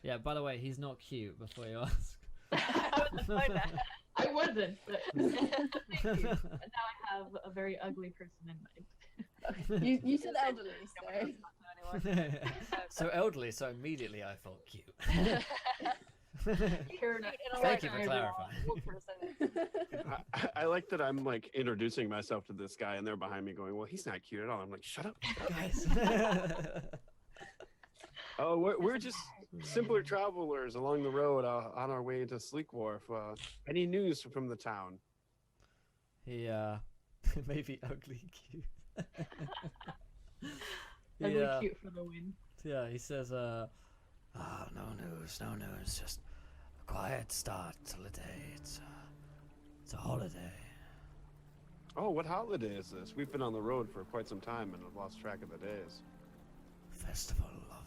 S1: Yeah, by the way, he's not cute, before you ask.
S4: I wouldn't find that.
S2: I wasn't, but thank you. And now I have a very ugly person in mind.
S3: You said elderly, so.
S1: So elderly, so immediately I felt cute.
S2: Karen,
S1: Thank you for
S2: I-
S1: clarifying.
S4: Old person.
S5: I like that I'm like introducing myself to this guy, and they're behind me going, "Well, he's not cute at all." I'm like, "Shut up."
S1: Guys.
S5: Oh, we're just simpler travelers along the road on our way to Sleekwarf. Any news from the town?
S1: He may be ugly cute.
S2: Ugly
S1: Yeah.
S2: cute for the win.
S1: Yeah, he says, no news, just a quiet start to the day. It's a holiday.
S5: Oh, what holiday is this? We've been on the road for quite some time and have lost track of the days.
S1: Festival of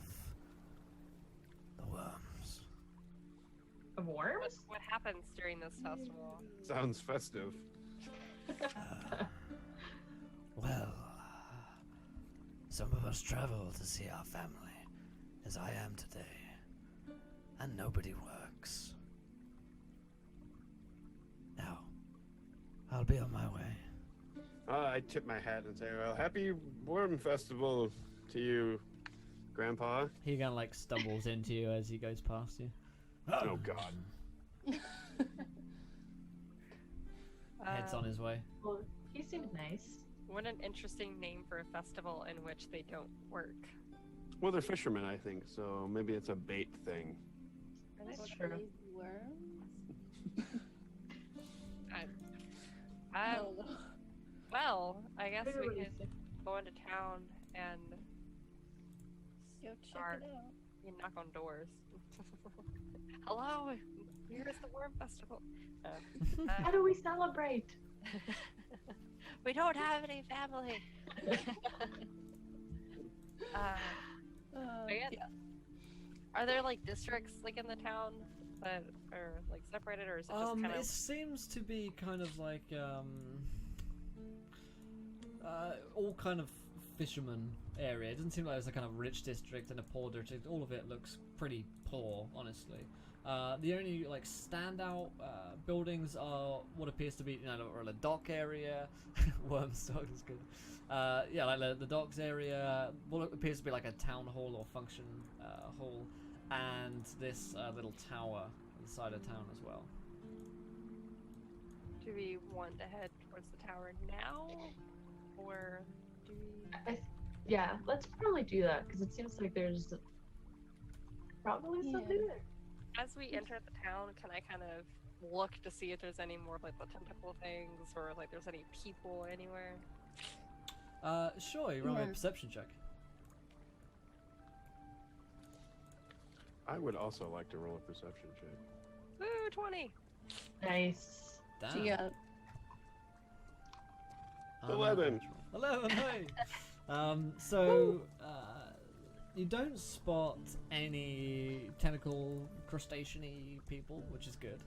S1: the worms.
S2: Of worms?
S4: What happens during this festival?
S5: Sounds festive.
S1: Well, some of us travel to see our family, as I am today, and nobody works. Now, I'll be on my way.
S5: I tip my hat and say, "Well, happy Worm Festival to you, Grandpa."
S1: He kind of like stumbles into you as he goes past you.
S5: Oh God.
S1: Heads on his way.
S2: Well, he seemed nice.
S4: What an interesting name for a festival in which they don't work.
S5: Well, they're fishermen, I think, so maybe it's a bait thing.
S4: Are they
S2: That's
S3: What,
S2: true.
S3: lazy worms?
S4: I,
S3: Oh, no.
S4: well, I guess we
S2: Everybody's
S4: could go into town and
S3: Go check
S4: start.
S3: it out.
S4: You knock on doors. Hello, here's the Worm Festival.
S2: How do we celebrate?
S4: We don't have any family. Yeah.
S3: Yeah.
S4: Are there like districts like in the town that are like separated, or is it just kind
S1: It
S4: of?
S1: seems to be kind of like all kind of fisherman area. It doesn't seem like there's a kind of rich district and a poor district. All of it looks pretty poor, honestly. The only like standout buildings are what appears to be, you know, a dock area. Worms dog is good. Yeah, like the docks area. What appears to be like a town hall or function hall, and this little tower on the side of town as well.
S4: Do we want to head towards the tower now, or do we?
S2: Yeah, let's probably do that because it seems like there's probably something there.
S4: As we enter the town, can I kind of look to see if there's any more like the tentacle things, or like there's any people anywhere?
S1: Sure, you roll
S3: Yeah.
S1: a perception check.
S5: I would also like to roll a perception check.
S4: Woo, 20!
S2: Nice.
S1: Damn.
S3: So yeah,
S5: 11.
S1: 11, hey! So, you don't spot any tentacle crustacean-y people, which is good.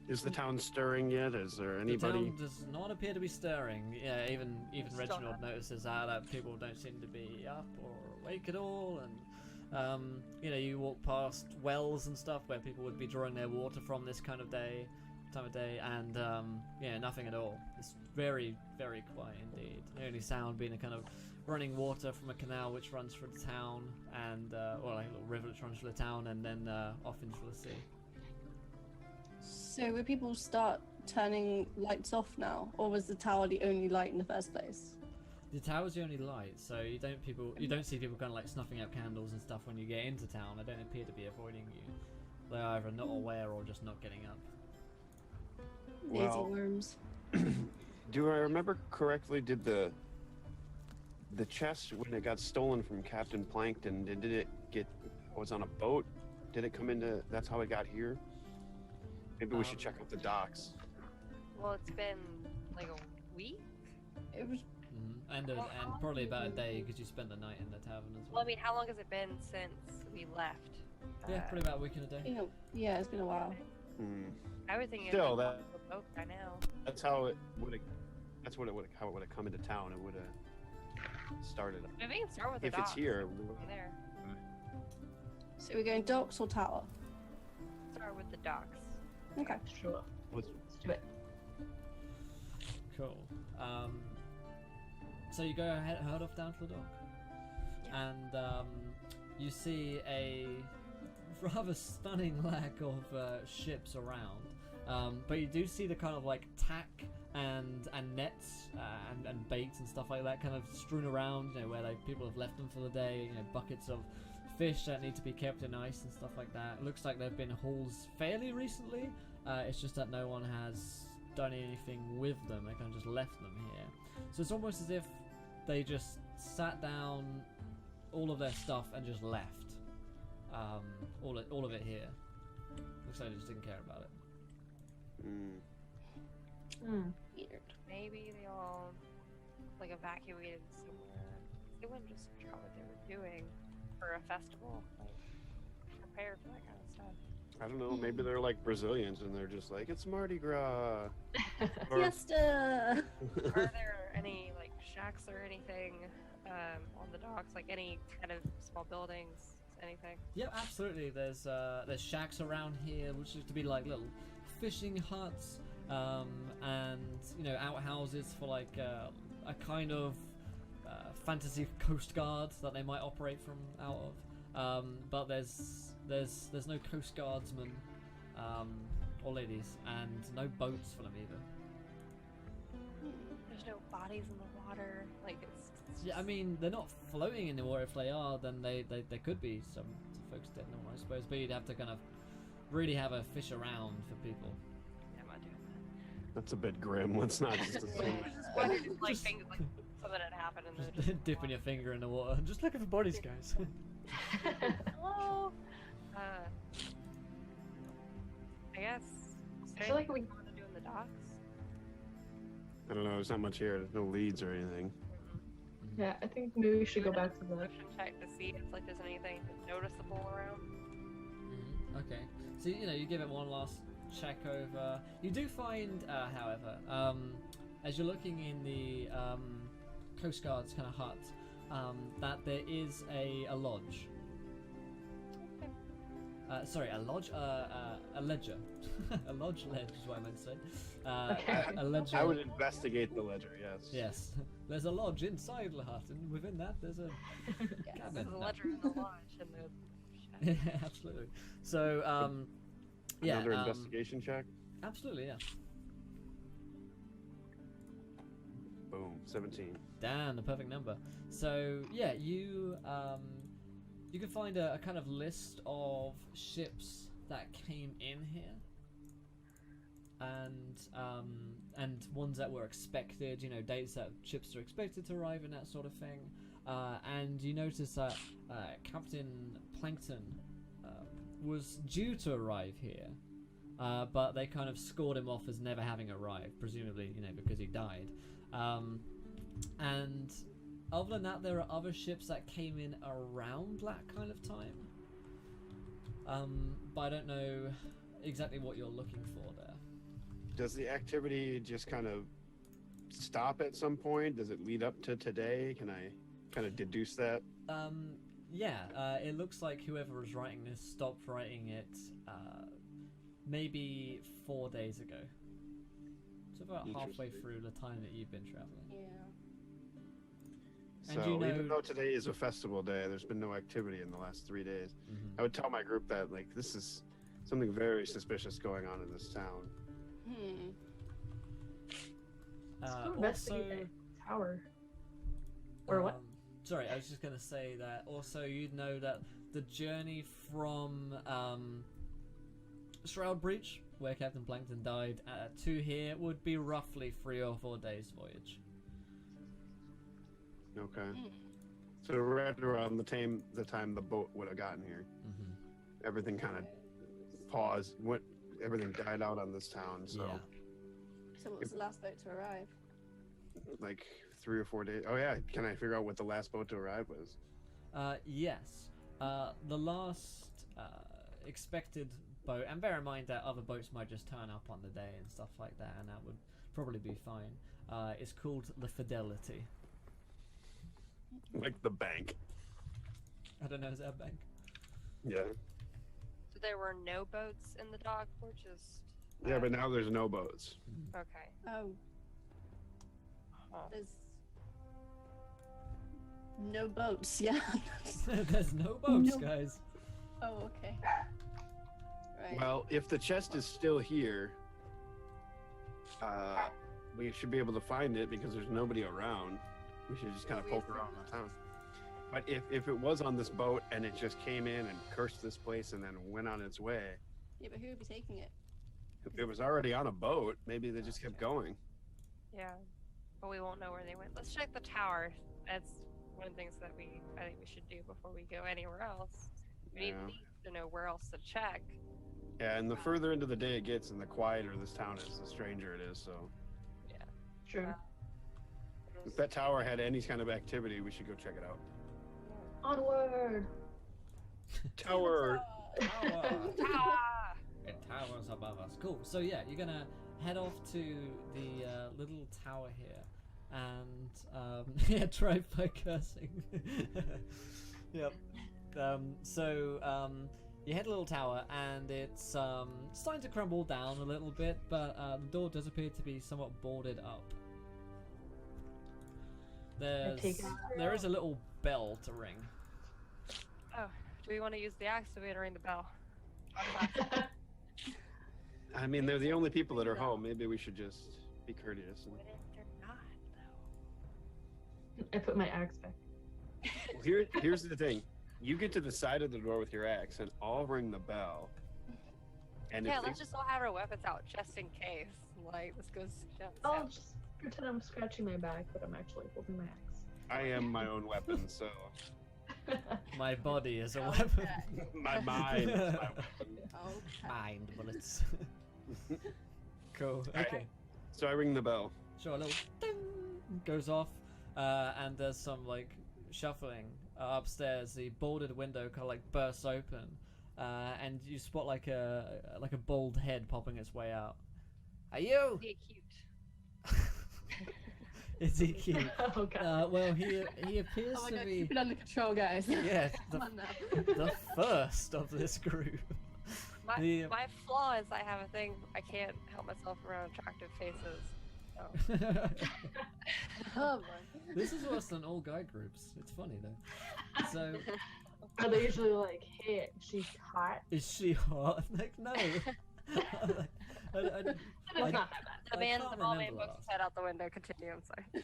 S5: Is the town stirring yet? Is there
S1: The
S5: anybody?
S1: town does not appear to be stirring. Yeah, even
S4: Still
S1: Reginald
S4: not.
S1: notices that people don't seem to be up or awake at all, and you know, you walk past wells and stuff where people would be drawing their water from this kind of time of day, and yeah, nothing at all. It's very, very quiet indeed. The only sound being a kind of running water from a canal which runs through the town, and or like a little river which runs through the town and then off into the sea.
S3: so will people start turning lights off now, or was the tower the only light in the first place?
S1: The tower's the only light, so you don't see people kind of like snuffing out candles and stuff when you get into town. They don't appear to be avoiding you. They're either not aware or just not getting up.
S3: Lazy
S5: Well-
S3: worms.
S5: Do I remember correctly? Did the chest, when it got stolen from Captain Plankton, did it get? Was on a boat? Did it come into? That's how it got here. Maybe we should check out the docks.
S4: Well, it's been like a week?
S3: It was
S1: And
S4: Well, how long
S1: probably
S4: did
S1: about a
S4: you-
S1: day because you spent the night in the tavern as
S4: Well,
S1: well.
S4: I mean, how long has it been since we left?
S1: Yeah, probably about a week and a day.
S3: you know, yeah, it's been a while.
S5: Hmm.
S4: I would think
S5: Still,
S4: it'd be
S5: that-
S4: a boat by now.
S5: That's how it would have. That's what it would. How it would have come into town. It would have started.
S4: Maybe we can start with the
S5: If
S4: docks.
S5: it's here,
S4: There.
S3: So we're going docks or tower?
S4: Start with the docks.
S3: Okay.
S2: Sure.
S5: let's
S2: Let's do it.
S1: Cool. So you go head off down to the dock, and you see a rather stunning lack of ships around, but you do see the kind of like tack and nets and baits and stuff like that kind of strewn around, you know, where like people have left them for the day. You know, buckets of fish that need to be kept in ice and stuff like that. It looks like there have been hauls fairly recently. It's just that no one has done anything with them. They kind of just left them here. So it's almost as if they just sat down all of their stuff and just left. All of it here. Looks like they just didn't care about it.
S2: Hmm.
S3: Weird.
S4: Maybe they all like evacuated somewhere. They wouldn't just drop what they were doing for a festival. Like, prepare for that kind of stuff.
S5: I don't know. Maybe they're like Brazilians and they're just like, it's Mardi Gras. Or-
S3: Fiesta!
S4: Are there any like shacks or anything on the docks? Like any kind of small buildings, anything?
S1: Yeah, absolutely. There's shacks around here, which used to be like little fishing huts, and you know, outhouses for like a kind of fantasy coast guard that they might operate from out of. But there's no coast guardsmen or ladies, and no boats for them either.
S4: There's no bodies in the water. Like it's
S1: Yeah, I mean, they're not floating in the water. If they are, then they could be some folks dead in the water, I suppose. But you'd have to kind of really have a fish around for people.
S4: Yeah, I'm not doing that.
S5: That's a bit grim. Let's not just assume.
S4: Just wondered if, like things like something had happened and they're
S1: Just dipping your finger in the water. Just looking for bodies, guys.
S4: Hello. I guess.
S2: I feel like we.
S4: want to do in the docks.
S5: I don't know. There's not much here. There's no leads or anything.
S2: Yeah, I think maybe we should go back to the.
S4: Perception check to see if like there's anything noticeable around.
S1: Okay. So you give it one last check over. You do find, however, as you're looking in the Coast Guard's kind of hut, that there is a lodge. Sorry, a lodge, a ledger. A lodge ledge is what I meant to say.
S2: Okay.
S1: A ledger.
S5: I would investigate the ledger. Yes.
S1: Yes. There's a lodge inside the hut, and within that there's a cabin.
S4: There's a
S1: No.
S4: ledger in the lodge and the
S1: Yeah, absolutely. So, yeah.
S5: Another investigation check.
S1: Absolutely, yeah.
S5: Boom. 17.
S1: Damn, the perfect number. So yeah, you can find a kind of list of ships that came in here, and ones that were expected. Dates that ships are expected to arrive and that sort of thing. And you notice that Captain Plankton was due to arrive here, but they kind of scored him off as never having arrived, presumably because he died. And other than that, there are other ships that came in around that kind of time. But I don't know exactly what you're looking for there.
S5: Does the activity just kind of stop at some point? Does it lead up to today? Can I kind of deduce that?
S1: Yeah, it looks like whoever was writing this stopped writing it maybe 4 days ago. So about halfway
S5: Interesting.
S1: through the time that you've been traveling.
S3: Yeah.
S1: And
S5: So
S1: you know-
S5: even though today is a festival day, there's been no activity in the last 3 days. I would tell my group that this is something very suspicious going on in this town.
S2: Let's go
S1: Also,
S2: investigate the tower. Or what?
S1: Sorry, I was just gonna say that. Also, you'd know that the journey from Shroud Breach, where Captain Plankton died, to here would be roughly 3 or 4 days voyage.
S5: Okay. So right around the time the boat would have gotten here, everything kind of paused. Everything died out on this town. So
S1: Yeah.
S3: So what was the last boat to arrive?
S5: like 3 or 4 days. Oh yeah. Can I figure out what the last boat to arrive was?
S1: Yes. The last expected boat, and bear in mind that other boats might just turn up on the day and stuff like that, and that would probably be fine. It's called the Fidelity.
S5: Like the bank.
S1: I don't know, is that a bank?
S5: Yeah.
S4: So there were no boats in the dock, or just
S5: Yeah, but now there's no boats.
S4: okay.
S3: Oh,
S4: Huh.
S3: there's no boats. Yeah.
S1: There's no boats,
S3: No.
S1: guys.
S3: Oh, okay. Right.
S5: Well, if the chest is still here, we should be able to find it because there's nobody around. We should just kind of poke around the town. But if it was on this boat and it just came in and cursed this place and then went on its way,
S3: Yeah, but who would be taking it?
S5: if it was already on a boat, maybe they just kept going.
S4: Yeah, but we won't know where they went. Let's check the tower. That's one of the things that I think we should do before we go anywhere else. We need
S5: Yeah.
S4: to know where else to check.
S5: Yeah, and the further into the day it gets and the quieter this town is, the stranger it is. So
S2: True.
S5: if that tower had any kind of activity, we should go check it out.
S2: Onward!
S5: Tower!
S1: Tower.
S4: Ah!
S1: It towers above us. Cool. So yeah, you're gonna head off to the little tower here, and yeah, drive by cursing. Yep. You hit a little tower, and it's starting to crumble down a little bit, but the door does appear to be somewhat boarded up. There is a little bell to ring.
S4: Oh, do we want to use the axe or to ring the bell?
S5: I mean, they're the only people that are home. Maybe we should just be courteous.
S4: What if they're not?
S2: I put my axe back.
S5: Well, here's the thing. You get to the side of the door with your axe, and I'll ring the bell. And
S4: Yeah,
S5: if
S4: let's just all have our weapons out just in case. Like, this goes down
S2: I'll
S4: south.
S2: just pretend I'm scratching my back, but I'm actually holding my axe.
S5: I am my own weapon, so
S1: My body is a weapon.
S5: my mind is my weapon.
S3: Okay.
S1: Mind bullets. Cool.
S5: Alright.
S1: Okay.
S5: So I ring the bell.
S1: Sure. A little ding goes off, and there's some like shuffling upstairs. The boarded window kind of like bursts open, and you spot like a bald head popping its way out. Are you?
S4: Be cute.
S1: Is he cute?
S2: Oh god.
S1: Well, he appears
S3: Oh my
S1: to
S3: god,
S1: be.
S3: keep it under control, guys.
S1: Yeah,
S3: Come on now.
S1: the first of this group. The-
S4: My flaw is I have a thing. I can't help myself around attractive faces. So.
S3: Oh my.
S1: This is worse than all guy groups. It's funny though. So,
S2: Are they usually like, hey, she's hot?
S1: is she hot? Like, no.
S2: It's not that bad.
S4: The
S1: I
S4: man
S1: can't
S4: the ball man
S1: remember
S4: pokes
S1: last.
S4: his head out the window. Continue. I'm sorry.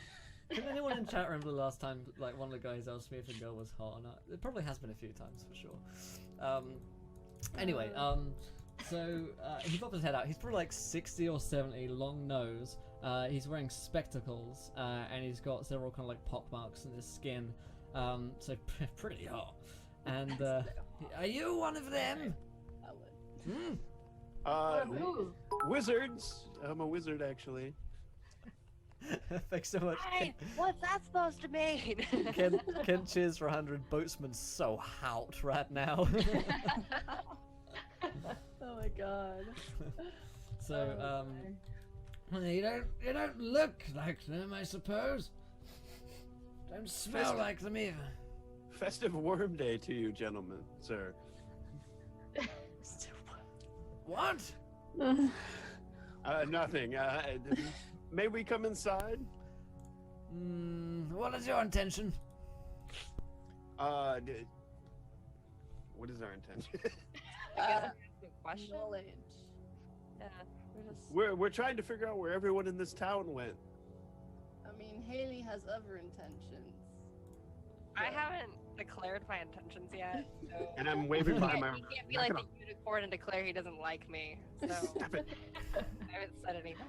S1: Can anyone in chat remember the last time, like, one of the guys asked me if a girl was hot or not? It probably has been a few times for sure. Anyway, so he popped his head out. He's probably like 60 or 70, long nose. He's wearing spectacles, and he's got several kind of like pock marks in his skin. So pretty hot. And are you one of them?
S3: I would.
S2: Ooh.
S5: Wizards. I'm a wizard, actually.
S1: Thanks so much.
S4: Hey, what's that supposed to mean?
S1: Ken cheers for 100. Boatsman's so hot right now.
S3: Oh my god.
S1: So,
S3: Oh
S1: well, you don't look like them, I suppose. Don't smell like them either.
S5: Festive Worm Day to you, gentlemen, sir.
S1: What?
S5: Nothing. May we come inside?
S1: What is your intention?
S5: What is our intention?
S4: Good question.
S3: Knowledge.
S4: Yeah, we're just.
S5: we're trying to figure out where everyone in this town went.
S3: I mean, Haley has other intentions.
S4: I haven't declared my intentions yet. So.
S5: And I'm waving by my.
S4: He can't be like the unicorn and declare he doesn't like me. So
S5: Stop it.
S4: I haven't said anything.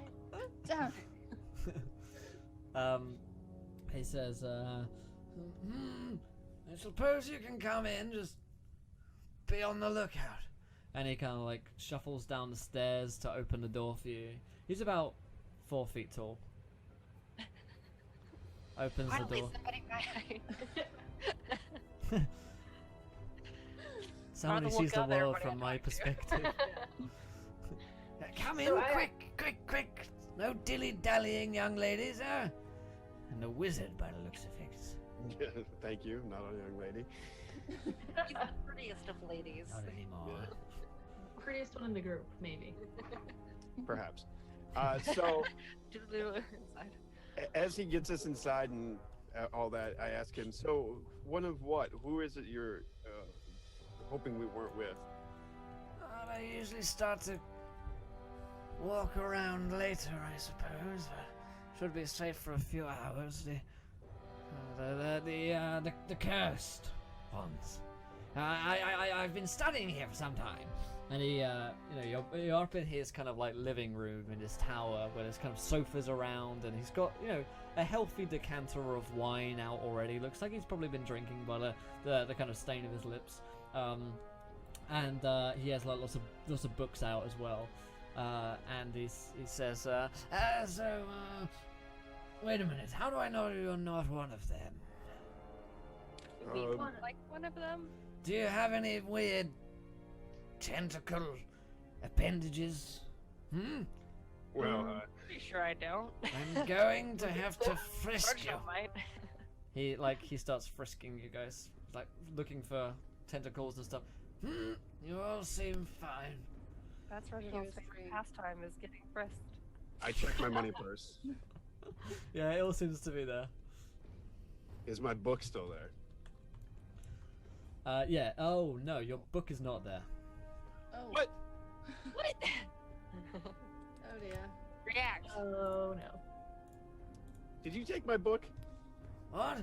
S3: Damn.
S1: He says, I suppose you can come in, just be on the lookout. And he kind of like shuffles down the stairs to open the door for you. He's about 4 feet tall. Opens the
S4: Finally,
S1: door.
S4: somebody behind.
S1: Somebody
S4: Rather
S1: sees the
S4: look up,
S1: world
S4: everybody
S1: from my
S4: I talk to.
S1: perspective. Come in,
S2: So I-
S1: quick! No dilly-dallying, young ladies, huh? And a wizard by the looks of things.
S5: Thank you. Not a young lady.
S4: He's the prettiest of ladies.
S1: Not anymore.
S2: Prettiest one in the group, maybe.
S5: Perhaps. So
S4: Inside.
S5: as he gets us inside and all that, I ask him. So one of what? Who is it you're hoping we weren't with?
S1: I usually start to walk around later, I suppose. But should be safe for a few hours. The cursed ones. I've been studying here for some time. And he, you're up in his kind of like living room in his tower where there's kind of sofas around, and he's got, a healthy decanter of wine out already. Looks like he's probably been drinking by the kind of stain of his lips. And he has like lots of books out as well. And he says, wait a minute, how do I know you're not one of them?
S4: Like one of them?
S1: Do you have any weird tentacle appendages?
S5: Well,
S4: Pretty sure I don't.
S1: I'm going to have to frisk you.
S4: Virgil might.
S1: He starts frisking you guys, like looking for tentacles and stuff. You all seem fine.
S4: That's Reginald's
S3: was
S4: favorite
S3: free.
S4: pastime is getting frisked.
S5: I check my money purse.
S1: Yeah, it all seems to be there.
S5: Is my book still there?
S1: Yeah. Oh no, your book is not there.
S3: Oh.
S5: What?
S4: What?
S3: Oh dear.
S4: React.
S2: Oh no.
S5: Did you take my book?
S1: What?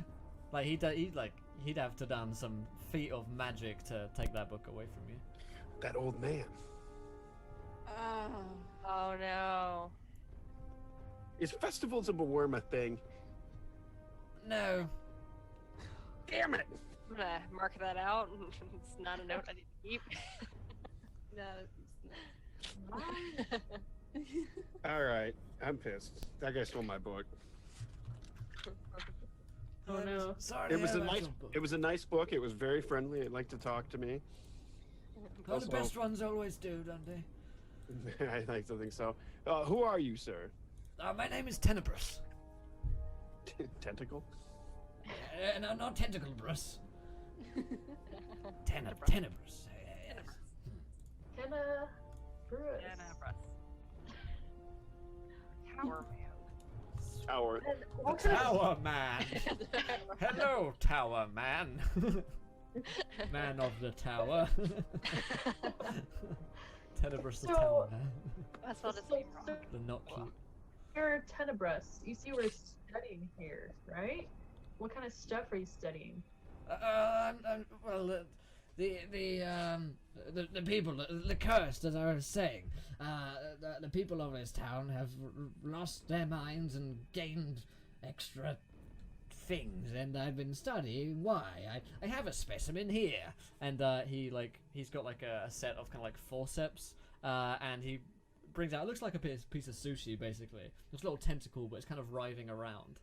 S1: Like he'd have to done some feat of magic to take that book away from you.
S5: That old man.
S4: Oh no.
S5: Is Festivals of Mawerm a thing?
S1: No.
S5: Damn it!
S4: I'm gonna mark that out. It's not a note I need to keep.
S3: No.
S5: All right, I'm pissed. That guy stole my book.
S2: Oh no.
S1: Sorry.
S5: It was a nice. It was a nice book. It was very friendly. It liked to talk to me.
S1: Oh, the best ones always do, don't they?
S5: I like to think so. Who are you, sir?
S1: My name is Tenebrous.
S5: Tentacle?
S1: No, not Tentacle Brus. Tenebrous. Yes.
S2: Henna Brewis.
S4: Tower
S5: Tower.
S1: Tower Man. Hello, Tower Man. Man of the Tower. Tenebrous the
S2: So-
S1: Tower Man.
S4: I spelled his
S2: So-
S4: name wrong.
S1: The not cute.
S2: You're Tenebrous. You see, we're studying here, right? What kind of stuff are you studying?
S1: Well, the people, the curse, as I was saying, the people of this town have lost their minds and gained extra things, and I've been studying why. I have a specimen here, and he's got like a set of kind of like forceps, and he brings out. It looks like a piece of sushi, basically. It's a little tentacle, but it's kind of writhing around.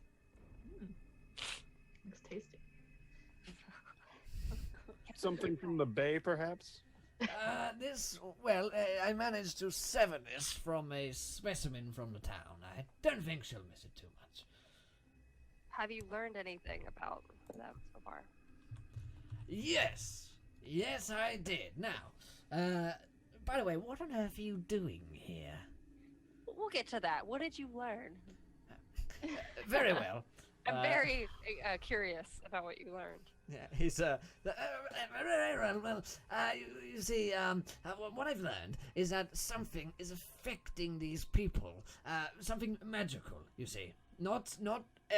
S2: Looks tasty.
S5: Something from the bay, perhaps?
S1: I managed to sever this from a specimen from the town. I don't think she'll miss it too much.
S4: Have you learned anything about them so far?
S1: Yes, I did. Now, by the way, what on earth are you doing here?
S4: We'll get to that. What did you learn?
S1: Very well.
S4: I'm very curious about what you learned.
S1: Yeah, he's you see, what I've learned is that something is affecting these people. Something magical, you see, not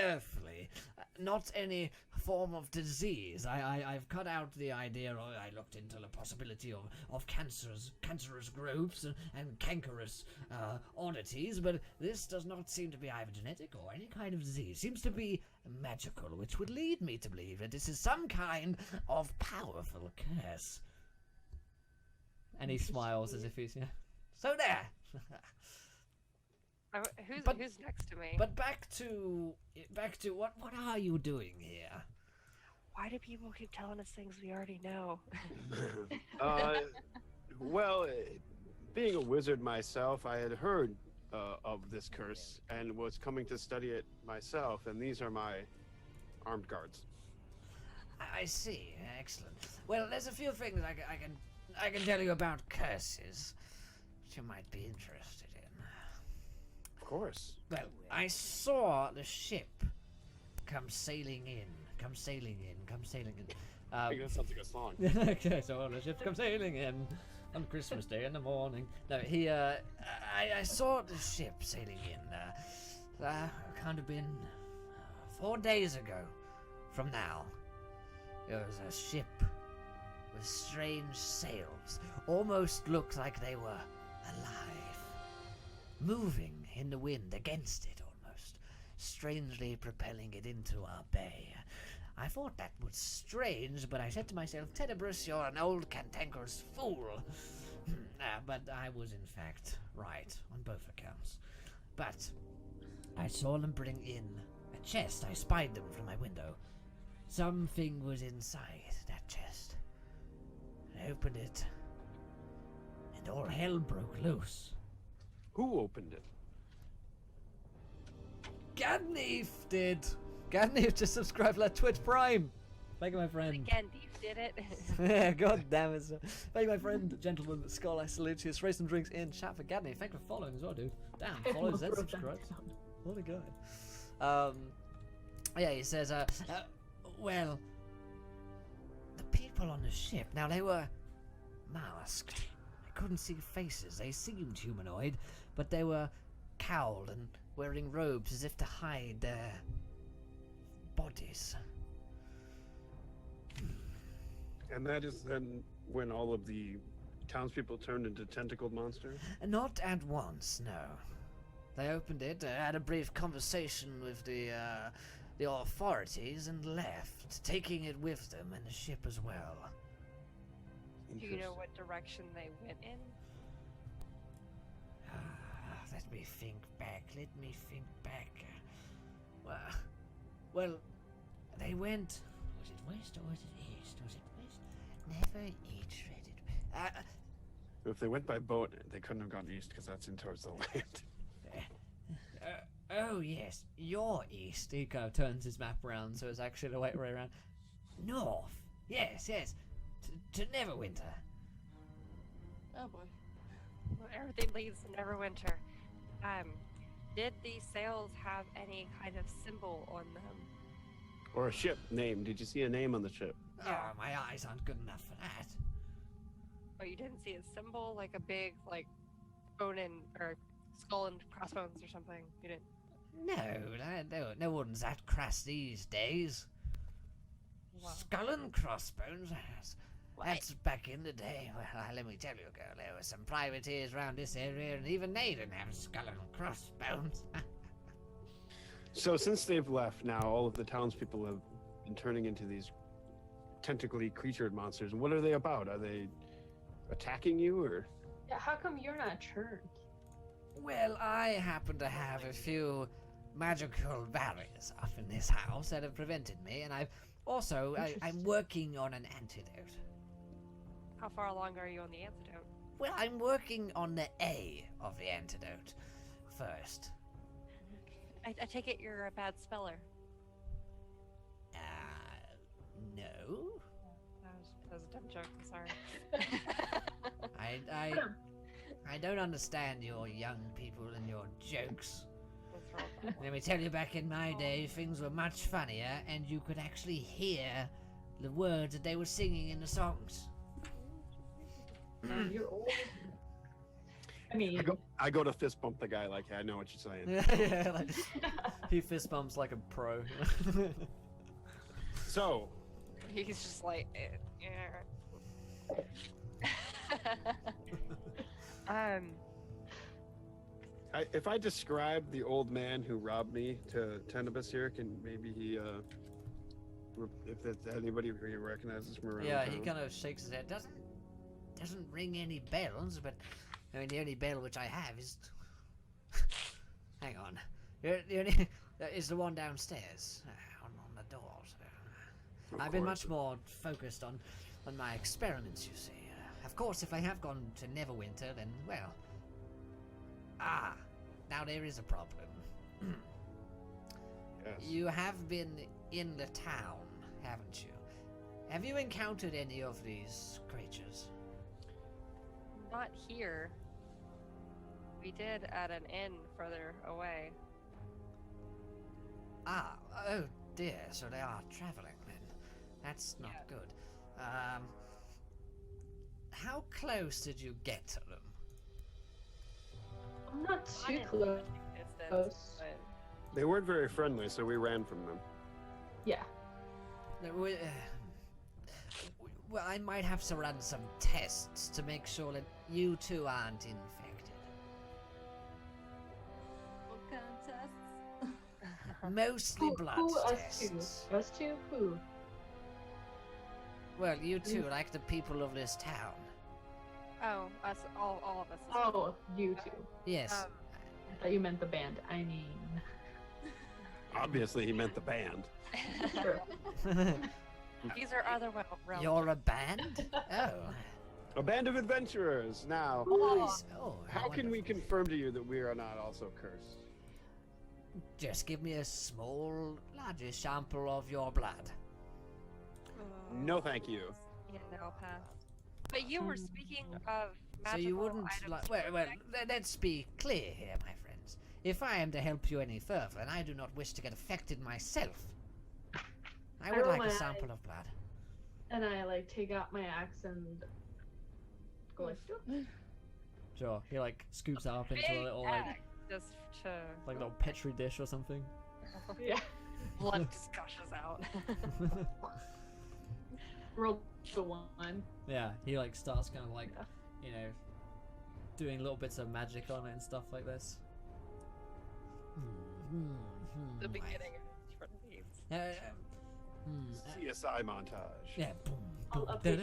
S1: earthly, not any form of disease. I've cut out the idea, or I looked into the possibility of cancerous growths and cankerous oddities, but this does not seem to be either genetic or any kind of disease. It seems to be magical, which would lead me to believe that this is some kind of powerful curse. And he smiles as if he's, so there.
S4: Who's next to me?
S1: But back to what are you doing here?
S4: Why do people keep telling us things we already know?
S5: Well, being a wizard myself, I had heard of this curse and was coming to study it myself, and these are my armed guards.
S1: I see. Excellent. Well, there's a few things I can tell you about curses, which you might be interested in.
S5: Of course.
S1: Well, I saw the ship come sailing in. Come sailing in.
S5: I think that sounds like a song.
S1: Okay, so the ship come sailing in on Christmas Day in the morning. No, I saw the ship sailing in. Kind of been 4 days ago from now. It was a ship with strange sails. Almost looked like they were alive. Moving in the wind against it almost. Strangely propelling it into our bay. I thought that was strange, but I said to myself, Tenebrous, you're an old cantankerous fool. But I was in fact right on both accounts. But I saw them bring in a chest. I spied them from my window. Something was inside that chest. I opened it, and all hell broke loose.
S5: Who opened it?
S1: Gadneef did. Gadneef just subscribed to that Twitch Prime. Thank you, my friend.
S4: Again, Deef did it.
S1: Yeah, god damn it. Thank you, my friend, gentleman, Skull. I salute you. Raise some drinks in chat for Gadneef. Thank you for following as well, dude. Damn, follows and subscribes. What a guy. Yeah, he says, well, the people on the ship, now they were masked. I couldn't see faces. They seemed humanoid, but they were cowled and wearing robes as if to hide their bodies.
S5: And that is then when all of the townspeople turned into tentacled monsters?
S1: Not at once, no. They opened it, had a brief conversation with the authorities, and left, taking it with them and the ship as well.
S4: Do you know what direction they went in?
S1: Let me think back. Well, they went. Was it west or was it east? Was it west? Never each read it.
S5: If they went by boat, they couldn't have gone east because that's in towards the land.
S1: Oh yes, you're east. He kind of turns his map around so it's actually the right way around. North. Yes. To Neverwinter.
S3: Oh boy.
S4: Well, everything leads to Neverwinter. Did these sails have any kind of symbol on them?
S5: Or a ship name. Did you see a name on the ship?
S4: Yeah.
S1: Oh, my eyes aren't good enough for that.
S4: Oh, you didn't see a symbol, like a big, like, bone and or skull and crossbones or something? You didn't?
S1: No one's that crass these days.
S4: Wow.
S1: Skull and crossbones. That's back in the day. Well, let me tell you, girl, there were some privateers around this area, and even they didn't have skull and crossbones.
S5: So since they've left now, all of the townspeople have been turning into these tentacly creatured monsters. What are they about? Are they attacking you, or?
S2: Yeah, how come you're not turned?
S1: Well, I happen to have a few magical barriers up in this house that have prevented me, and I'm working on an antidote.
S4: How far along are you on the antidote?
S1: Well, I'm working on the A of the antidote first.
S4: I take it you're a bad speller.
S1: No.
S4: That was a dumb joke. I'm sorry.
S1: I don't understand your young people and your jokes.
S4: That's wrong.
S1: Let me tell you, back in my day, things were much funnier, and you could actually hear the words that they were singing in the songs.
S2: You're old. I mean,
S5: I go to fist bump the guy like, hey, I know what you're saying.
S1: Yeah, like, he fist bumps like a pro.
S5: So,
S4: He's just like,
S5: if I describe the old man who robbed me to Tenebus here, can maybe he, if that's anybody who recognizes from around
S1: Yeah,
S5: town?
S1: he kind of shakes his head. Doesn't ring any bells, but I mean the only bell which I have is. Hang on, the only is the one downstairs on the doors. I've been much more focused on my experiments, you see. Of course, if I have gone to Neverwinter, then well. Now there is a problem.
S5: Yes.
S1: You have been in the town, haven't you? Have you encountered any of these creatures?
S4: not here. We did at an inn further away.
S1: Oh dear, so they are traveling then. That's not good. How close did you get to them?
S2: I'm not too
S4: in
S2: close.
S4: distance, but
S5: They weren't very friendly, so we ran from them.
S2: Yeah.
S1: No, well, I might have to run some tests to make sure that you two aren't infected.
S3: What kind of tests?
S1: Mostly blood
S2: Who us
S1: tests.
S2: two? Us two? Who?
S1: Well, you two, like the people of this town.
S4: oh, us all of us.
S2: Oh, you two.
S1: Yes.
S2: I thought you meant the band. I mean,
S5: Obviously, he meant the band.
S2: sure.
S4: These are other realms.
S1: You're a band? Oh.
S5: A band of adventurers. Now,
S1: Nice. Oh,
S5: how can we
S1: wonderful.
S5: confirm to you that we are not also cursed?
S1: Just give me a small, larger sample of your blood.
S5: No, thank you.
S4: Yeah, no, I'll pass. But you were speaking of magical
S1: So you wouldn't
S4: items.
S1: like... Well, let's be clear here, my friends. If I am to help you any further, and I do not wish to get affected myself, I would
S2: roll
S1: like
S2: my
S1: a
S2: eyes.
S1: sample of blood.
S2: And I like take out my axe and go like, "Doop."
S1: Sure. He like scoops up into
S4: Big
S1: a little
S4: axe, just to
S1: like a little petri dish or something.
S2: Yeah.
S4: Blood just gushes out.
S2: Roll the 1.
S1: Yeah, he like starts kind of like, you know, doing little bits of magic on it and stuff like this.
S4: The beginning of needs.
S5: CSI montage.
S1: Yeah.
S2: I'll update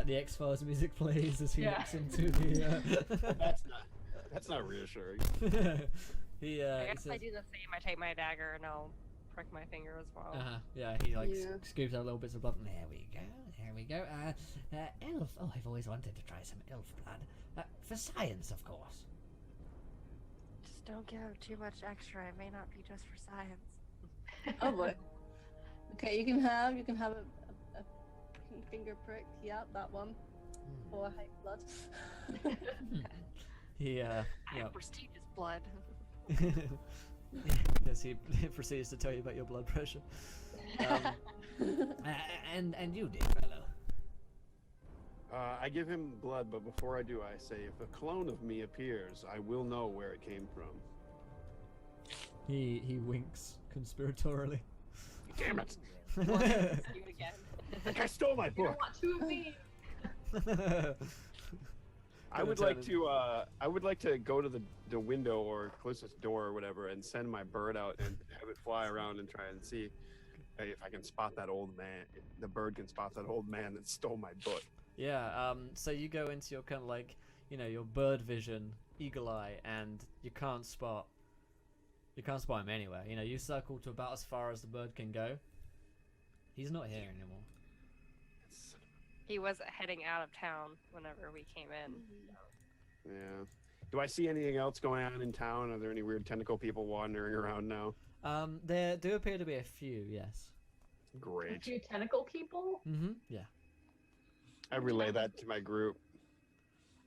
S1: The X-Files music plays as he
S2: Yeah.
S1: looks into the.
S5: That's not reassuring.
S1: He
S4: I
S1: he
S4: guess I
S1: says,
S4: do the same. I take my dagger and I'll prick my finger as well.
S1: yeah, he like
S3: Yeah.
S1: scoops out little bits of blood. There we go. There we go. Elf. Oh, I've always wanted to try some elf blood. For science, of course.
S4: Just don't give too much extra. It may not be just for science.
S3: Oh boy. Okay, you can have a finger prick. Yeah, that one. Or hate blood.
S1: He
S4: I
S1: yeah.
S4: have prestigious blood.
S1: Yes, he proceeds to tell you about your blood pressure. And you, dear fellow.
S5: I give him blood, but before I do, I say, if a clone of me appears, I will know where it came from.
S1: He winks conspiratorially.
S5: Damn it!
S4: See you again.
S5: Like I stole my
S2: You don't
S5: book.
S2: want 2 of me.
S5: I would like to go to the window or closest door or whatever and send my bird out and have it fly around and try and see if I can spot that old man. The bird can spot that old man that stole my book.
S1: Yeah, so you go into your kind of like, you know, your bird vision, eagle eye, and you can't spot him anywhere. You know, you circle to about as far as the bird can go. He's not here anymore.
S4: He was heading out of town whenever we came in.
S5: Yeah. Do I see anything else going on in town? Are there any weird tentacle people wandering around now?
S1: There do appear to be a few, yes.
S2: A
S5: Great.
S2: few tentacle people.
S1: Yeah.
S5: I relay that to my group.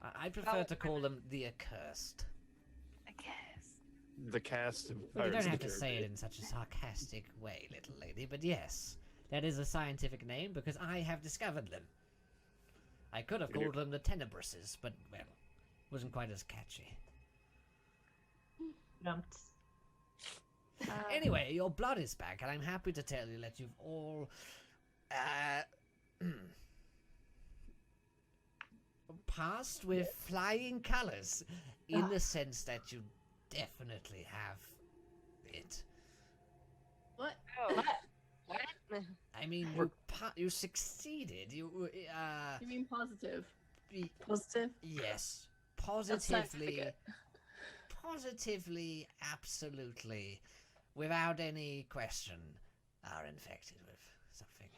S1: I prefer to call them the accursed.
S4: I guess.
S5: The cast of
S1: Well, you
S5: Pirates
S1: don't
S5: of
S1: have
S5: the
S1: to say it
S5: Caribbean.
S1: in such a sarcastic way, little lady, but yes, that is a scientific name because I have discovered them. I could have called them the Tenebruses, but, well, wasn't quite as catchy.
S2: Dumped.
S1: Anyway, your blood is back, and I'm happy to tell you that you've all, passed with flying colors, in the sense that you definitely have it.
S3: What?
S4: Oh, what?
S1: I mean, you succeeded. You
S3: You mean positive?
S1: y-
S3: Positive?
S1: yes,
S3: That's
S1: positively,
S3: scientific.
S1: positively, absolutely, without any question, are infected with something.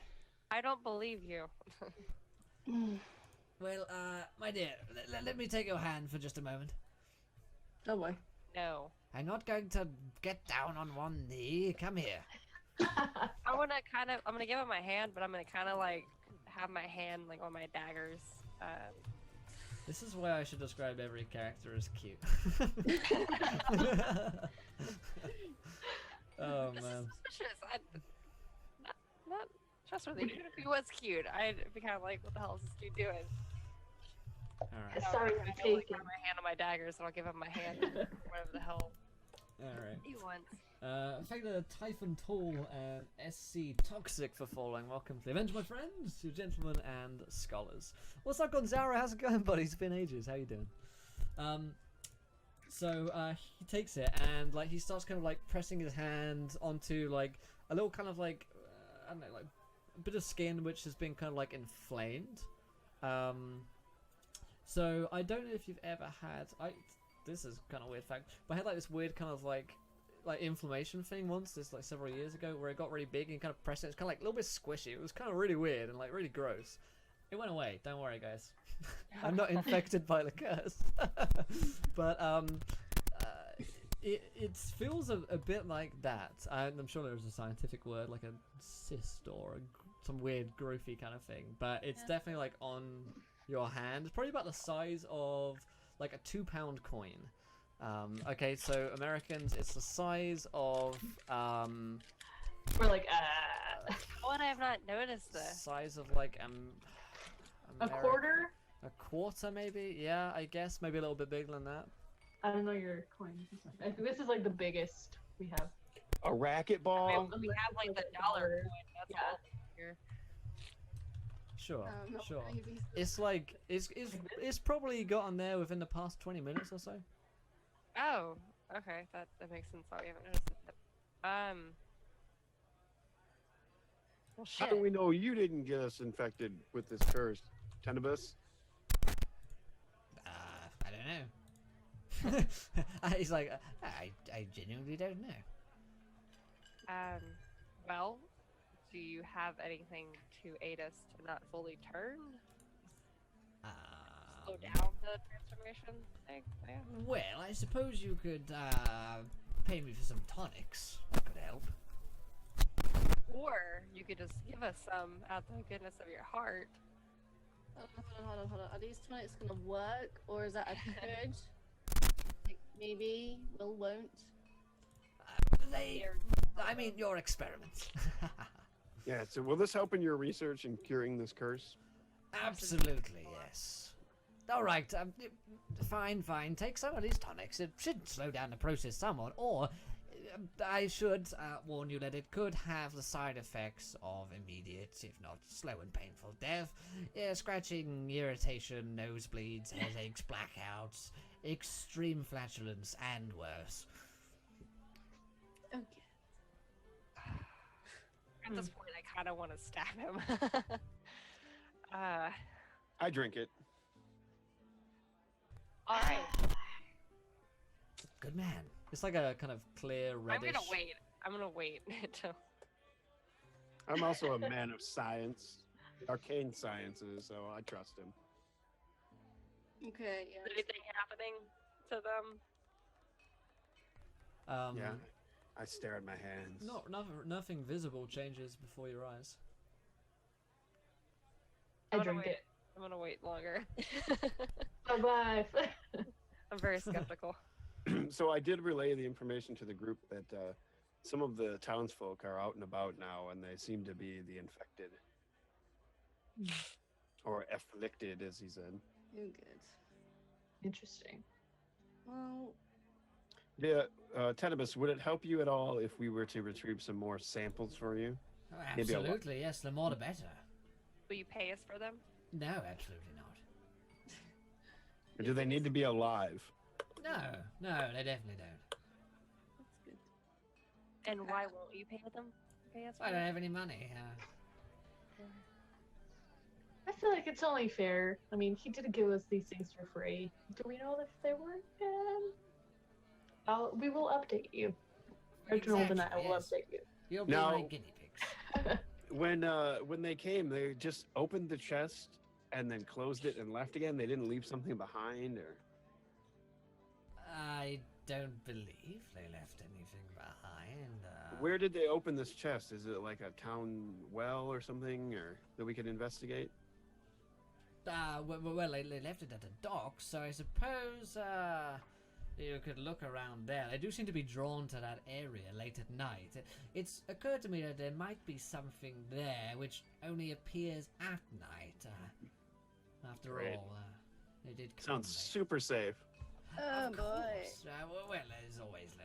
S4: I don't believe you.
S1: Well, my dear, let me take your hand for just a moment.
S3: Oh boy.
S4: No.
S1: I'm not going to get down on one knee. Come here.
S4: I'm gonna give him my hand, but I'm gonna kind of like have my hand like on my daggers.
S1: This is why I should describe every character as cute. Oh
S4: This
S1: man.
S4: is suspicious. Not trustworthy. Even if he was cute, I'd be kind of like, what the hell is this dude doing?
S1: All right.
S2: Sorry,
S4: I
S2: I'm
S4: go, like,
S2: taken.
S4: have my hand on my daggers, and I'll give him my hand, whatever the hell
S1: All right.
S4: he wants.
S1: In fact, Typhon Tall and SC Toxic for following. Welcome to the event, my friends, you gentlemen and scholars. What's up, Gonzaro? How's it going, buddy? It's been ages. How you doing? So he takes it and like he starts kind of like pressing his hand onto like a little kind of like I don't know, like a bit of skin which has been kind of like inflamed. So I don't know if you've ever had this is kind of a weird fact, but I had like this weird kind of like inflammation thing once, this like several years ago, where it got really big and you kind of pressed it. It's kind of like a little bit squishy. It was kind of really weird and like really gross. It went away. Don't worry, guys. I'm not infected by the curse. But it feels a bit like that. I'm sure there's a scientific word like a cyst or some weird growthy kind of thing. But it's definitely like on your hand. It's probably about the size of like a 2-pound coin. Okay, so Americans, it's the size of
S2: We're like,
S4: How would I have not noticed this?
S1: size of like
S2: a quarter?
S1: a quarter maybe. Yeah, I guess maybe a little bit bigger than that.
S2: I don't know your coin. I think this is like the biggest we have.
S5: A racquetball?
S4: We have like the dollar coin. That's
S2: Yeah.
S4: all here.
S1: Sure,
S3: Not
S1: sure.
S3: playing a piece of-
S1: It's like it's probably gotten there within the past 20 minutes or so.
S4: Oh, okay. That makes sense. Why we haven't noticed it. Well,
S5: How
S4: shit.
S5: do we know you didn't get us infected with this curse? Tenebus?
S1: I don't know. He's like, I genuinely don't know.
S4: Well, do you have anything to aid us to not fully turn? Slow down the transformation thing? Yeah.
S1: Well, I suppose you could pay me for some tonics. That could help.
S4: Or you could just give us some out the goodness of your heart.
S3: Hold on. Are these tonics gonna work, or is that a could? Like, maybe, will, won't?
S1: I mean, your experiments.
S5: Yeah, so will this help in your research in curing this curse?
S1: Absolutely, yes. All right, fine. Take some of these tonics. It should slow down the process somewhat, or I should warn you that it could have the side effects of immediate, if not slow and painful death. Scratching, irritation, nosebleeds, headaches, blackouts, extreme flatulence, and worse.
S3: Okay.
S4: At this point, I kind of want to stab him.
S5: I drink it.
S4: All right.
S1: Good man. It's like a kind of clear reddish.
S4: I'm gonna wait until.
S5: I'm also a man of science, arcane sciences, so I trust him.
S3: Okay, yeah.
S4: Is anything happening to them?
S5: Yeah, I stare at my hands.
S1: Nothing visible changes before your eyes.
S2: I
S4: I'm gonna
S2: drink
S4: wait.
S2: it.
S4: I'm gonna wait longer.
S2: Bye-bye.
S4: I'm very skeptical.
S5: So I did relay the information to the group that some of the townsfolk are out and about now, and they seem to be the infected. Or afflicted, as he said.
S3: You're good.
S2: Interesting.
S3: Well,
S5: Yeah, Tenebus, would it help you at all if we were to retrieve some more samples for you?
S1: Oh,
S5: Maybe a lot.
S1: absolutely, yes. The more the better.
S4: Will you pay us for them?
S1: No, absolutely not.
S5: Or do they need to be alive?
S1: No, they definitely don't.
S3: that's good.
S4: And why won't you pay them? Pay us for
S1: I don't
S4: them?
S1: have any money.
S2: I feel like it's only fair. I mean, he did give us these things for free. Do we know if they weren't good? We will update you. Reginald and I will
S1: Exactly,
S2: update you.
S1: You'll be
S5: Now-
S1: my guinea pigs.
S5: When they came, they just opened the chest and then closed it and left again. They didn't leave something behind, or
S1: I don't believe they left anything behind.
S5: where did they open this chest? Is it like a town well or something, or that we could investigate?
S1: Well, they left it at the dock, so I suppose you could look around there. They do seem to be drawn to that area late at night. It's occurred to me that there might be something there which only appears at night. After
S5: Great.
S1: all, they did come
S5: Sounds
S1: late.
S5: super safe.
S3: Oh
S1: Of
S3: boy.
S1: course. Well, there's always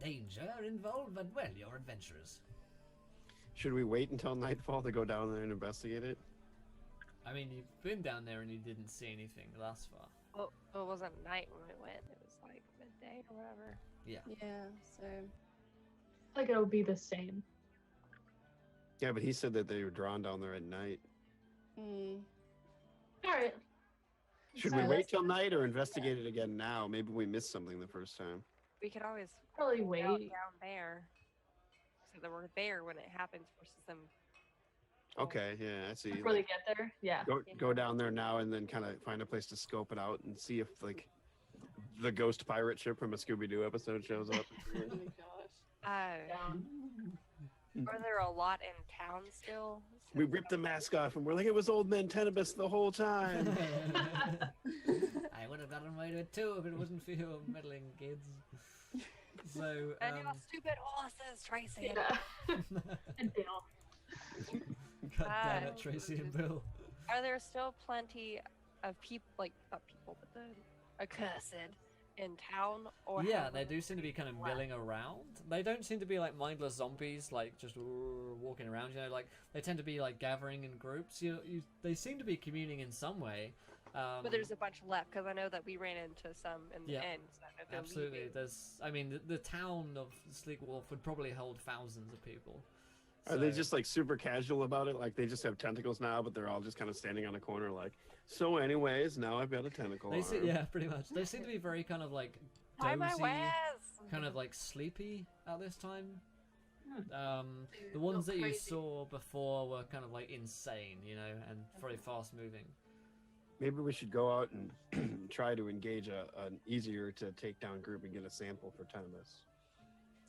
S1: danger involved, but well, you're adventurers.
S5: Should we wait until nightfall to go down there and investigate it?
S1: I mean, you've been down there and you didn't see anything thus far.
S4: Well, it wasn't night when we went. It was like midday or whatever.
S1: Yeah.
S3: Yeah, so.
S2: Like it'll be the same.
S5: Yeah, but he said that they were drawn down there at night.
S2: All right.
S5: Should
S2: So
S5: we wait
S2: let's-
S5: till night or investigate it again now? Maybe we missed something the first time.
S4: We could always
S2: Probably
S4: go
S2: wait.
S4: down there, so that we're there when it happens versus them.
S5: Okay, yeah, I see.
S2: Before they get there? Yeah.
S5: Go down there now and then kind of find a place to scope it out and see if like the ghost pirate ship from a Scooby-Doo episode shows up.
S3: Oh my gosh.
S2: Down.
S4: Are there a lot in town still?
S5: We ripped the mask off and we're like, it was old man Tenebus the whole time.
S1: I would have gotten away with it too if it wasn't for your meddling kids. So,
S4: And your stupid horses, Tracy.
S2: Yeah. And Dale.
S1: God damn it, Tracy and Bill.
S4: Are there still plenty of people, like not people, but the accursed in town, or
S1: Yeah,
S4: have
S1: they
S4: them
S1: do seem to be kind of
S4: left?
S1: milling around. They don't seem to be like mindless zombies, like just walking around. You know, like they tend to be like gathering in groups. They seem to be communing in some way.
S4: But there's a bunch left because I know that we ran into some in the
S1: Yeah,
S4: end. So I don't know if they're
S1: absolutely.
S4: leaving.
S1: I mean, the town of Sleekwarf would probably hold thousands of people.
S5: Are they
S1: So-
S5: just like super casual about it? Like they just have tentacles now, but they're all just kind of standing on a corner, like. So, anyways, now I've got a tentacle.
S1: They
S5: arm."
S1: yeah, pretty much. They seem to be very kind of like
S4: Buy my
S1: dozy,
S4: wares!
S1: kind of like sleepy at this time.
S2: Hmm.
S1: The ones
S3: Not
S1: that you
S3: crazy.
S1: saw before were kind of like insane, you know, and very fast moving.
S5: Maybe we should go out and try to engage an easier to take down group and get a sample for Tenemus,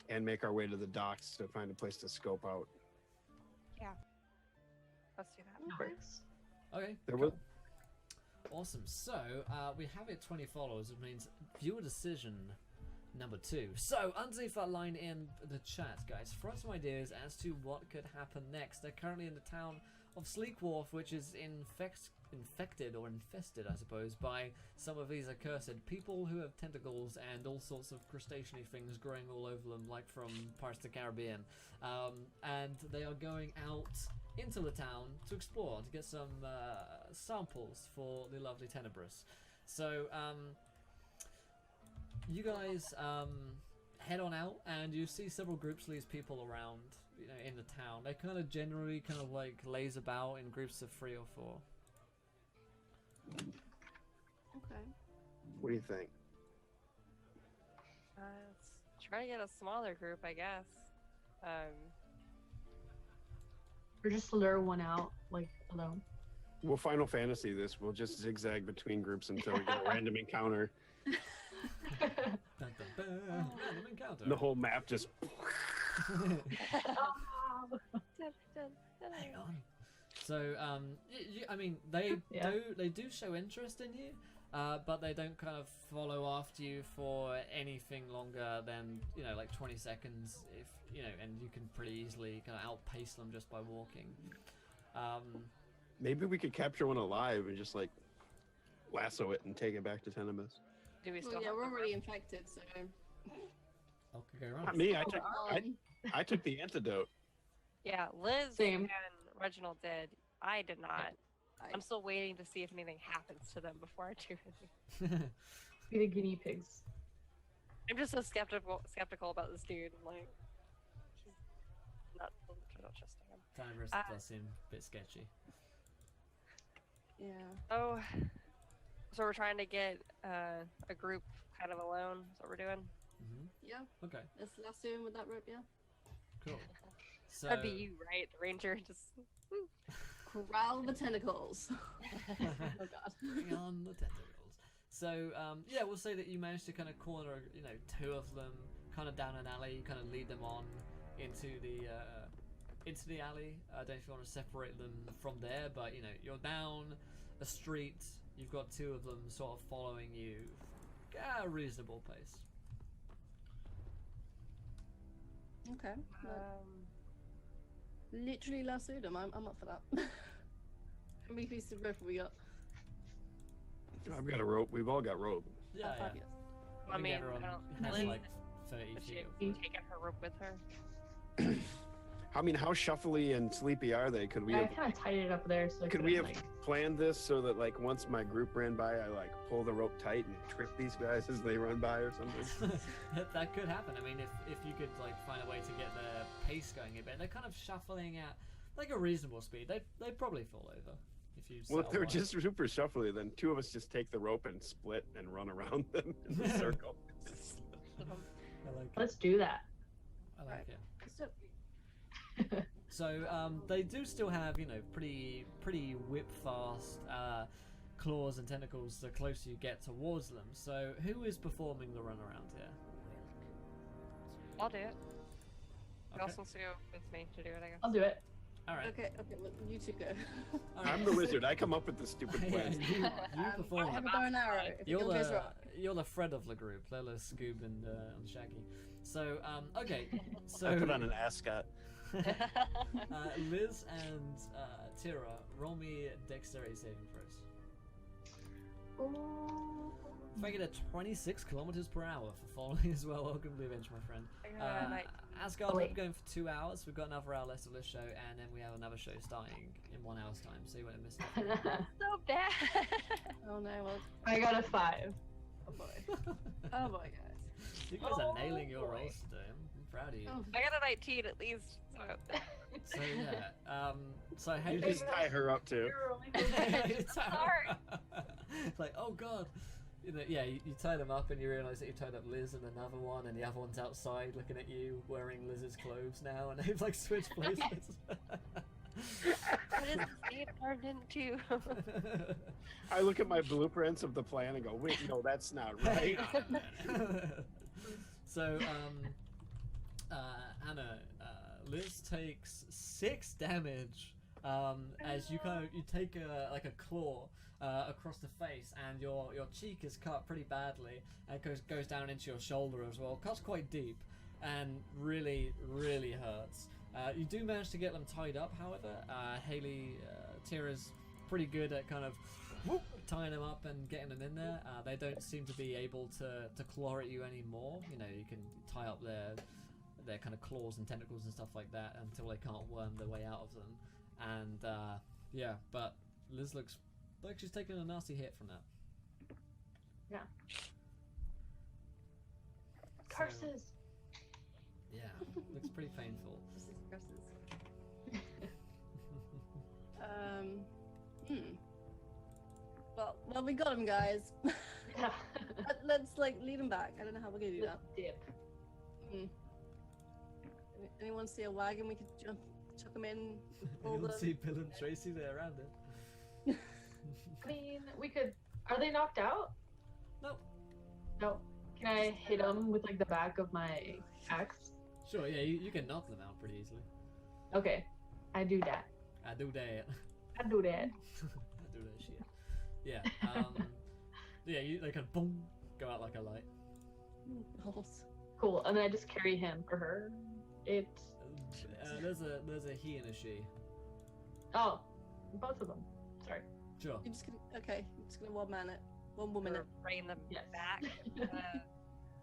S5: and make our way to the docks to find a place to scope out.
S4: Let's do that.
S2: That works.
S1: Okay,
S5: There
S1: cool.
S5: was-
S1: Awesome. So we have it 20 followers, which means viewer decision number 2. So underneath that line in the chat, guys, throw some ideas as to what could happen next. They're currently in the town of Sleekwarf, which is infected or infested, I suppose, by some of these accursed people who have tentacles and all sorts of crustacean things growing all over them, like from Pirates of the Caribbean. And they are going out into the town to explore, to get some samples for the lovely Tenebris. So you guys head on out, and you see several groups of these people around, you know, in the town. They kind of generally kind of like lays about in groups of 3 or 4.
S3: Okay.
S5: What do you think?
S4: Let's try to get a smaller group, I guess.
S2: Or just lure one out, like, alone.
S5: We'll Final Fantasy this. We'll just zigzag between groups until we get a random encounter.
S1: Dun, dun, dun. Random encounter.
S5: The whole map just.
S4: Dun,
S1: Hang on. So, I mean, they
S2: Yeah.
S1: do show interest in you, but they don't kind of follow after you for anything longer than, you know, like 20 seconds, if you know, and you can pretty easily kind of outpace them just by walking.
S5: Maybe we could capture one alive and just like lasso it and take it back to Tenemus.
S4: Do we still
S3: Well, yeah,
S4: have
S3: we're
S4: the
S3: already
S4: rope?
S3: infected, so.
S1: Okay, go
S5: Not me.
S3: Um,
S5: I took the antidote.
S4: Yeah, Liz
S2: Same.
S4: and Reginald did. I did not.
S3: I-
S4: I'm still waiting to see if anything happens to them before I do anything.
S2: Be the guinea pigs.
S4: I'm just so skeptical about this dude. I'm like, he's not trusting him.
S1: Tenebris
S4: Uh,
S1: does seem a bit sketchy.
S3: Yeah.
S4: Oh, so we're trying to get a group kind of alone. Is what we're doing.
S3: Yeah.
S1: Okay,
S3: Let's lasso him with that rope, yeah.
S1: cool. So,
S4: That'd be you, right? The ranger just.
S3: Corral the tentacles. Oh god.
S1: hang on the tentacles. So, yeah, we'll say that you managed to kind of corner, you know, 2 of them, kind of down an alley. You kind of lead them on into the alley. I don't know if you want to separate them from there, but you know, you're down a street. You've got 2 of them sort of following you at a reasonable pace.
S3: Okay. Literally lassoed him. I'm up for that. How many pieces of rope have we got?
S5: I've got a rope. We've all got rope.
S1: Yeah, yeah.
S3: Fabulous.
S4: I
S1: think
S4: mean,
S1: everyone
S4: I don't-
S1: has
S4: Liz-
S1: like 30
S4: Is she
S1: feet. of rope.
S4: taking her rope with her?
S5: I mean, how shuffly and sleepy are they? Could we
S2: I
S5: have
S2: kind of tied it up there, so I
S5: could we have
S2: like,
S5: planned this so that like once my group ran by, I like pull the rope tight and trip these guys as they run by or something?
S1: That could happen. I mean, if you could like find a way to get their pace going a bit, they're kind of shuffling at like a reasonable speed. They'd probably fall over if you.
S5: Well, if
S1: settle
S5: they're
S1: on it.
S5: just super shuffly, then 2 of us just take the rope and split and run around them in a circle.
S1: I like it.
S2: let's do that.
S1: I like it.
S3: So,
S1: So they do still have, you know, pretty whip fast claws and tentacles the closer you get towards them. So who is performing the run around here?
S4: I'll do it. Who
S1: Okay.
S4: else wants to go with me to do it? I guess.
S2: I'll do it.
S1: All right.
S3: okay, well, you two go.
S1: All right.
S5: I'm the wizard. I come up with the stupid
S1: Yeah,
S5: plans.
S1: you
S3: I
S1: perform.
S3: have a bow and arrow. If
S1: You're
S3: it all goes
S1: the
S3: wrong.
S1: you're the Fred of the group. Lila, Scoob, and Shaggy. So okay. So
S6: I put on an ascot.
S1: Liz and Tira, roll me dexterity saving throws.
S2: Ooh.
S1: If I get a 26 kilometers per hour for following as well, welcome to the adventure, my friend. Asgard, we're going for 2 hours. We've got another hour left of this show, and then we have another show starting in 1 hour's time, so you won't miss it.
S4: So bad.
S3: Oh no, well,
S2: I got a 5.
S3: oh boy. Oh boy, guys.
S1: You guys are nailing your rolls today. I'm proud of you.
S3: Oh,
S4: I got a 19 at least. So.
S1: So yeah, so how
S5: You
S1: do you
S5: just tie her up too.
S4: Sorry.
S1: Like, oh god. You know, yeah, you tie them up and you realise that you tied up Liz and another one, and the other one's outside looking at you wearing Liz's clothes now, and they've like switched places.
S4: What is this being turned into?
S5: I look at my blueprints of the plan and go, wait, no, that's not right.
S1: So, Anna, Liz takes 6 damage as you take like a claw across the face, and your cheek is cut pretty badly, and it goes down into your shoulder as well. Cuts quite deep, and really hurts. You do manage to get them tied up, however. Haley, Tira's pretty good at kind of tying them up and getting them in there. They don't seem to be able to claw at you anymore. You know, you can tie up their kind of claws and tentacles and stuff like that until they can't worm their way out of them. And yeah, but Liz looks like she's taking a nasty hit from that.
S2: Yeah. Curses.
S1: Yeah, looks pretty painful.
S3: Well, we got him, guys.
S2: Yeah.
S3: Let's like lead him back. I don't know how we're gonna do that.
S2: Dip.
S3: Anyone see a wagon we could chuck him in? Pull
S1: Anyone
S3: them?
S1: see Bill and Tracy there around it?
S2: I mean, we could. Are they knocked out?
S1: No.
S2: No. Can I hit them with like the back of my axe?
S1: Sure, yeah, you can knock them out pretty easily.
S2: Okay, I do that.
S1: I do that.
S2: I do that.
S1: I do that shit. Yeah, yeah, they kind of boom, go out like a light.
S3: Balls.
S2: Cool. And then I just carry him for her.
S1: There's a he and a she.
S2: Oh, both of them. Sorry.
S1: Sure.
S3: You're just gonna you're just gonna one woman it.
S4: Bring them
S2: Yes.
S4: back. None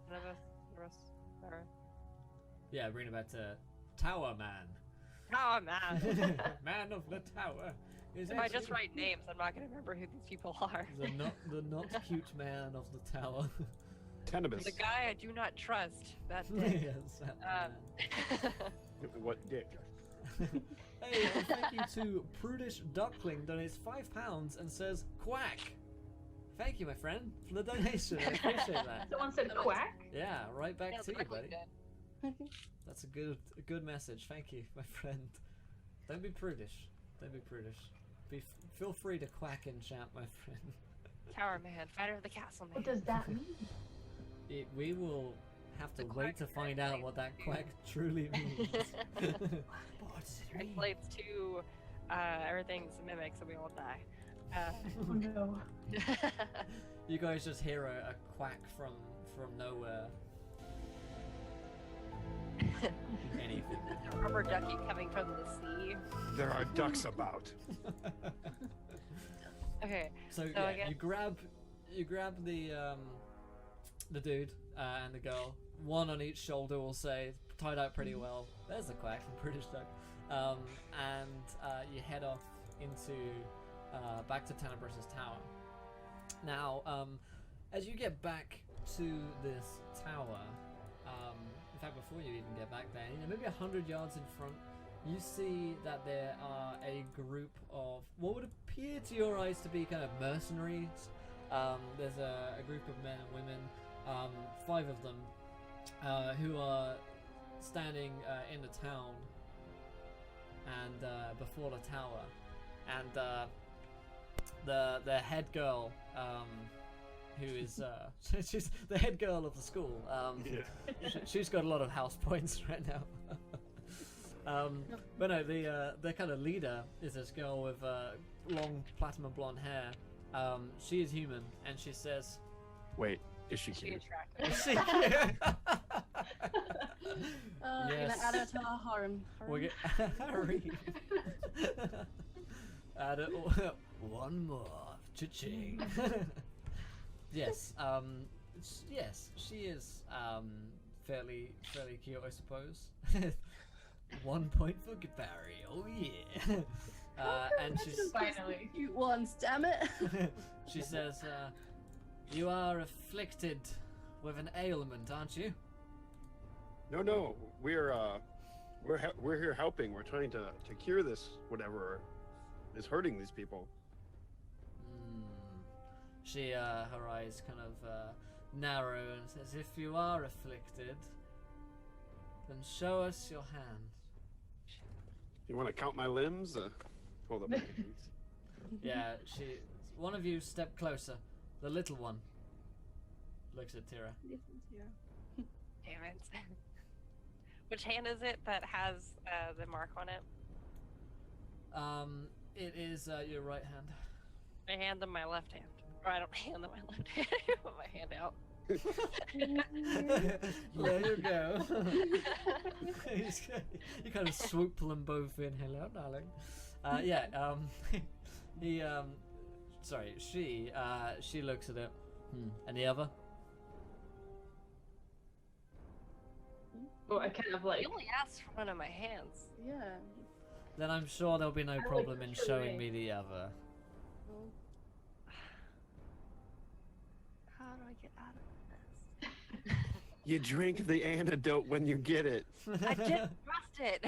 S4: of us. Or...
S1: Yeah, bring it back to Tower Man.
S4: Oh man.
S1: Man of the Tower. Is
S4: If I just write names, I'm not gonna remember who these people are.
S1: the not cute man of the tower.
S5: Tenebus.
S4: The guy I do not trust. That dick.
S1: Yes, that man.
S5: What dick?
S1: Hey, and thank you to Prudish Duckling, donates £5 and says quack. Thank you, my friend, for the donation. I appreciate that.
S2: Someone said quack.
S1: Yeah, right back
S4: Yeah,
S1: to you,
S4: quickly
S1: buddy.
S4: did.
S1: That's a good message. Thank you, my friend. Don't be prudish. Don't be prudish. Feel free to quack in chat, my friend.
S4: Tower man, fighter of the castle man.
S2: What does that mean?
S1: We will have to
S4: The
S1: wait
S4: quack
S1: to find out what that quack truly means. What does it mean?
S4: Translates to everything's a mimic, so we all die.
S2: Oh no.
S1: You guys just hear a quack from nowhere. Anything.
S4: A rubber ducky coming from the sea.
S5: There are ducks about.
S4: Okay.
S1: So
S4: I
S1: yeah,
S4: guess-
S1: you grab the dude and the girl, one on each shoulder, we'll say, tied out pretty well. There's the quack in British duck. And you head off into back to Tenebris's tower. Now, as you get back to this tower, in fact, before you even get back there, maybe 100 yards in front, you see that there are a group of what would appear to your eyes to be kind of mercenaries. There's a group of men and women, 5 of them, who are standing in the town and before the tower, and the head girl, who is she's the head girl of the school. She's got a lot of house points right now. But no, the kind of leader is this girl with long platinum blonde hair. She is human, and she says,
S5: Wait, is she
S4: She
S5: cute?
S4: attractive.
S1: "Is she cute?"
S3: Gonna add her to our harem.
S1: We'll get Harry. Add it one more. Cha-ching. Yes. Yes, she is fairly cute, I suppose. 1 point for Gabari. Oh yeah. And she's
S2: Finally.
S3: Cute ones, damn it.
S1: she says, "You are afflicted with an ailment, aren't you?"
S5: No, we're here helping. We're trying to cure this whatever is hurting these people.
S1: She, her eyes kind of narrow and says, "If you are afflicted, then show us your hand."
S5: You want to count my limbs? Hold up. Please.
S1: Yeah, one of you step closer. The little one looks at Tira.
S4: Damn it. Which hand is it that has the mark on it?
S1: It is your right hand.
S4: I hand them my left hand. Or I don't hand them my left hand. I put my hand out.
S1: There you go. You kind of swoop them both in. Hello, darling. She looks at it. Any other?
S2: Oh, I kind of like.
S4: You only asked for one of my hands.
S3: Yeah.
S1: Then I'm sure there'll be no
S2: like
S1: problem in
S2: your
S1: showing
S2: ring.
S1: me the other.
S4: How do I get out of this?
S5: You drink the antidote when you get it.
S4: I didn't trust it.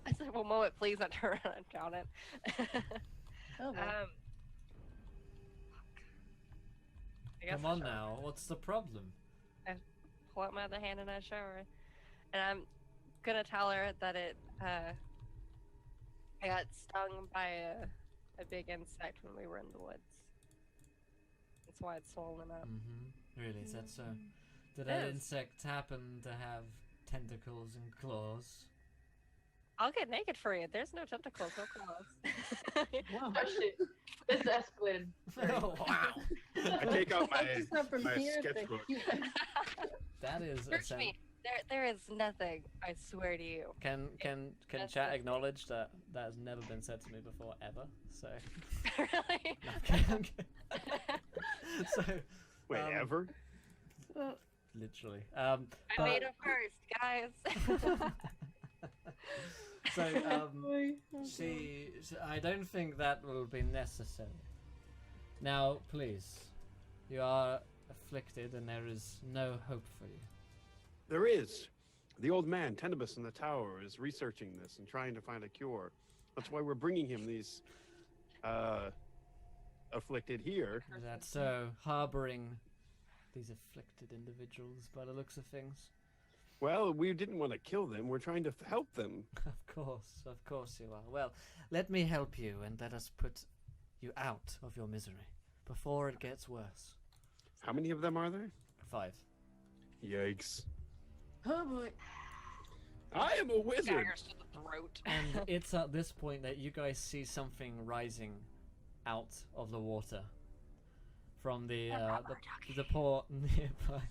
S4: I said, "One moment, please." I turn around and count it.
S3: Oh, boy.
S4: I guess
S1: Come
S4: I'll
S1: on
S4: show her.
S1: now, what's the problem?
S4: Pull out my other hand and I show her, and I'm gonna tell her that I got stung by a big insect when we were in the woods. That's why it's swollen up.
S1: Really, is that so? Did
S4: It
S1: that
S4: is.
S1: insect happen to have tentacles and claws?
S4: I'll get naked for you. There's no tentacles, no claws.
S2: Oh shit! This escalated.
S1: Oh, wow.
S5: I take out
S3: Just not from
S5: my
S3: here, but
S5: sketchbook.
S3: cute.
S1: That is
S4: Search me. There is nothing. I swear to you.
S1: Can
S4: That's
S1: chat
S4: the-
S1: acknowledge that has never been said to me before ever? So
S4: Really?
S1: no, I'm kidding. So
S5: Wait, ever?
S1: literally.
S4: I
S1: but-
S4: made it first, guys.
S1: So
S3: Boy.
S1: I don't think that will be necessary. Now, please, you are afflicted, and there is no hope for you.
S5: There is. The old man, Tenebus in the tower, is researching this and trying to find a cure. That's why we're bringing him these afflicted here.
S1: That's so, harboring these afflicted individuals by the looks of things.
S5: Well, we didn't want to kill them. We're trying to help them.
S1: Of course you are. Well, let me help you, and let us put you out of your misery before it gets worse.
S5: How many of them are there?
S1: 5.
S5: Yikes.
S3: Oh boy.
S5: I am a wizard.
S4: Daggers to the throat.
S1: And it's at this point that you guys see something rising out of the water from the port nearby.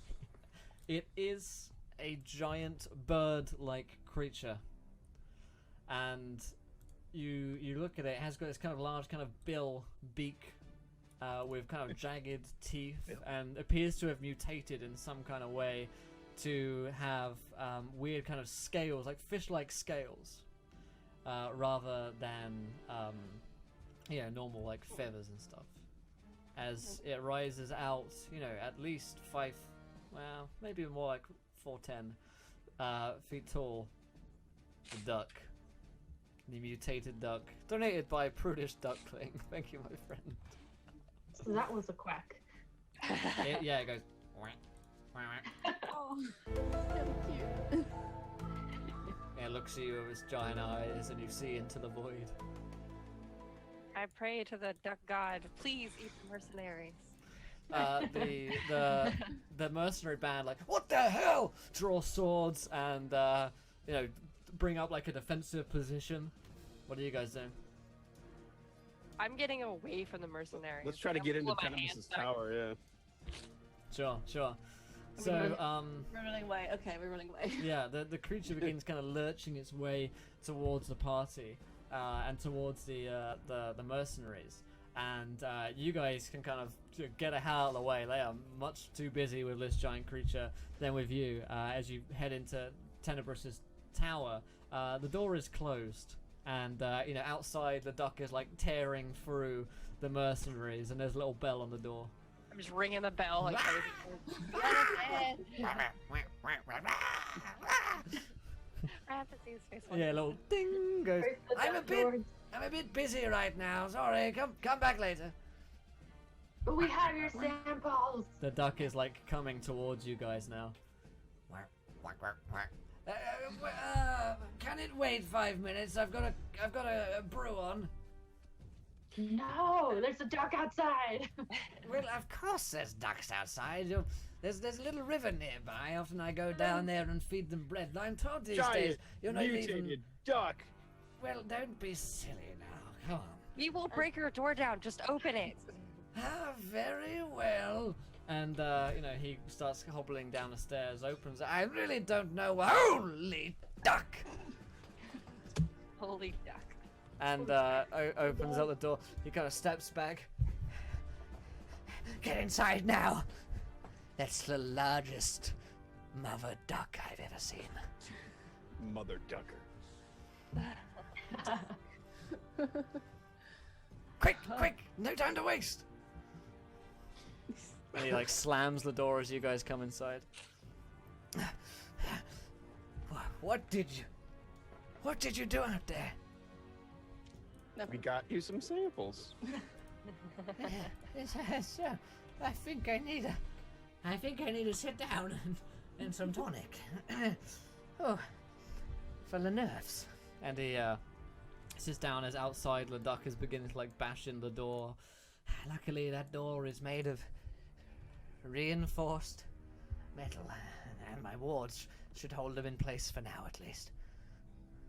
S1: It is a giant bird-like creature, and you look at it. It has got this kind of large kind of bill beak with kind of jagged teeth, and appears to have mutated in some kind of way to have weird kind of scales, like fish-like scales, rather than normal like feathers and stuff. As it rises out, at least 5, well, maybe more like 4'10" feet tall. The duck, the mutated duck, donated by Prudish Duckling. Thank you, my friend.
S2: So that was a quack.
S1: It goes. Whack, whack.
S3: Oh, so cute.
S1: It looks at you with its giant eyes, and you see into the void.
S4: I pray to the duck god, please eat the mercenaries.
S1: The mercenary band, like, what the hell? Draw swords and bring up like a defensive position. What are you guys doing?
S4: I'm getting away from the mercenaries.
S5: Let's try to
S4: I'm
S5: get into
S4: pulling my hands
S5: Tenebus's
S4: back.
S5: tower, yeah.
S1: Sure. So
S3: We're running away. Okay, we're running away.
S1: yeah, the creature begins kind of lurching its way towards the party and towards the mercenaries, and you guys can kind of get a hell out of the way. They are much too busy with this giant creature than with you. As you head into Tenebrous' tower, the door is closed, and outside the duck is like tearing through the mercenaries, and there's a little bell on the door.
S4: I'm just ringing the bell like crazy.
S1: Yeah, a little ding goes. I'm a bit busy right now. Sorry, come back later.
S2: But we have your samples.
S1: The duck is like coming towards you guys now. Can it wait 5 minutes? I've got a brew on.
S2: No, there's a duck outside.
S1: Well, of course there's ducks outside. There's a little river nearby. Often I go down there and feed them bread. I'm told these days you're not
S5: mutated
S1: even...
S5: duck.
S1: Well, don't be silly now. Come on.
S4: We will break your door down. Just open it.
S1: Ah, very well. And, he starts hobbling down the stairs, opens it. I really don't know. Holy duck!
S4: Holy duck.
S1: And opens up the door. He kind of steps back. Get inside now. That's the largest mother duck I've ever seen.
S5: Mother ducker.
S1: Quick! No time to waste. And he like slams the door as you guys come inside. What did you do out there?
S5: We got you some samples.
S1: Yes, I think I need to sit down and some tonic. Oh, for the nerves. And he sits down as outside the duck is beginning to like bash in the door. Luckily that door is made of reinforced metal, and my wards should hold them in place for now at least.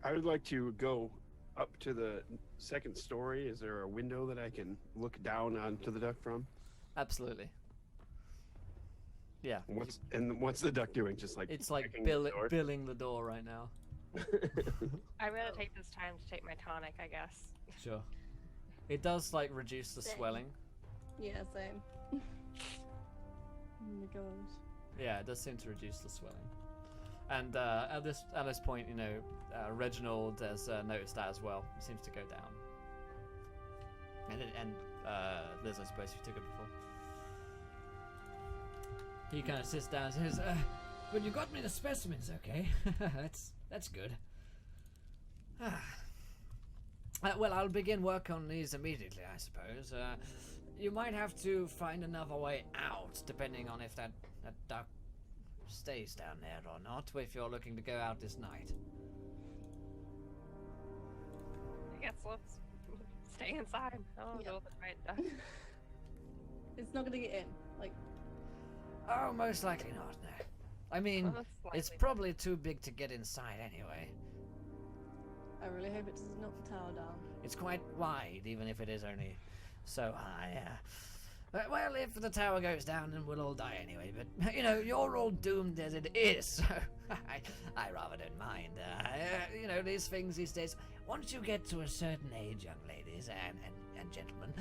S5: I would like to go up to the second story. Is there a window that I can look down onto the duck from?
S1: Absolutely. Yeah.
S5: What's the duck doing? Just like
S1: It's like
S5: kicking the door?
S1: billing the door right now.
S4: I'm gonna take this time to take my tonic, I guess.
S1: Sure. It does like reduce the
S3: Same.
S1: swelling.
S3: Yeah, same. Oh my gosh.
S1: Yeah, it does seem to reduce the swelling. And at this point, Reginald has noticed that as well. It seems to go down. And Liz, I suppose you took it before. He kind of sits down and says, "Well, you got me the specimens, okay? that's good. Well, I'll begin work on these immediately, I suppose. You might have to find another way out, depending on if that duck stays down there or not, if you're looking to go out this night."
S4: I guess let's stay inside. I'll go with the right duck.
S3: It's not gonna get in. Like,
S1: Oh, most likely not, no. I mean,
S4: Most
S1: it's
S4: likely.
S1: probably too big to get inside anyway.
S3: I really hope it doesn't knock the tower down.
S1: It's quite wide, even if it is only so high. Well, if the tower goes down, then we'll all die anyway. But, you're all doomed as it is, so I rather don't mind. These things these days, once you get to a certain age, young ladies and gentlemen,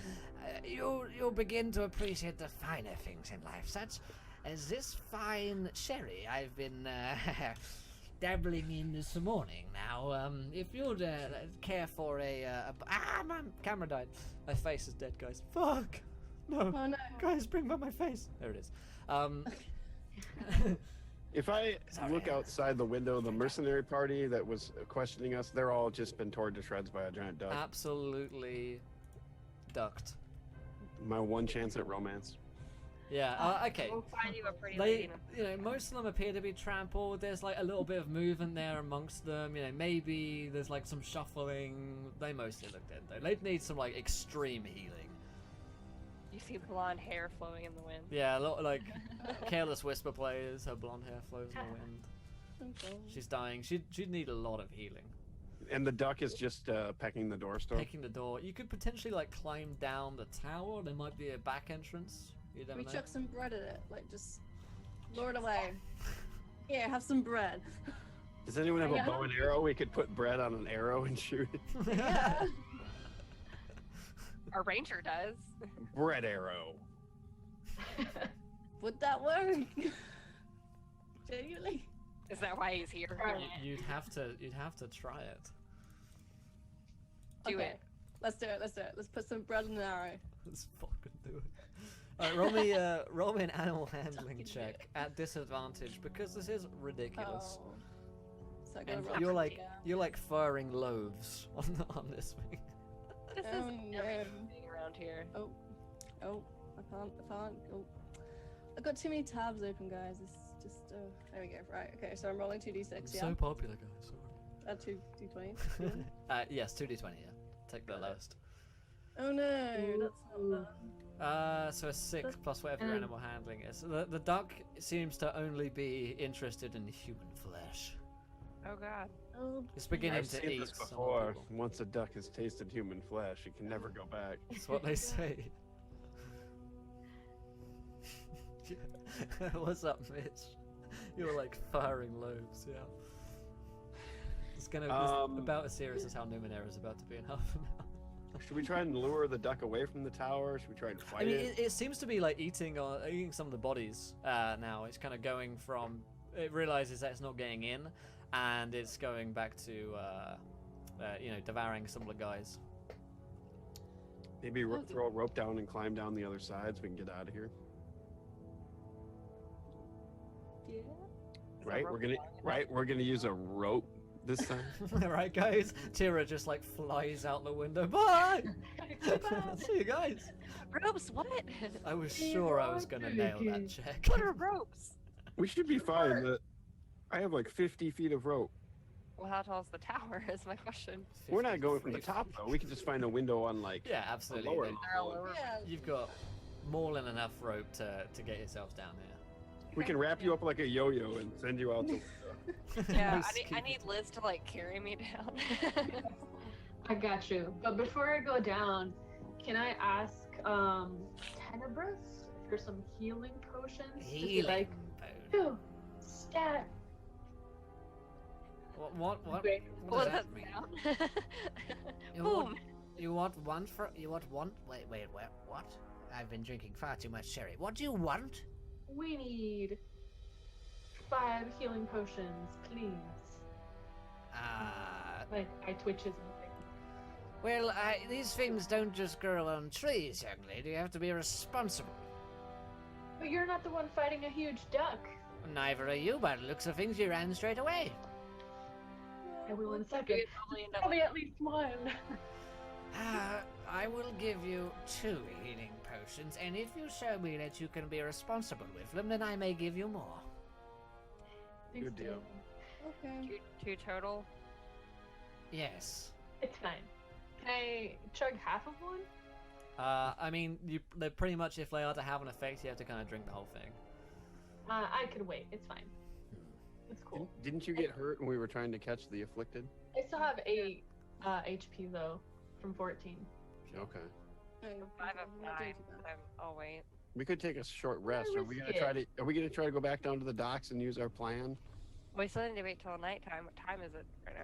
S1: you'll begin to appreciate the finer things in life, such as this fine sherry I've been dabbling in this morning. Now, if you'd care for my camera died. My face is dead, guys. Fuck! No.
S3: Oh no.
S1: Guys, bring back my face. There it is.
S5: If I
S1: Sorry.
S5: look outside the window, the mercenary party that was questioning us, they're all just been torn to shreds by a giant duck.
S1: Absolutely ducked.
S5: My one chance at romance.
S1: Yeah, okay.
S4: We'll find you a pretty lady.
S1: Most of them appear to be trampled. There's like a little bit of movement there amongst them. Maybe there's like some shuffling. They mostly look dead though. They need some like extreme healing.
S4: You see blonde hair flowing in the wind.
S1: Yeah, a lot like Careless Whisper plays. Her blonde hair flows in the wind.
S3: Okay.
S1: She's dying. She'd need a lot of healing.
S5: And the duck is just pecking the door still.
S1: Picking the door. You could potentially like climb down the tower. There might be a back entrance. You don't
S3: We
S1: know.
S3: chuck some bread at it, like just lure it away. Yeah, have some bread.
S5: Does anyone have
S3: Yeah.
S5: a bow and arrow? We could put bread on an arrow and shoot it.
S3: Yeah.
S4: Our ranger does.
S5: Bread arrow.
S3: Would that work? Genuinely?
S4: Is that why he's here?
S1: You'd have to try it.
S4: Do
S3: Okay.
S4: it.
S3: Let's do it. Let's do it. Let's put some bread in an arrow.
S1: Let's fucking do it. Alright, roll me an animal handling check at disadvantage because this is ridiculous.
S3: Oh. So I gotta
S1: And
S3: roll
S1: you're
S3: it
S1: like
S3: down.
S1: furring loaves on this thing.
S4: This
S3: Oh,
S4: is
S3: no.
S4: everything around here.
S3: Oh, I can't. Oh, I've got too many tabs open, guys. It's just, there we go. Right, okay, so I'm rolling 2d6, yeah?
S1: So popular, guys. Sorry.
S3: 2d20.
S1: Yes, 2d20. Yeah, take the lowest.
S3: Oh no, that's not that.
S1: So a 6 plus whatever your animal handling is. The duck seems to only be interested in human flesh.
S4: Oh god.
S3: Oh,
S1: It's beginning
S5: I've
S1: to
S5: seen
S1: eat
S5: this
S1: some
S5: before.
S1: people.
S5: Once a duck has tasted human flesh, it can never go back.
S1: That's what they say. What's up, Mitch? You're like firing loaves, yeah. It's gonna be about as serious as how Numenera is about to be in half an hour.
S5: Should we try and lure the duck away from the tower? Should we try and fight
S1: I mean,
S5: it?
S1: it seems to be like eating some of the bodies now. It's kind of going from. It realizes that it's not getting in, and it's going back to, devouring some of the guys.
S5: Maybe throw a rope down and climb down the other side so we can get out of here.
S3: yeah.
S5: We're gonna use a rope this time.
S1: Right, guys? Tira just like flies out the window. Bye! See you guys.
S4: Ropes, what?
S1: I was sure I was gonna nail that check.
S4: What are ropes?
S5: We should be fine. I have like 50 feet of rope.
S4: Well, how tall is the tower is my question.
S5: We're not going from the
S1: 53
S5: top though. We can just find a window on like
S1: Yeah,
S5: the
S1: absolutely.
S5: lower
S1: Then
S5: level.
S3: Yeah.
S1: You've got more than enough rope to get yourselves down there.
S5: We can wrap you up like a yo-yo and send you out the window.
S4: Yeah,
S1: Nice
S4: I need Liz to like carry me down.
S2: I got you. But before I go down, can I ask Tenebris for some healing potions? Just be
S1: Healing.
S2: like, ew, stat.
S1: What
S2: Great.
S1: does
S4: What
S1: that
S4: does
S1: mean?
S4: that sound?
S1: You
S4: Boom.
S1: want, you want one for you want one? Wait, what? I've been drinking far too much sherry. What do you want?
S2: We need 5 healing potions, please. Like, I twitches and things.
S1: Well, these things don't just grow on trees, young lady. You have to be responsible.
S2: But you're not the one fighting a huge duck.
S1: Neither are you, by the looks of things. You ran straight away.
S2: I will in a
S4: We
S2: second.
S4: could probably end up
S2: Probably at least one.
S1: I will give you 2 healing potions, and if you show me that you can be responsible with them, then I may give you more.
S5: Good deal.
S3: Okay.
S4: two total.
S1: Yes.
S2: It's fine. Can I chug half of one?
S1: I mean, they're pretty much, if they are to have an effect, you have to kind of drink the whole thing.
S2: I could wait. It's fine. It's cool.
S5: Didn't you get hurt when we were trying to catch the afflicted?
S2: I still have 8 HP though, from 14.
S5: Okay.
S3: No,
S4: 5 of
S3: I'm not doing
S4: 9.
S3: too bad.
S4: I'll wait.
S5: We could take a short rest. Are we
S2: risk
S5: gonna
S2: it.
S5: try to? Are we gonna try to go back down to the docks and use our plan?
S4: We still need to wait till nighttime. What time is it right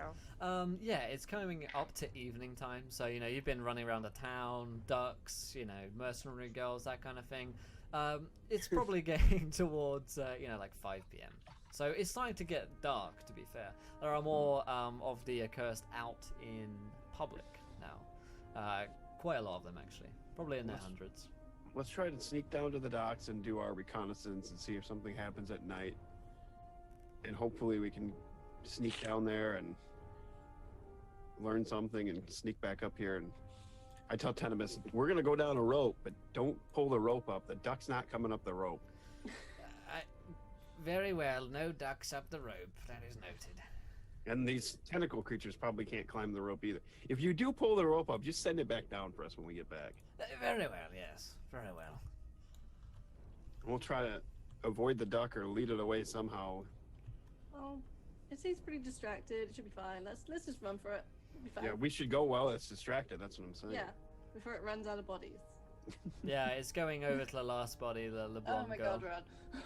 S4: now?
S1: Yeah, it's coming up to evening time, so you've been running around the town, ducks, mercenary girls, that kind of thing. It's probably getting towards like 5 p.m. So it's starting to get dark. To be fair, there are more of the accursed out in public now. Quite a lot of them actually, probably in their hundreds.
S5: Let's try to sneak down to the docks and do our reconnaissance and see if something happens at night. And hopefully we can sneak down there and learn something and sneak back up here. And I tell Tenemis, we're going to go down a rope, but don't pull the rope up. The duck's not coming up the rope.
S1: Very well, no ducks up the rope. That is noted.
S5: And these tentacle creatures probably can't climb the rope either. If you do pull the rope up, just send it back down for us when we get back.
S1: Very well, yes. Very well.
S5: We'll try to avoid the duck or lead it away somehow.
S3: Oh, it seems pretty distracted. It should be fine. Let's just run for it. It'll be fine.
S5: Yeah, we should go while it's distracted. That's what I'm saying.
S3: Yeah, before it runs out of bodies.
S1: Yeah, it's going over to the last body, the
S3: Oh
S1: blonde
S3: my
S1: girl.
S3: god, run.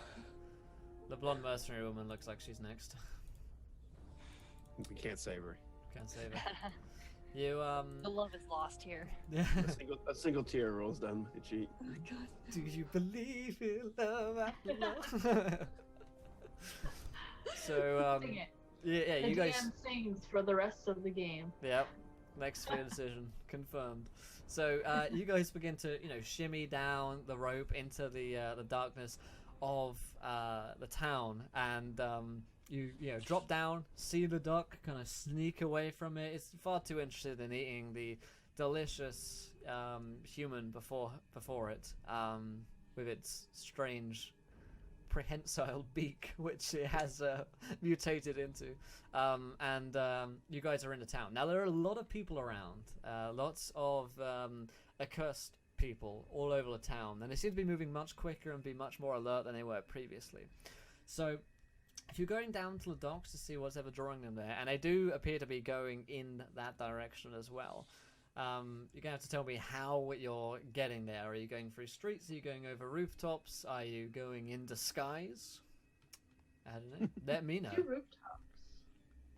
S1: The blonde mercenary woman looks like she's next.
S5: We can't save her.
S1: Can't save it. You
S4: The love is lost here.
S1: yeah.
S5: A single tear rolls down my cheek.
S3: Oh my god.
S1: Do you believe in love after love? So
S2: Sing it.
S1: yeah,
S2: The
S1: you guys.
S2: DM sings for the rest of the game.
S1: Yep. Next sphere decision confirmed. So you guys begin to shimmy down the rope into the darkness of the town, and you drop down, see the duck, kind of sneak away from it. It's far too interested in eating the delicious human before it, with its strange prehensile beak, which it has mutated into. And you guys are in the town. Now, there are a lot of people around, lots of accursed people all over the town, and they seem to be moving much quicker and be much more alert than they were previously. So, if you're going down to the docks to see what's ever drawing them there, and they do appear to be going in that direction as well, you're going to have to tell me how you're getting there. Are you going through streets? Are you going over rooftops? Are you going in disguise? I don't know. Let me know.
S2: Two rooftops.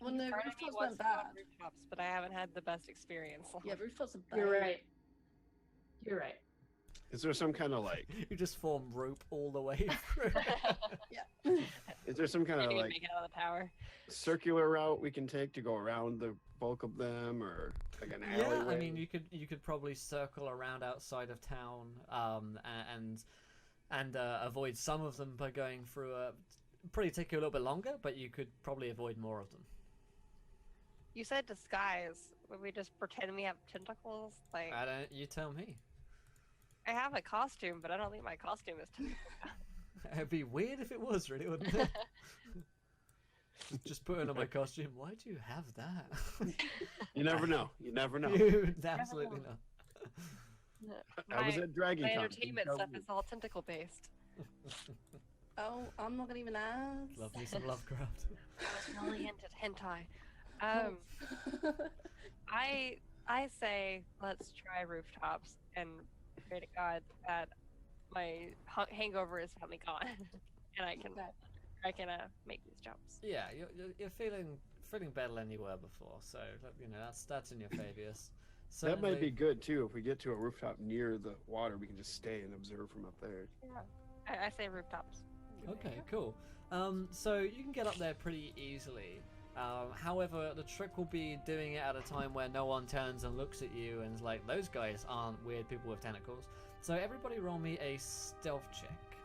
S3: Well, no,
S4: Part of me
S3: rooftops
S4: wants
S3: weren't
S4: to go on
S3: bad.
S4: rooftops, but I haven't had the best experience.
S3: Yeah, rooftops are bad.
S2: You're right. You're right.
S5: Is there some kind of like?
S1: You just form rope all the way through.
S3: Yeah.
S5: Is there some kind of
S4: Maybe
S5: like
S4: make it out of the tower.
S5: circular route we can take to go around the bulk of them, or like an
S1: Yeah,
S5: alleyway?
S1: I mean, you could probably circle around outside of town, and avoid some of them by going through probably take you a little bit longer, but you could probably avoid more of them.
S4: You said disguise. Would we just pretend we have tentacles? Like,
S1: I don't. You tell me.
S4: I have a costume, but I don't think my costume is tentacle.
S1: It'd be weird if it was, really, wouldn't it? Just putting on my costume. Why do you have that?
S5: You never know. You never know.
S1: You absolutely not.
S5: I was at Dragon
S4: My
S5: Con.
S4: entertainment stuff is all tentacle based.
S3: Oh, I'm not gonna even ask.
S1: Love me some Lovecraft.
S4: I was really into hentai. I say let's try rooftops and pray to God that my hangover is finally gone, and I can make these jumps.
S1: Yeah, you're feeling better than you were before, so that's in your favor. Yes.
S5: That might be
S1: Certainly-
S5: good too. If we get to a rooftop near the water, we can just stay and observe from up there.
S4: Yeah, I say rooftops.
S1: Okay, cool. So you can get up there pretty easily. However, the trick will be doing it at a time where no one turns and looks at you and is like, those guys aren't weird people with tentacles. So everybody roll me a stealth check.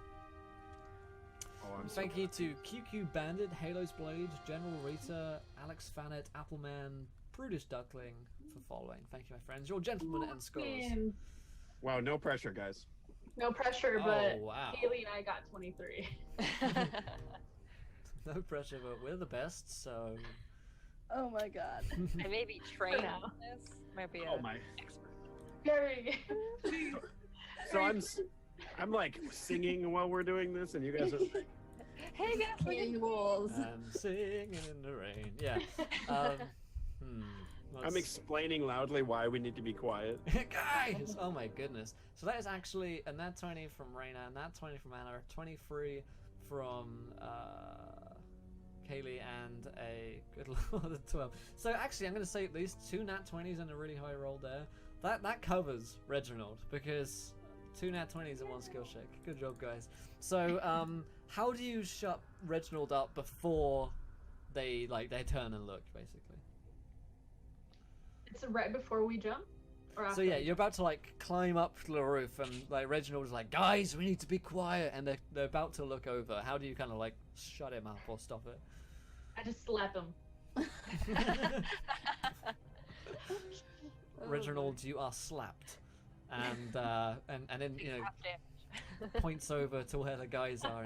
S5: Oh, I'm so
S1: Thank you to QQ Bandit, Halo's Blade, General Rita, Alex Fanet, Appleman, Prudish Duckling for following. Thank you, my friends. You're gentlemen and scholars.
S2: Man.
S5: Wow, no pressure, guys.
S2: No pressure, but
S1: Oh, wow.
S2: Haley and I got 23.
S1: No pressure, but we're the best, so...
S3: Oh my god.
S4: I may be trained
S2: now.
S4: on this. Might be
S5: Oh
S4: a
S5: my.
S4: expert.
S2: Very.
S5: So I'm like singing while we're doing this, and you guys are like,
S4: Hey guys,
S3: Clearing the walls.
S1: I'm singing in the rain. Yeah.
S5: I'm
S1: let's-
S5: explaining loudly why we need to be quiet.
S1: Guys! Oh my goodness. So that is actually a nat 20 from Reyna, a nat 20 from Anna, 23 from Kaylee, and a good lord of 12. So actually, I'm going to say these two nat 20s and a really high roll there, that covers Reginald, because two nat 20s and one skill check. Good job, guys. So how do you shut Reginald up before they turn and look, basically?
S2: It's right before we jump? Or
S1: So
S2: after
S1: yeah,
S2: we
S1: you're about to climb up the roof, and Reginald is like, guys, we need to be quiet, and they're about to look over. How do you kind of shut him up or stop it?
S2: I just slap him.
S1: Reginald, you are slapped, and then
S4: Half damage.
S1: points over to where the guys are,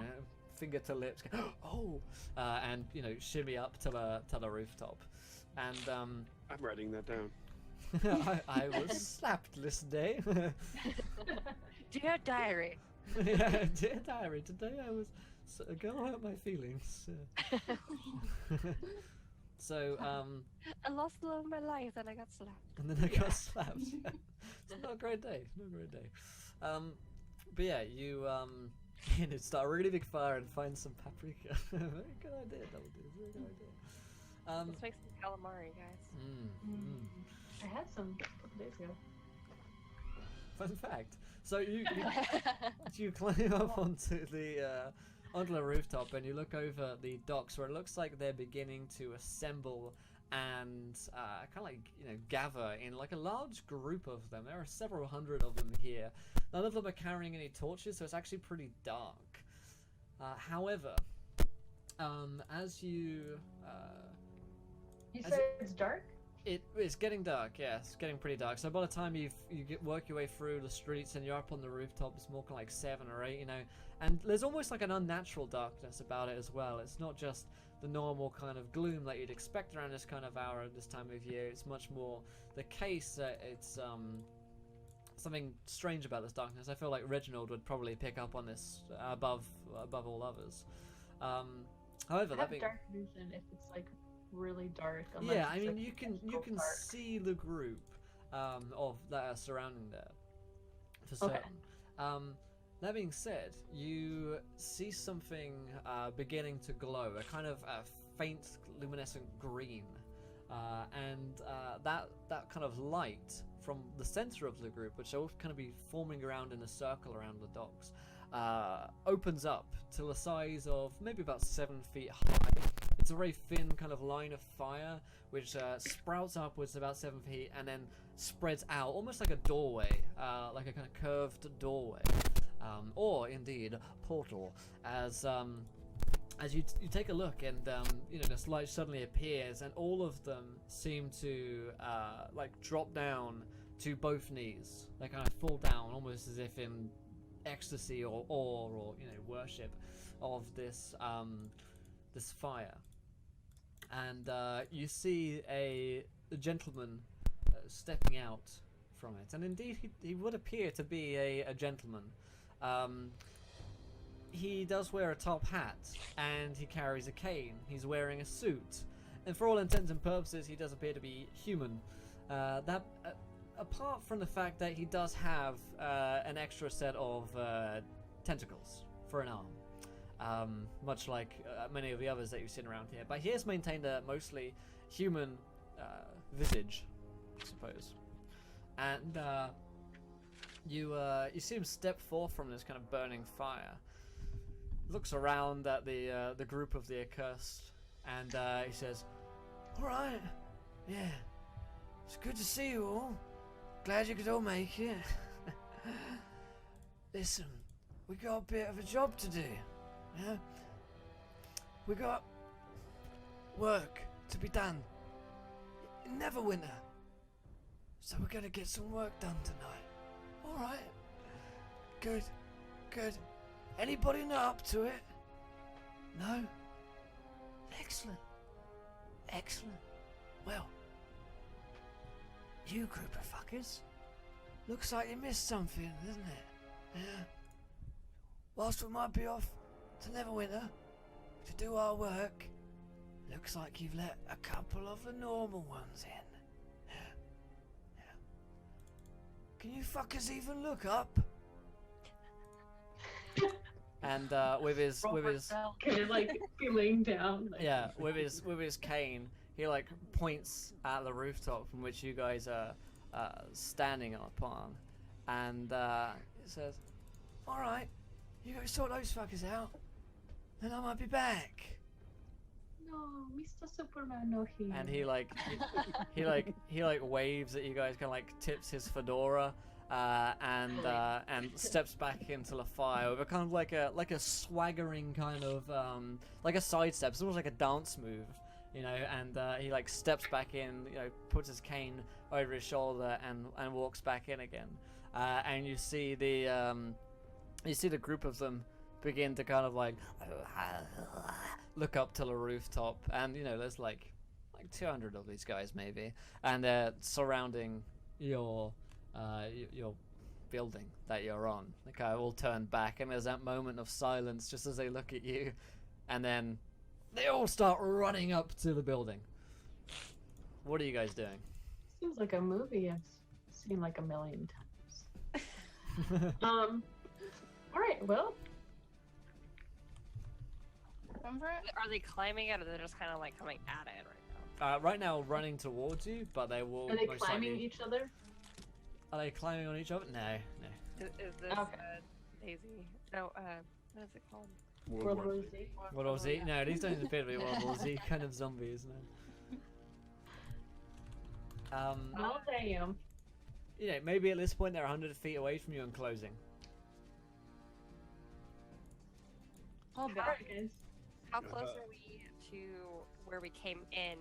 S1: finger to lips, oh, and shimmy up to the rooftop, and
S5: I'm writing that down.
S1: I was slapped this day.
S4: Dear diary.
S1: Yeah, dear diary, today I was go hurt my feelings. So
S4: I lost the love of my life, and I got slapped.
S1: and then I got slapped. It's not a great day. It's not a great day. But yeah, you start a really big fire and find some paprika. Very good idea, Double D. Very good idea.
S4: Let's make some calamari, guys.
S2: I had some a couple days ago.
S1: Fun fact. So you climb up onto the rooftop and you look over the docks where it looks like they're beginning to assemble and kind of like gather in like a large group of them. There are several hundred of them here. None of them are carrying any torches, so it's actually pretty dark. However, as you
S2: said it's dark?
S1: It's getting dark, yeah. It's getting pretty dark. So by the time you work your way through the streets and you're up on the rooftop, it's more kind of like 7 or 8, and there's almost like an unnatural darkness about it as well. It's not just the normal kind of gloom that you'd expect around this kind of hour at this time of year. It's much more the case that it's something strange about this darkness. I feel like Reginald would probably pick up on this above all others. However,
S2: I have dark vision if it's like really dark.
S1: Yeah, I mean you can see the group of that are surrounding there for certain. That being said, you see something beginning to glow, a kind of faint luminescent green, and that kind of light from the center of the group, which will kind of be forming around in a circle around the docks, opens up to the size of maybe about 7 feet high. It's a very thin kind of line of fire which sprouts upwards about 7 feet and then spreads out almost like a doorway, like a kind of curved doorway, or indeed portal. As you take a look and this light suddenly appears and all of them seem to like drop down to both knees. They kind of fall down almost as if in ecstasy or awe or worship of this this fire. And you see a gentleman stepping out from it, and indeed he would appear to be a gentleman. He does wear a top hat and he carries a cane. He's wearing a suit, and for all intents and purposes he does appear to be human. Apart from the fact that he does have an extra set of tentacles for an arm, much like many of the others that you've seen around here. But he has maintained a mostly human visage, I suppose. And you see him step forth from this kind of burning fire, looks around at the group of the accursed, and he says, "All right, yeah, it's good to see you all. Glad you could all make it. Listen, we got a bit of a job to do. Yeah, we got work to be done. Neverwinter. So we're gonna get some work done tonight. All right. Good. Anybody not up to it? No? Excellent. Well, you group of fuckers, looks like you missed something, doesn't it? Yeah. Whilst we might be off to Neverwinter to do our work, looks like you've let a couple of the normal ones in. Yeah. Can you fuckers even look up? And with his
S2: kind of like feeling down. Like,
S1: yeah, with his cane, he like points at the rooftop from which you guys are standing upon, and it says, "All right, you go sort those fuckers out, then I might be back."
S2: No, Mr. Superman, no here.
S1: And he waves at you guys, kind of like tips his fedora, and steps back into the fire with a kind of like a swaggering kind of like a sidestep. It's almost like a dance move, and he like steps back in, puts his cane over his shoulder and walks back in again. And you see the group of them begin to kind of like look up to the rooftop, and there's like 200 of these guys maybe, and they're surrounding your building that you're on. They kind of all turn back, and there's that moment of silence just as they look at you, and then they all start running up to the building. What are you guys doing?
S2: Seems like a movie I've seen like a million times. All right, well.
S3: Remember it?
S4: Are they climbing it, or they're just kind of like coming at it right
S1: Right now, running towards you, but they will.
S2: Are they
S1: most
S2: climbing
S1: likely...
S2: each other?
S1: Are they climbing on each other? No, no.
S4: Is this Daisy? No, what is it called?
S2: World War Z.
S1: World War Z? No, these don't appear to be World War Z kind of zombies, no.
S2: Well, damn.
S1: You know, maybe at this point they're 100 feet away from you and closing.
S3: Oh,
S4: How,
S3: back.
S4: how close are we to where we came in,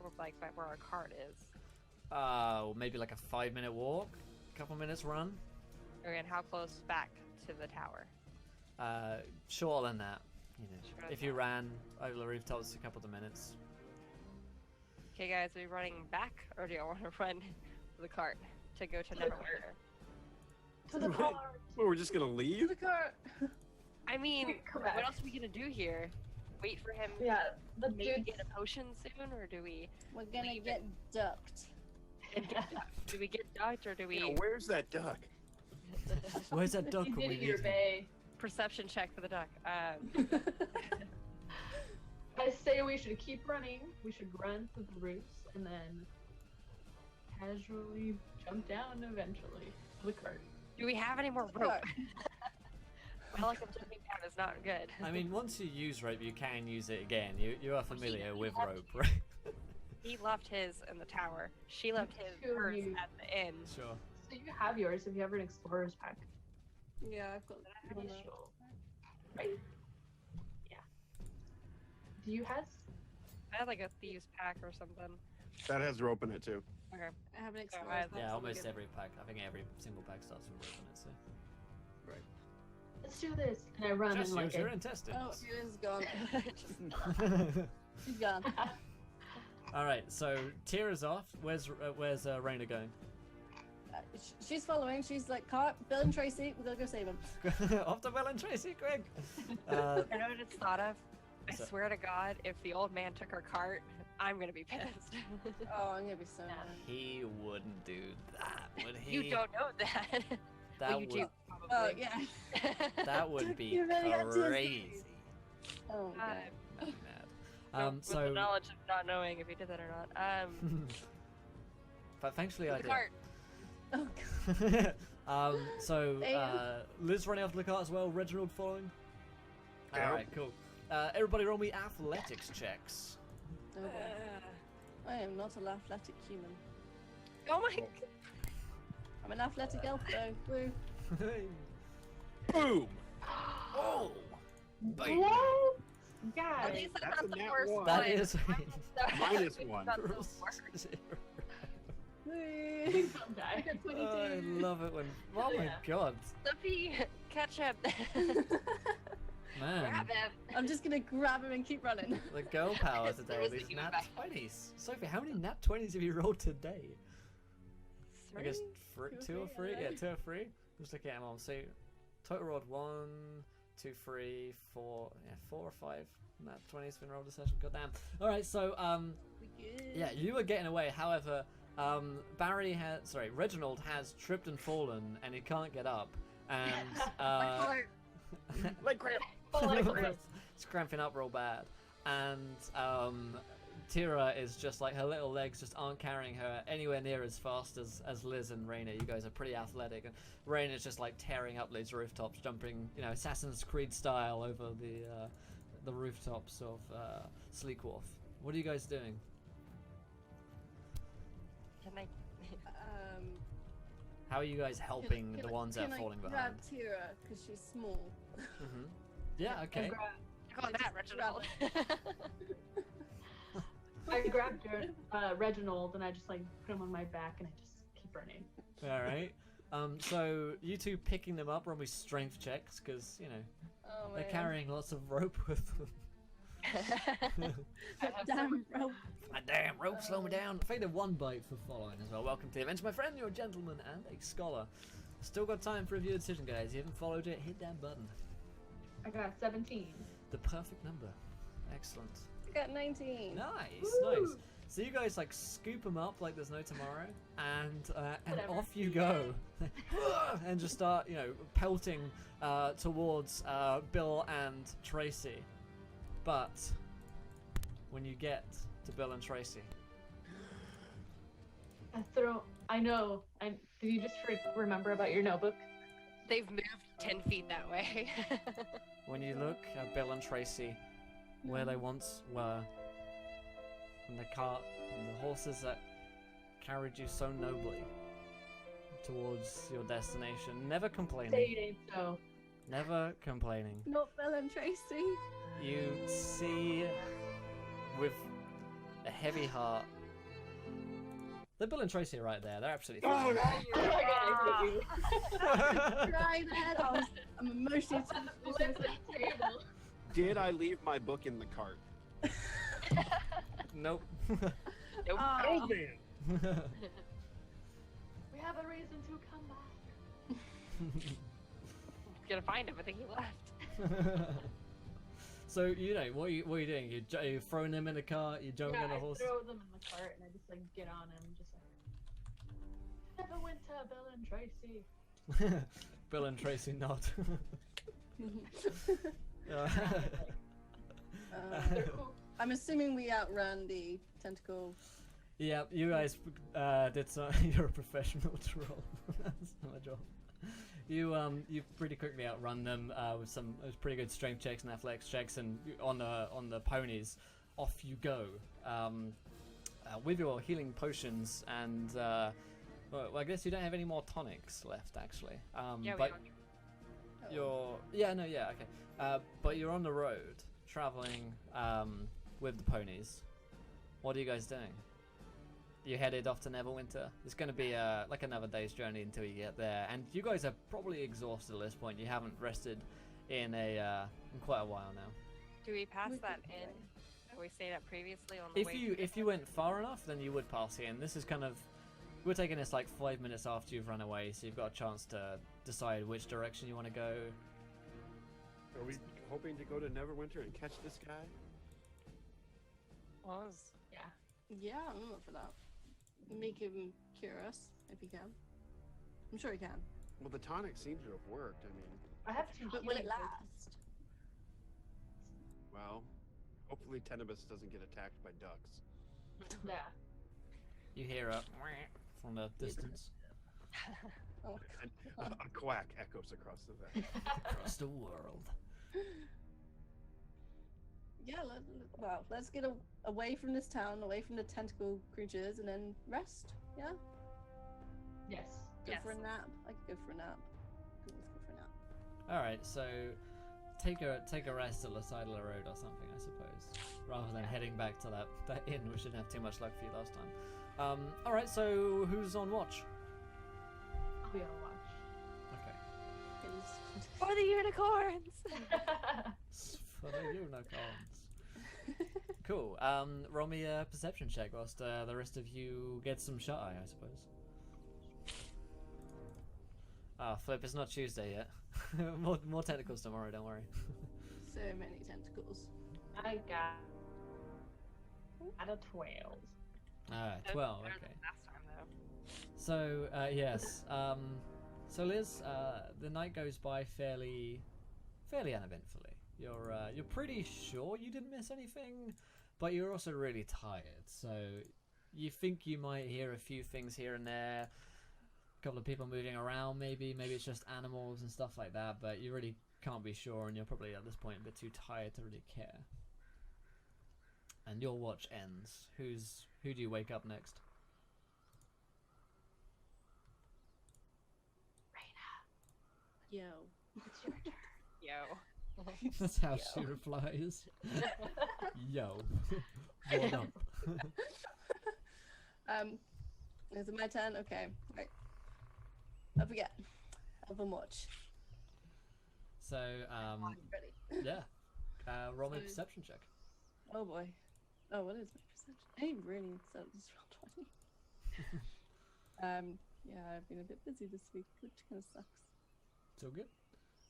S4: or like by where our cart is?
S1: Maybe like a 5-minute walk, couple minutes run.
S4: And how close back to the tower?
S1: Shorter than that. You know,
S4: Shorter than
S1: if you
S4: that.
S1: ran over the rooftops, a couple of minutes.
S4: Okay, guys, are we running back, or do you want to run to the cart to go to
S2: the
S4: Neverwinter?
S2: To the car.
S5: Well, we're just gonna leave?
S3: The cart.
S4: I mean,
S2: Come
S4: what
S2: back.
S4: else are we gonna do here? Wait for him
S2: Yeah, the
S4: to maybe
S2: dude.
S4: get a potion soon, or do we
S3: We're gonna
S4: Leave
S3: get ducked.
S4: do we get ducked, or do we
S5: Yeah, where's that duck?
S1: Where's that duck
S2: You
S1: when we
S2: did your
S1: need him?
S2: bay.
S4: perception check for the duck?
S2: I say we should keep running. We should run to the roofs and then casually jump down eventually. The cart.
S4: Do we have any more rope?
S3: Cart.
S4: I feel like I'm jumping down is not good.
S1: I mean, once you use rope, you can use it again. You are familiar with
S4: have
S1: rope, right?
S4: He left his in the tower. She left his
S2: Two of
S4: hers
S2: you.
S4: at the inn.
S1: Sure.
S2: So you have yours if you have an explorer's pack.
S3: Yeah, I've got that.
S2: Pretty sure. Right? Yeah. Do you have?
S4: I had like a thieves pack or something.
S5: That has rope in it too.
S4: Okay.
S3: I have an
S4: I-
S3: explorer's pack,
S1: Yeah,
S3: so
S1: almost
S3: we get-
S1: every pack. I think every single pack starts with rope in it, so.
S2: Let's do this. And I run
S1: Just
S2: and
S1: use
S2: like
S1: your
S2: I-
S1: intestines.
S3: Oh, she is gone. She's gone.
S1: Alright, so Tira's off. Where's Raina going?
S3: She's following. She's like, cart, Bill and Tracy, we gotta go save him.
S1: Off to Bill and Tracy, quick!
S4: I know what it's thought of. I
S1: So-
S4: swear to God, if the old man took our cart, I'm gonna be pissed.
S3: Oh, I'm gonna be so mad.
S1: He wouldn't do that, would he?
S4: You don't know that.
S1: That
S4: well, you
S1: would,
S4: do,
S3: Oh,
S4: probably.
S3: yeah.
S1: that would be
S3: You really got
S1: crazy.
S3: Oh, God.
S1: Mad, mad.
S4: With the
S1: So,
S4: knowledge of not knowing if he did that or not.
S1: but thankfully I
S4: The
S1: did.
S4: cart.
S3: Oh,
S1: So
S3: Damn.
S1: Liz running off the cart as well. Reginald following.
S5: Yeah.
S1: All right, cool. Everybody, roll me athletics checks.
S3: oh, boy. I am not an athletic human.
S4: Oh my god.
S3: I'm an athletic elf, though. Woo.
S5: Boom!
S1: Oh, baby.
S2: What?
S4: At
S2: Guys.
S4: least that's
S5: That's
S4: not
S5: a
S4: the
S5: nat
S4: worst
S5: one.
S1: That
S4: one.
S1: is.
S5: Minus one.
S4: Not the worst.
S3: Woo.
S2: Please don't
S3: I
S2: die.
S3: got
S1: I
S3: 22.
S1: love it when. Oh my
S2: Yeah.
S1: god,
S4: Sophie, catch him.
S1: man.
S4: Grab him.
S3: I'm just gonna grab him and keep running.
S1: The girl power today.
S4: Seriously,
S1: These
S4: you went
S1: nat
S4: back.
S1: 20s. Sophie, how many nat 20s have you rolled today? I guess
S3: Three?
S1: two or three. Yeah, 2 or 3. Just looking at them all. So total rolled 1, 2, 3, 4. Yeah, 4 or 5 nat 20s been rolled a session. Goddamn. All right, so
S3: We good?
S1: yeah, you were getting away. However, Reginald has tripped and fallen, and he can't get up. And
S5: Like crap.
S1: it's cramping up real bad. And Tira is just like, her little legs just aren't carrying her anywhere near as fast as Liz and Raina. You guys are pretty athletic, and Raina's just like tearing up these rooftops, jumping, you know, Assassin's Creed style over the rooftops of Sleekwarf. What are you guys doing?
S4: Can I?
S1: How are you guys helping the ones that are falling
S3: Can I
S1: behind?
S3: grab Tira because she's small?
S1: Hmm. Yeah, okay.
S4: Go on that, Reginald.
S2: I grabbed Reginald and I just like put him on my back and I just keep running.
S1: All right. So you two picking them up, roll me strength checks, because you know
S3: Oh,
S1: they're
S3: man.
S1: carrying lots of rope with them.
S3: Damn rope.
S1: My damn rope, slow me down. Faded 1 bite for following as well. Welcome to the event, my friend. You're a gentleman and a scholar. Still got time for a viewer decision, guys. You haven't followed it, hit that button.
S2: I got 17.
S1: The perfect number. Excellent.
S3: I got 19.
S1: Nice,
S2: Woo!
S1: nice. So you guys like scoop them up like there's no tomorrow, and
S2: Whatever.
S1: off you go, and just start, you know, pelting towards Bill and Tracy. But when you get to Bill and Tracy,
S2: I know. Did you just remember about your notebook?
S4: They've moved 10 feet that way.
S1: When you look at Bill and Tracy, where they once were, and the cart and the horses that carried you so nobly towards your destination, never complaining.
S2: Say it ain't so.
S1: Never complaining.
S3: Not Bill and Tracy.
S1: You see, with a heavy heart, the Bill and Tracy are right there. They're absolutely fine.
S2: Oh my god, I hate you.
S3: Right then, I'm emotionally
S2: Flip the table.
S5: Did I leave my book in the cart?
S1: Nope.
S4: Nope.
S3: Oh,
S2: We have a reason to come back.
S4: Gonna find him. I think he left.
S1: So what are you doing? You're throwing them in the cart. You're jumping on the horse.
S2: I throw them in the cart and I just like get on him, just like. Never went to Bill and Tracy.
S1: Bill and Tracy nod.
S2: They're cool.
S3: I'm assuming we outrun the tentacle.
S1: Yeah, you guys did some. You're a professional troll. That's my job. You pretty quickly outrun them with some pretty good strength checks and athletics checks, and on the ponies, off you go. With your healing potions and well, I guess you don't have any more tonics left actually.
S4: Yeah,
S1: but
S4: we
S1: okay. But you're on the road traveling with the ponies. What are you guys doing? You headed off to Neverwinter. It's going to be like another day's journey until you get there, and you guys are probably exhausted at this point. You haven't rested in quite a while now.
S4: Do we pass that inn that we stayed at previously on the way?
S1: If you went far enough, then you would pass the inn. This is kind of, we're taking this like 5 minutes after you've run away, so you've got a chance to decide which direction you want to go.
S5: Are we hoping to go to Neverwinter and catch this guy?
S4: Was.
S2: Yeah.
S3: Yeah, I'm up for that. Make him curious if he can. I'm sure he can.
S5: Well, the tonic seems to have worked. I mean,
S2: I have to.
S3: But will it last?
S5: well, hopefully Tenebus doesn't get attacked by ducks.
S2: Yeah.
S1: You hear a from the distance.
S3: Oh,
S5: And a quack echoes across the valley.
S1: Across the world.
S3: yeah. Let's get away from this town, away from the tentacle creatures, and then rest. Yeah.
S2: Yes.
S3: Go
S4: Yes.
S3: for a nap. I could go for a nap. Let's go for a nap.
S1: All right, so take a rest at the side of the road or something, I suppose, rather than heading back to that inn. We shouldn't have too much luck for you last time. All right, so who's on watch?
S2: I'll be on watch.
S1: Okay.
S4: For the unicorns!
S1: For the unicorns. Cool. Roll me a perception check whilst the rest of you get some shut eye, I suppose. Ah, Flip, it's not Tuesday yet. more tentacles tomorrow, don't worry.
S3: So many tentacles.
S2: I got a 12.
S1: Alright,
S4: That was
S1: 12,
S4: better
S1: okay.
S4: than last time, though.
S1: So, yes. So Liz, the night goes by fairly uneventfully. You're pretty sure you didn't miss anything, but you're also really tired. So you think you might hear a few things here and there, a couple of people moving around, maybe it's just animals and stuff like that, but you really can't be sure, and you're probably at this point a bit too tired to really care. And your watch ends. Who do you wake up next?
S3: Yo.
S2: It's your turn.
S4: Yo.
S1: That's how she replies. Yo. What up?
S3: Is it my turn? Okay. Right. I forget. Have a watch.
S1: So,
S3: Ready.
S1: yeah. Roll me a
S3: So-
S1: perception check.
S3: Oh boy. Oh, what is my perception? I really said this roll 20. Yeah, I've been a bit busy this week, which kind of sucks.
S1: It's all good.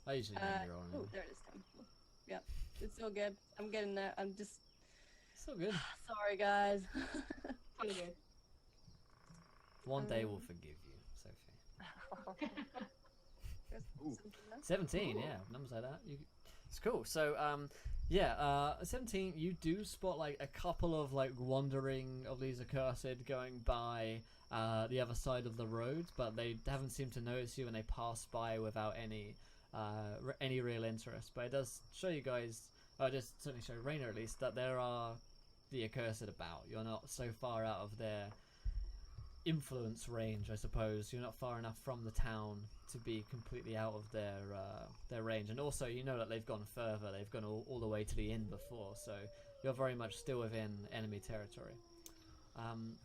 S1: I usually don't roll
S3: Oh,
S1: anymore.
S3: there it is. Yeah, it's all good. I'm getting there. I'm just
S1: It's all good.
S3: sorry, guys.
S2: Pretty good.
S1: One day we'll forgive you, Sophie.
S5: Ooh.
S1: 17, yeah, numbers like that. It's cool. So, Yeah, 17, you do spot like a couple of like wandering of these accursed going by the other side of the road, but they haven't seemed to notice you and they pass by without any real interest. But it does show you guys, or just certainly show Raina at least, that there are the accursed about. You're not so far out of their influence range, I suppose. You're not far enough from the town to be completely out of their range, and also you know that they've gone further. They've gone all the way to the inn before, so you're very much still within enemy territory.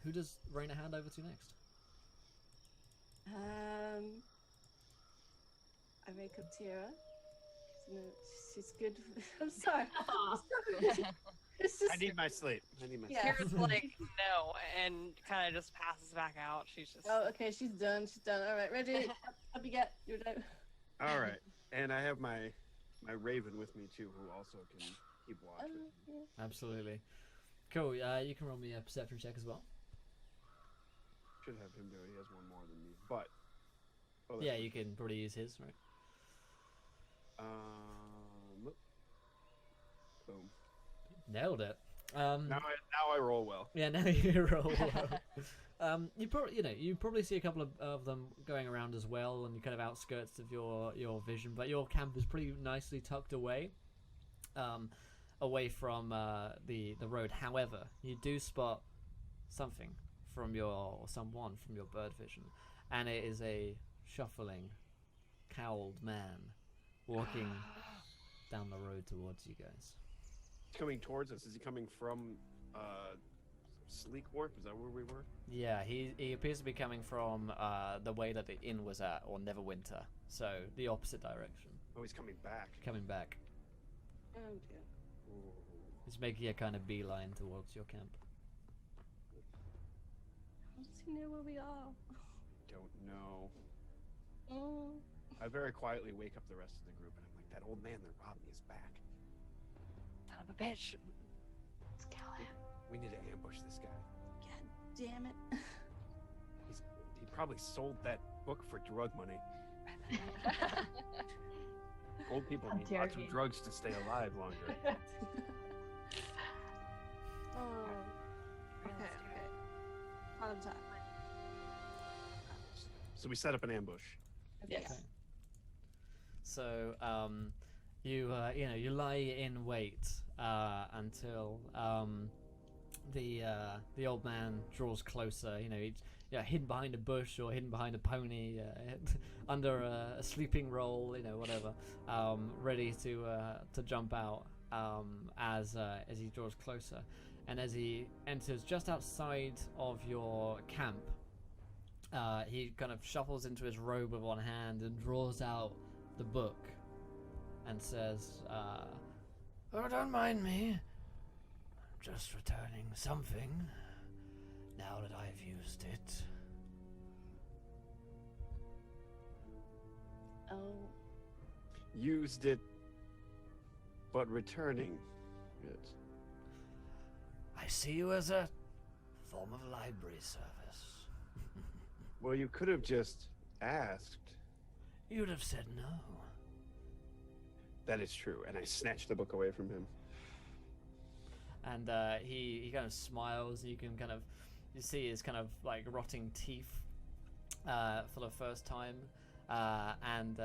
S1: Who does Raina hand over to next?
S3: I wake up Tira. She's good. I'm sorry. It's just,
S5: I need my sleep.
S3: Yeah.
S4: Kira's like, no, and kind of just passes back out. She's just.
S3: Oh, okay. She's done. She's done. All right, ready. Up you get. You're done.
S5: All right, and I have my raven with me too, who also can keep watch with me.
S3: Yeah.
S1: Absolutely. Cool. You can roll me a perception check as well.
S5: Should have him do it. He has one more than me, but
S1: Yeah, you can probably use his, right?
S5: Boom.
S1: Nailed it.
S5: Now I roll well.
S1: Yeah, now you roll well. You probably see a couple of them going around as well on the kind of outskirts of your vision, but your camp is pretty nicely tucked away, away from the road. However, you do spot someone from your bird vision, and it is a shuffling, cowled man walking down the road towards you guys.
S5: Coming towards us. Is he coming from Sleekwarf? Is that where we were?
S1: Yeah, he appears to be coming from the way that the inn was at, or Neverwinter, so the opposite direction.
S5: Oh, he's coming back.
S1: Coming back.
S3: Oh dear.
S5: Ooh.
S1: He's making a kind of beeline towards your camp.
S3: Does he know where we are?
S5: Don't know.
S3: Oh.
S5: I very quietly wake up the rest of the group, and I'm like, that old man that robbed me is back.
S4: Son of a bitch.
S2: Let's kill him.
S5: We need to ambush this guy.
S3: God damn it.
S5: He probably sold that book for drug money. Old people
S2: How
S5: need
S2: dare
S5: lots
S2: you.
S5: of drugs to stay alive longer.
S3: Oh. Okay. Plan of attack.
S5: So we set up an ambush.
S2: Yes.
S1: Okay. So you lie in wait until the old man draws closer. He's hidden behind a bush or hidden behind a pony, under a sleeping roll, whatever, ready to jump out as he draws closer, and as he enters just outside of your camp. He kind of shuffles into his robe with one hand and draws out the book and says, "Oh, don't mind me. I'm just returning something now that I've used it."
S3: Oh.
S5: Used it, but returning it.
S1: I see you as a form of library service.
S5: Well, you could have just asked.
S1: You'd have said no.
S5: That is true, and I snatched the book away from him.
S1: And he kind of smiles, and you see his kind of like rotting teeth for the first time, and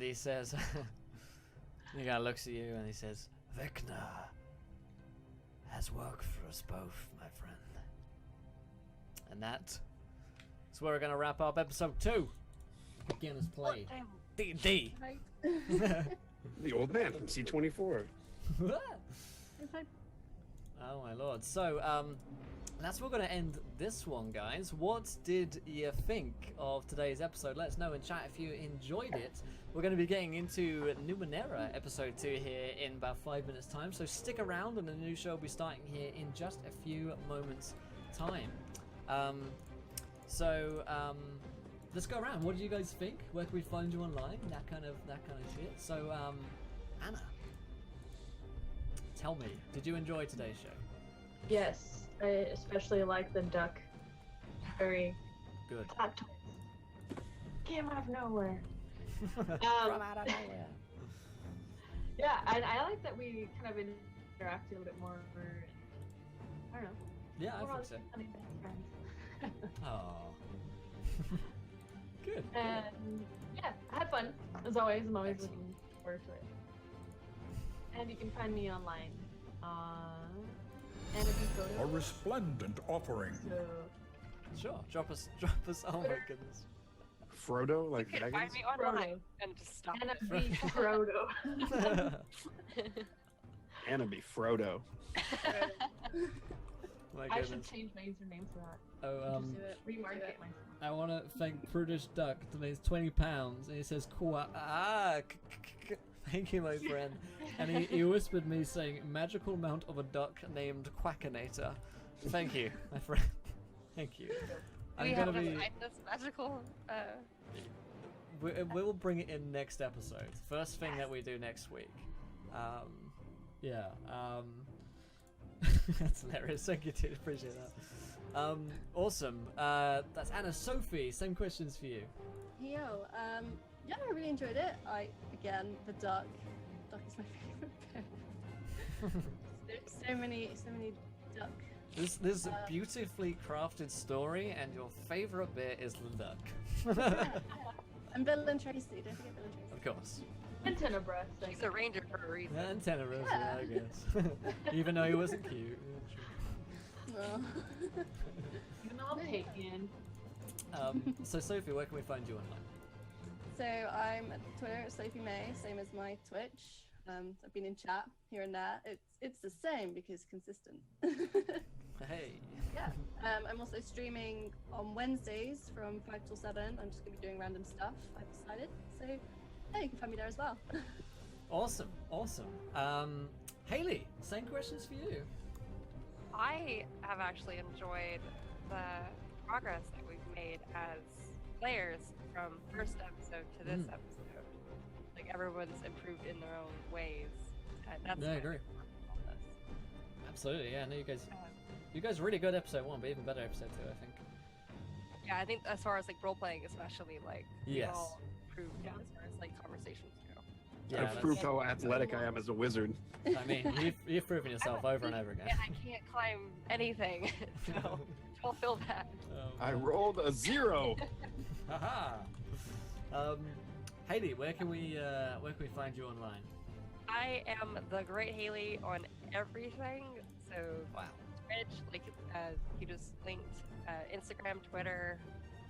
S1: he says, he kind of looks at you and he says, "Vecna has work for us both, my friend." And that's where we're gonna wrap up episode 2. Beginner's play. D&D.
S3: Right.
S5: The old man from C24.
S1: Oh my lord. So that's where we're going to end this one, guys. What did you think of today's episode? Let us know in chat if you enjoyed it. We're going to be getting into Numenera episode 2 here in about 5 minutes time, so stick around, and the new show will be starting here in just a few moments time. Let's go around. What do you guys think? Where can we find you online? That kind of shit. So Anna, tell me, did you enjoy today's show?
S2: Yes, I especially like the duck. Very
S1: Good.
S2: plot twist. Came out of nowhere.
S1: From out of nowhere.
S2: Yeah, and I like that we kind of interact a little bit more. I don't know.
S1: Yeah, I
S2: We're all
S1: think so.
S2: becoming best friends.
S1: Oh. Good.
S2: And yeah, I had fun as always. I'm always looking forward to it. And you can find me online on
S6: A resplendent offering.
S2: So
S1: Sure. Drop us. Oh my goodness.
S5: Frodo, like
S4: You can find
S5: dragons?
S4: me online and just stop
S2: Anna
S4: it.
S2: B. Frodo.
S5: Anna be Frodo.
S1: My
S2: I should
S1: goodness.
S2: change my username for that.
S1: Oh,
S3: Just do it.
S2: Remarket myself.
S1: I want to thank Prudish Duck. Donates £20, and he says, thank you, my friend. And he whispered me saying, magical mount of a duck named Quackinator. Thank you, my friend. Thank you.
S4: We
S1: I'm
S4: have
S1: gonna
S4: to
S1: be.
S4: find this magical.
S1: We'll bring it in next episode. First thing that we do next week. Yeah. That's hilarious. Thank you, dude. Appreciate that. Awesome. That's Anna Sophie. Same questions for you.
S3: Yo, yeah, I really enjoyed it. Again, the duck. Duck is my favorite bit. There's so many duck.
S1: This
S3: Uh,
S1: beautifully crafted story, and your favorite bit is the duck.
S3: And Bill and Tracy. Don't forget Bill and Tracy.
S1: Of course.
S2: Antenna breast.
S4: He's a ranger for a reason.
S1: And Tenor Rose, yeah, I guess. Even though he wasn't cute.
S3: No.
S2: Even though I'm taken.
S1: So Sophie, where can we find you online?
S3: So I'm at Twitter at Sophie May, same as my Twitch. I've been in chat here and there. It's the same because consistent.
S1: Hey.
S3: Yeah. I'm also streaming on Wednesdays from 5 till 7. I'm just gonna be doing random stuff, I've decided. So yeah, you can find me there as well.
S1: Awesome. Haley, same questions for you.
S4: I have actually enjoyed the progress that we've made as players from first episode to this episode. Like everyone's improved in their own ways. And that's
S1: Yeah, I
S4: my
S1: agree.
S4: favorite part of all this.
S1: Absolutely, yeah. No, you guys really good episode 1, but even better episode 2, I think.
S4: Yeah, I think as far as like role playing, especially like we've
S1: Yes.
S4: all improved as far as like conversations go.
S1: Yeah,
S5: I've proved how athletic I am as a wizard.
S1: I mean, you've proven yourself over and over again.
S4: And I can't climb anything, so don't feel bad.
S5: I rolled a 0.
S1: Haha. Haley, where can we find you online?
S4: I am the Great Haley on everything. So
S1: Wow.
S4: Twitch, like you just linked Instagram, Twitter,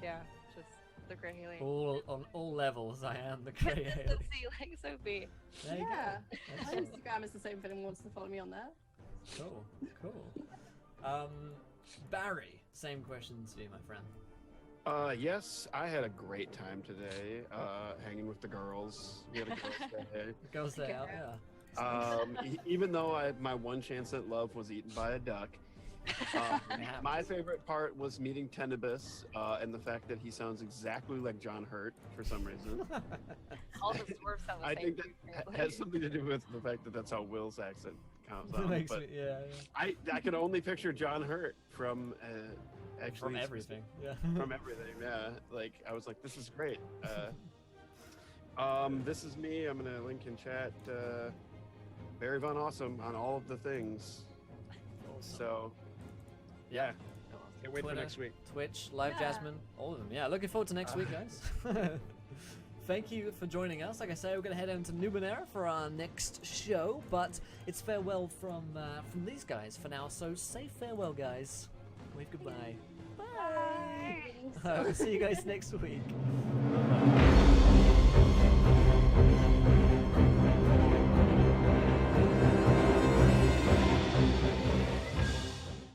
S4: yeah, just the Great Haley.
S1: All on all levels, I am the Great Haley.
S4: Consistency, like Sophie.
S1: There you
S3: Yeah.
S1: go.
S3: My
S1: Excellent.
S3: Instagram is the same if anyone wants to follow me on there.
S1: Cool. Barry, same questions for you, my friend.
S5: Yes, I had a great time today, hanging with the girls. We had a girls' day.
S1: Girls Day out, yeah.
S5: Even though my one chance at love was eaten by a duck, my favorite part was meeting Tenebus and the fact that he sounds exactly like John Hurt for some reason.
S4: All the dwarves sound the
S5: I
S4: same.
S5: think that has something to do with the fact that that's how Will's accent comes
S1: It
S5: out.
S1: makes
S5: But
S1: me, yeah.
S5: I can only picture John Hurt from actually
S1: From everything, yeah.
S5: from everything. Yeah, like I was like, this is great. This is me. I'm gonna link in chat. Barry Von Awesome on all of the things.
S1: Awesome.
S5: So, yeah, can't wait for
S1: Twitter,
S5: next week.
S1: Twitch, Live
S3: Yeah.
S1: Jasmine, all of them. Yeah, looking forward to next week, guys. Thank you for joining us. Like I say, we're going to head over to Numenera for our next show, but it's farewell from these guys for now. So say farewell, guys. Wave goodbye. Bye.
S3: Bye.
S1: We'll see you guys next week. Bye-bye.